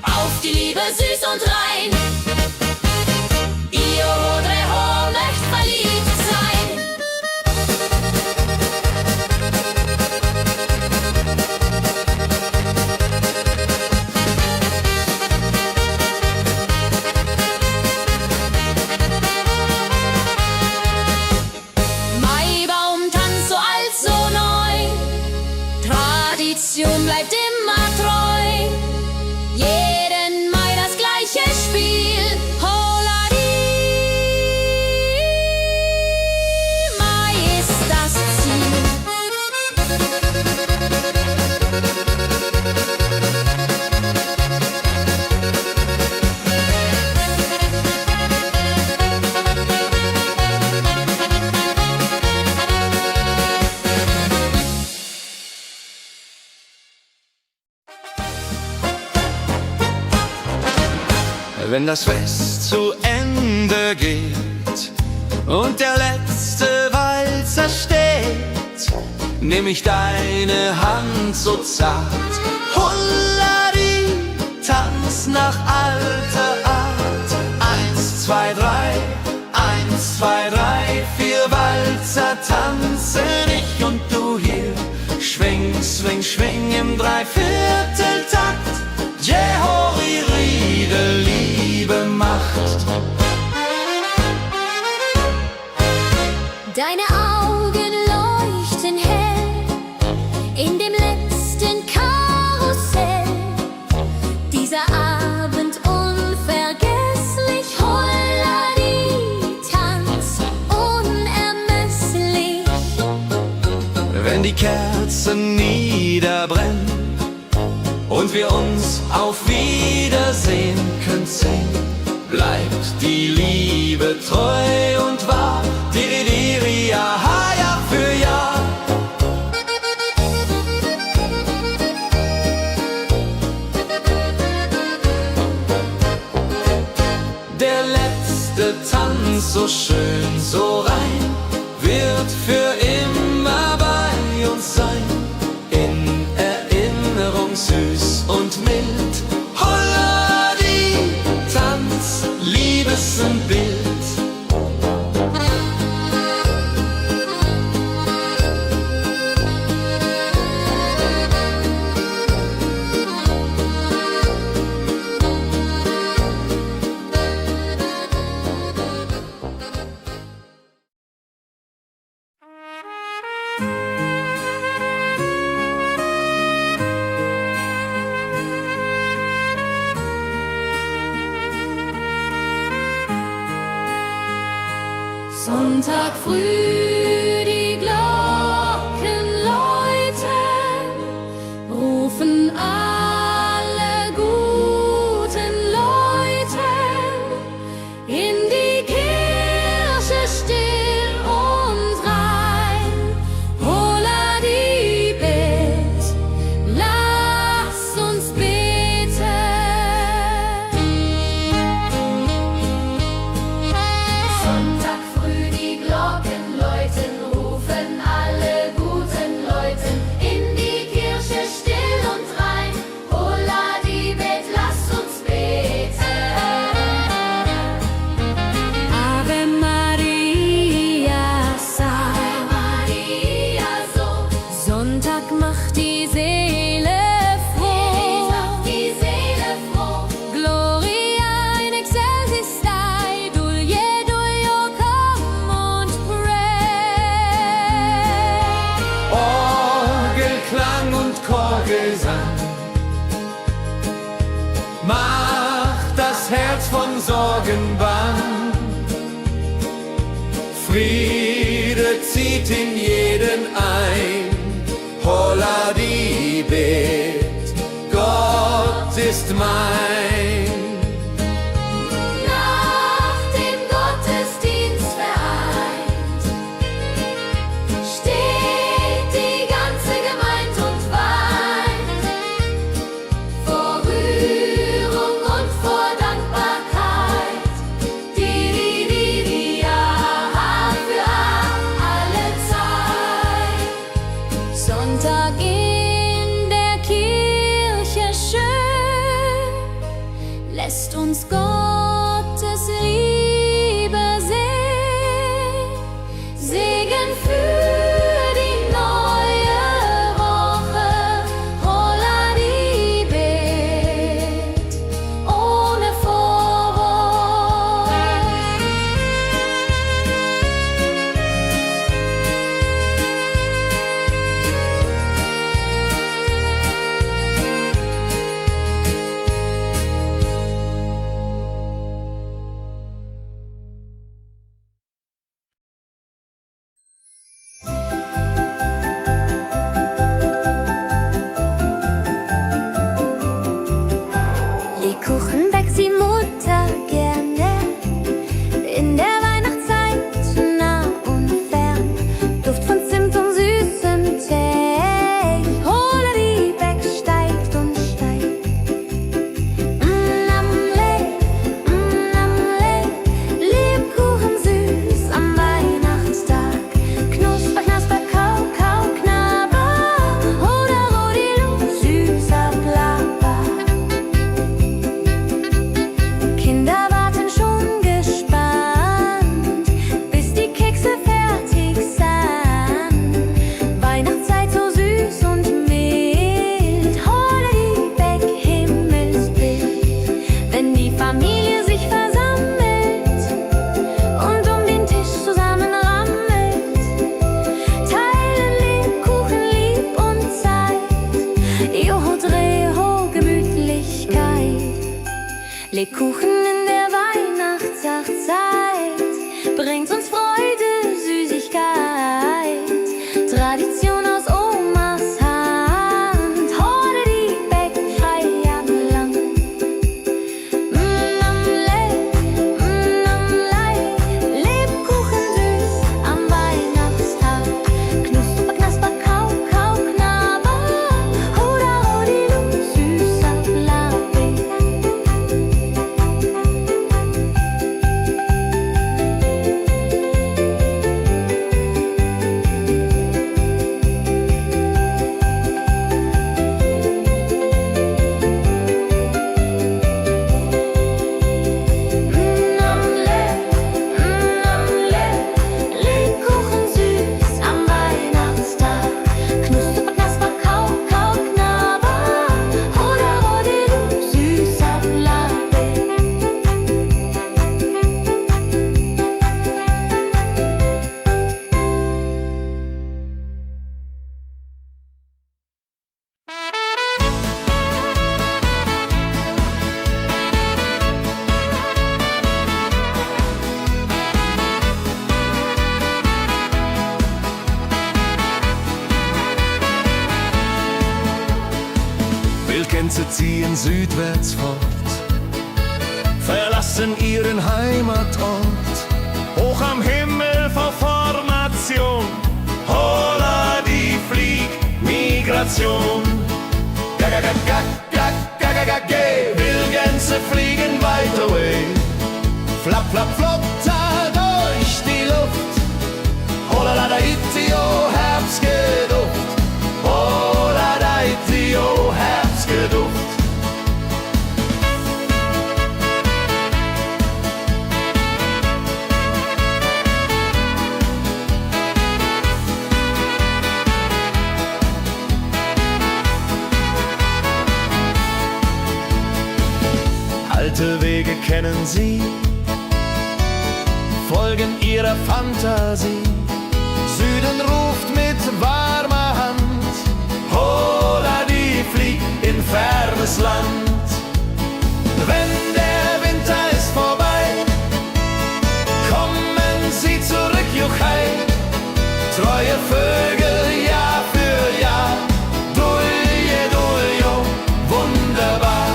auf die Liebe süß und rein. Ihr Rodreho möcht verliebt sein. Maibaumtanz so alt, so neu, Tradition bleibt immer treu. Jeden Mai das gleiche Spiel, holla die Mai ist das Ziel. Wenn das Fest zu Ende geht und der letzte Walzer steht, nehm ich deine Hand so zart, Hulladi, tanz nach alter Art. 1, 2, 3, 1, 2, 3, 4 Walzer tanzen ich und du hier. Schwing, swing, schwing im Dreivierteltakt. Jehori Riede, Liebe macht. Deine Augen leuchten hell in dem letzten Karussell. Dieser Abend unvergesslich, Holladi, Tanz unermesslich. Wenn die Kerzen niederbrennen und wir uns auf Wiedersehen können sehen, bleibt die Liebe treu und wahr. Di, di, di, ganz so schön, so rein, wird für immer bei uns sein. In Erinnerung süß und mild. Holla die Tanz, Liebesbild. Sonntag früh die Glocken läuten, rufen alle guten Leute in die Kirche still und rein. Holla die Bet, lass uns beten. Sonntag früh die Glocken läuten, rufen alle guten Leute in die Kirche still und rein. Holla die Bet, lass uns beten. Ave Maria, Ave Maria, so Sonntag macht die Seele froh. macht die Seele froh. Gloria in excelsis Dei, Dulio come und pray. Orgelklang und Chorgesang macht das Herz von Sorgen bang. Friede zieht in jeden ein. Holla die Bet, Gott ist mein. Nach dem Gottesdienst vereint steht die ganze Gemeinde und weint vor Rührung und vor Dankbarkeit. Die ja für alle Zeit. Sonntag in der Kirche schön, lässt uns Gottes Liebe sehen. Segen für die neue Woche, holla die Bet, ohne Vorwurf. Lebkuchen backt die Mutter gerne. In der Weihnachtszeit nah und fern. Duft von Zimt und süßem Tee. Holla die Beck steigt und steigt. Namle, Lebkuchen süß am Weihnachtstag. Knusper, knasper, kau, kau, knabber. Holla, rodilu, süßer Plapper. Kinder warten schon gespannt, bis die Kekse fertig sind. Weihnachtszeit so süß und mild. Holla die Beck, Himmelsbild. Wenn die Familie sich versammelt und um den Tisch zusammenrammelt, teilen Lebkuchen lieb und Zeit. Joho, Dreho, Gemütlichkeit. Lebkuchen in der Weihnachtszeit bringt uns Freude, Süßigkeit. Tradition aus Omas Hand. Holla die Beck, Feierland. Lebkuchen süß am Weihnachtstag. Knusper, knasper, kau, kau, knabber. Holla, rodilu, süßer Plapper. Wildgänse ziehen südwärts fort, verlassen ihren Heimatort. Hoch am Himmel vor Formation, holla die Fliegmigration. Wildgänse fliegen weit away, flap, flap, flop, da durch die Luft. Holla da itio, Herbstgeduft. Holla da itio, Herbstgeduft. Alte Wege kennen sie, folgen ihrer Fantasie. Süden ruft mit warmer Hand, holla die flieg in fernes Land. Wenn der Winter ist vorbei, kommen sie zurück, Juchai. Treue Vögel Jahr für Jahr, dulje, duljo, wunderbar.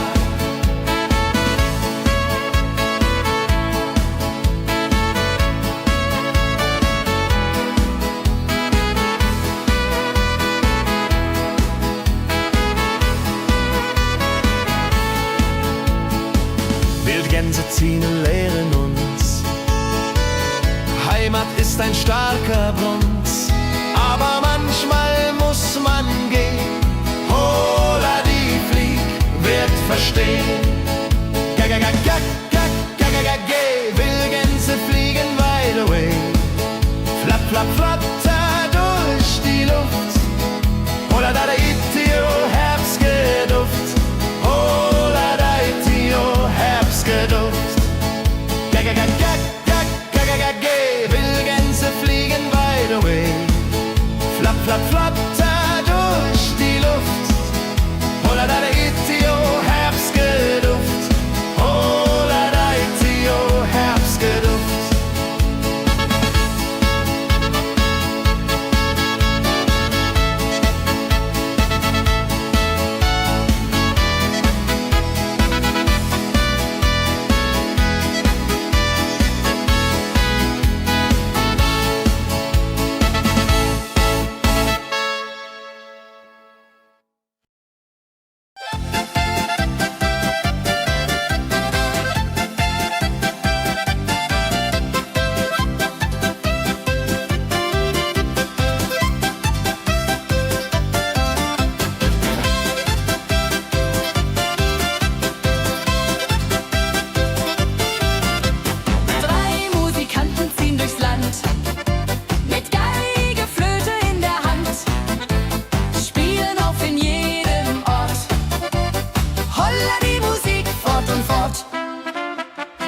Wildgänse ziehen, lehren uns, Heimat ist ein starker Bronz, aber manchmal muss man gehen. Holla die Flieg wird verstehen. Wildgänse fliegen wide away, flap, flap, flatter durch die Luft. Holla da itio, Herbstgeduft. Holla da itio, Herbstgeduft. Wildgänse fliegen wide away, flap, flap, flatter durch die Luft. Holla da itio, Herbstgeduft. Holla da itio, Herbstgeduft.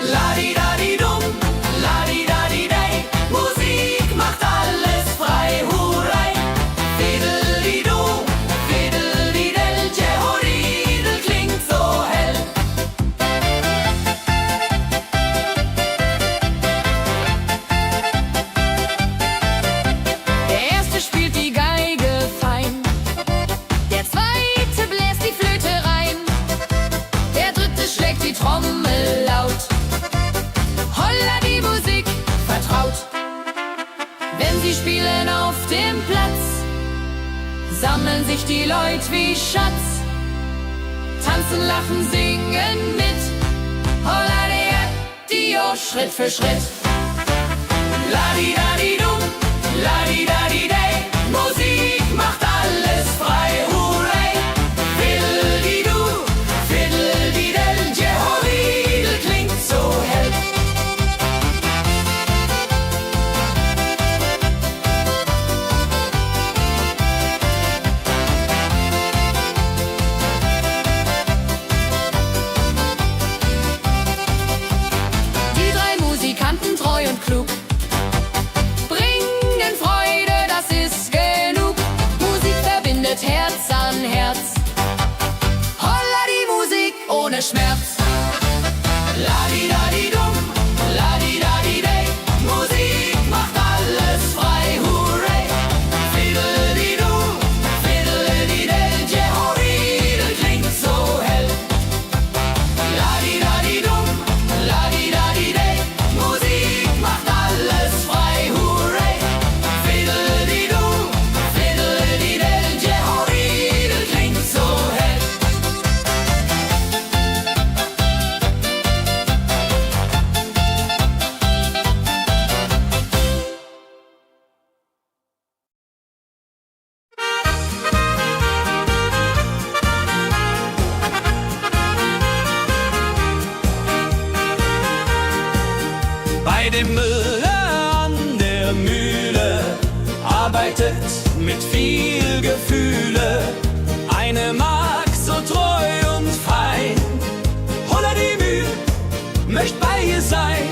Ladi-dadi-dum, ladi-dadi-dei, Musik macht alles frei, hurray. Fiddeli-du, fiddeli-del, Jehoridel klingt so hell. Der erste spielt die Geige fein, der zweite bläst die Flöte rein, der dritte schlägt die Trommel laut. Holla die Musik vertraut. Wenn sie spielen auf dem Platz, sammeln sich die Leute wie Schatz, tanzen, lachen, singen mit. Holla der Dio, Schritt für Schritt. Ladi-dadi-dum, ladi-dadi-dei, Musik macht alles frei, hurray. Fiddeli-du, fiddeli-del, Jehoridel klingt so hell. Die drei Musikanten, treu und klug, bringen Freude, das Bei dem Müller an der Mühle arbeitet mit viel Gefühle eine Magd so treu und fein. Holla die Mühle, möcht bei ihr sein.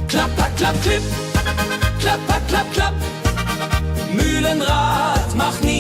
Klapper, klapp, klipp, klapper, klapp, klapp. Mühlenrad macht nie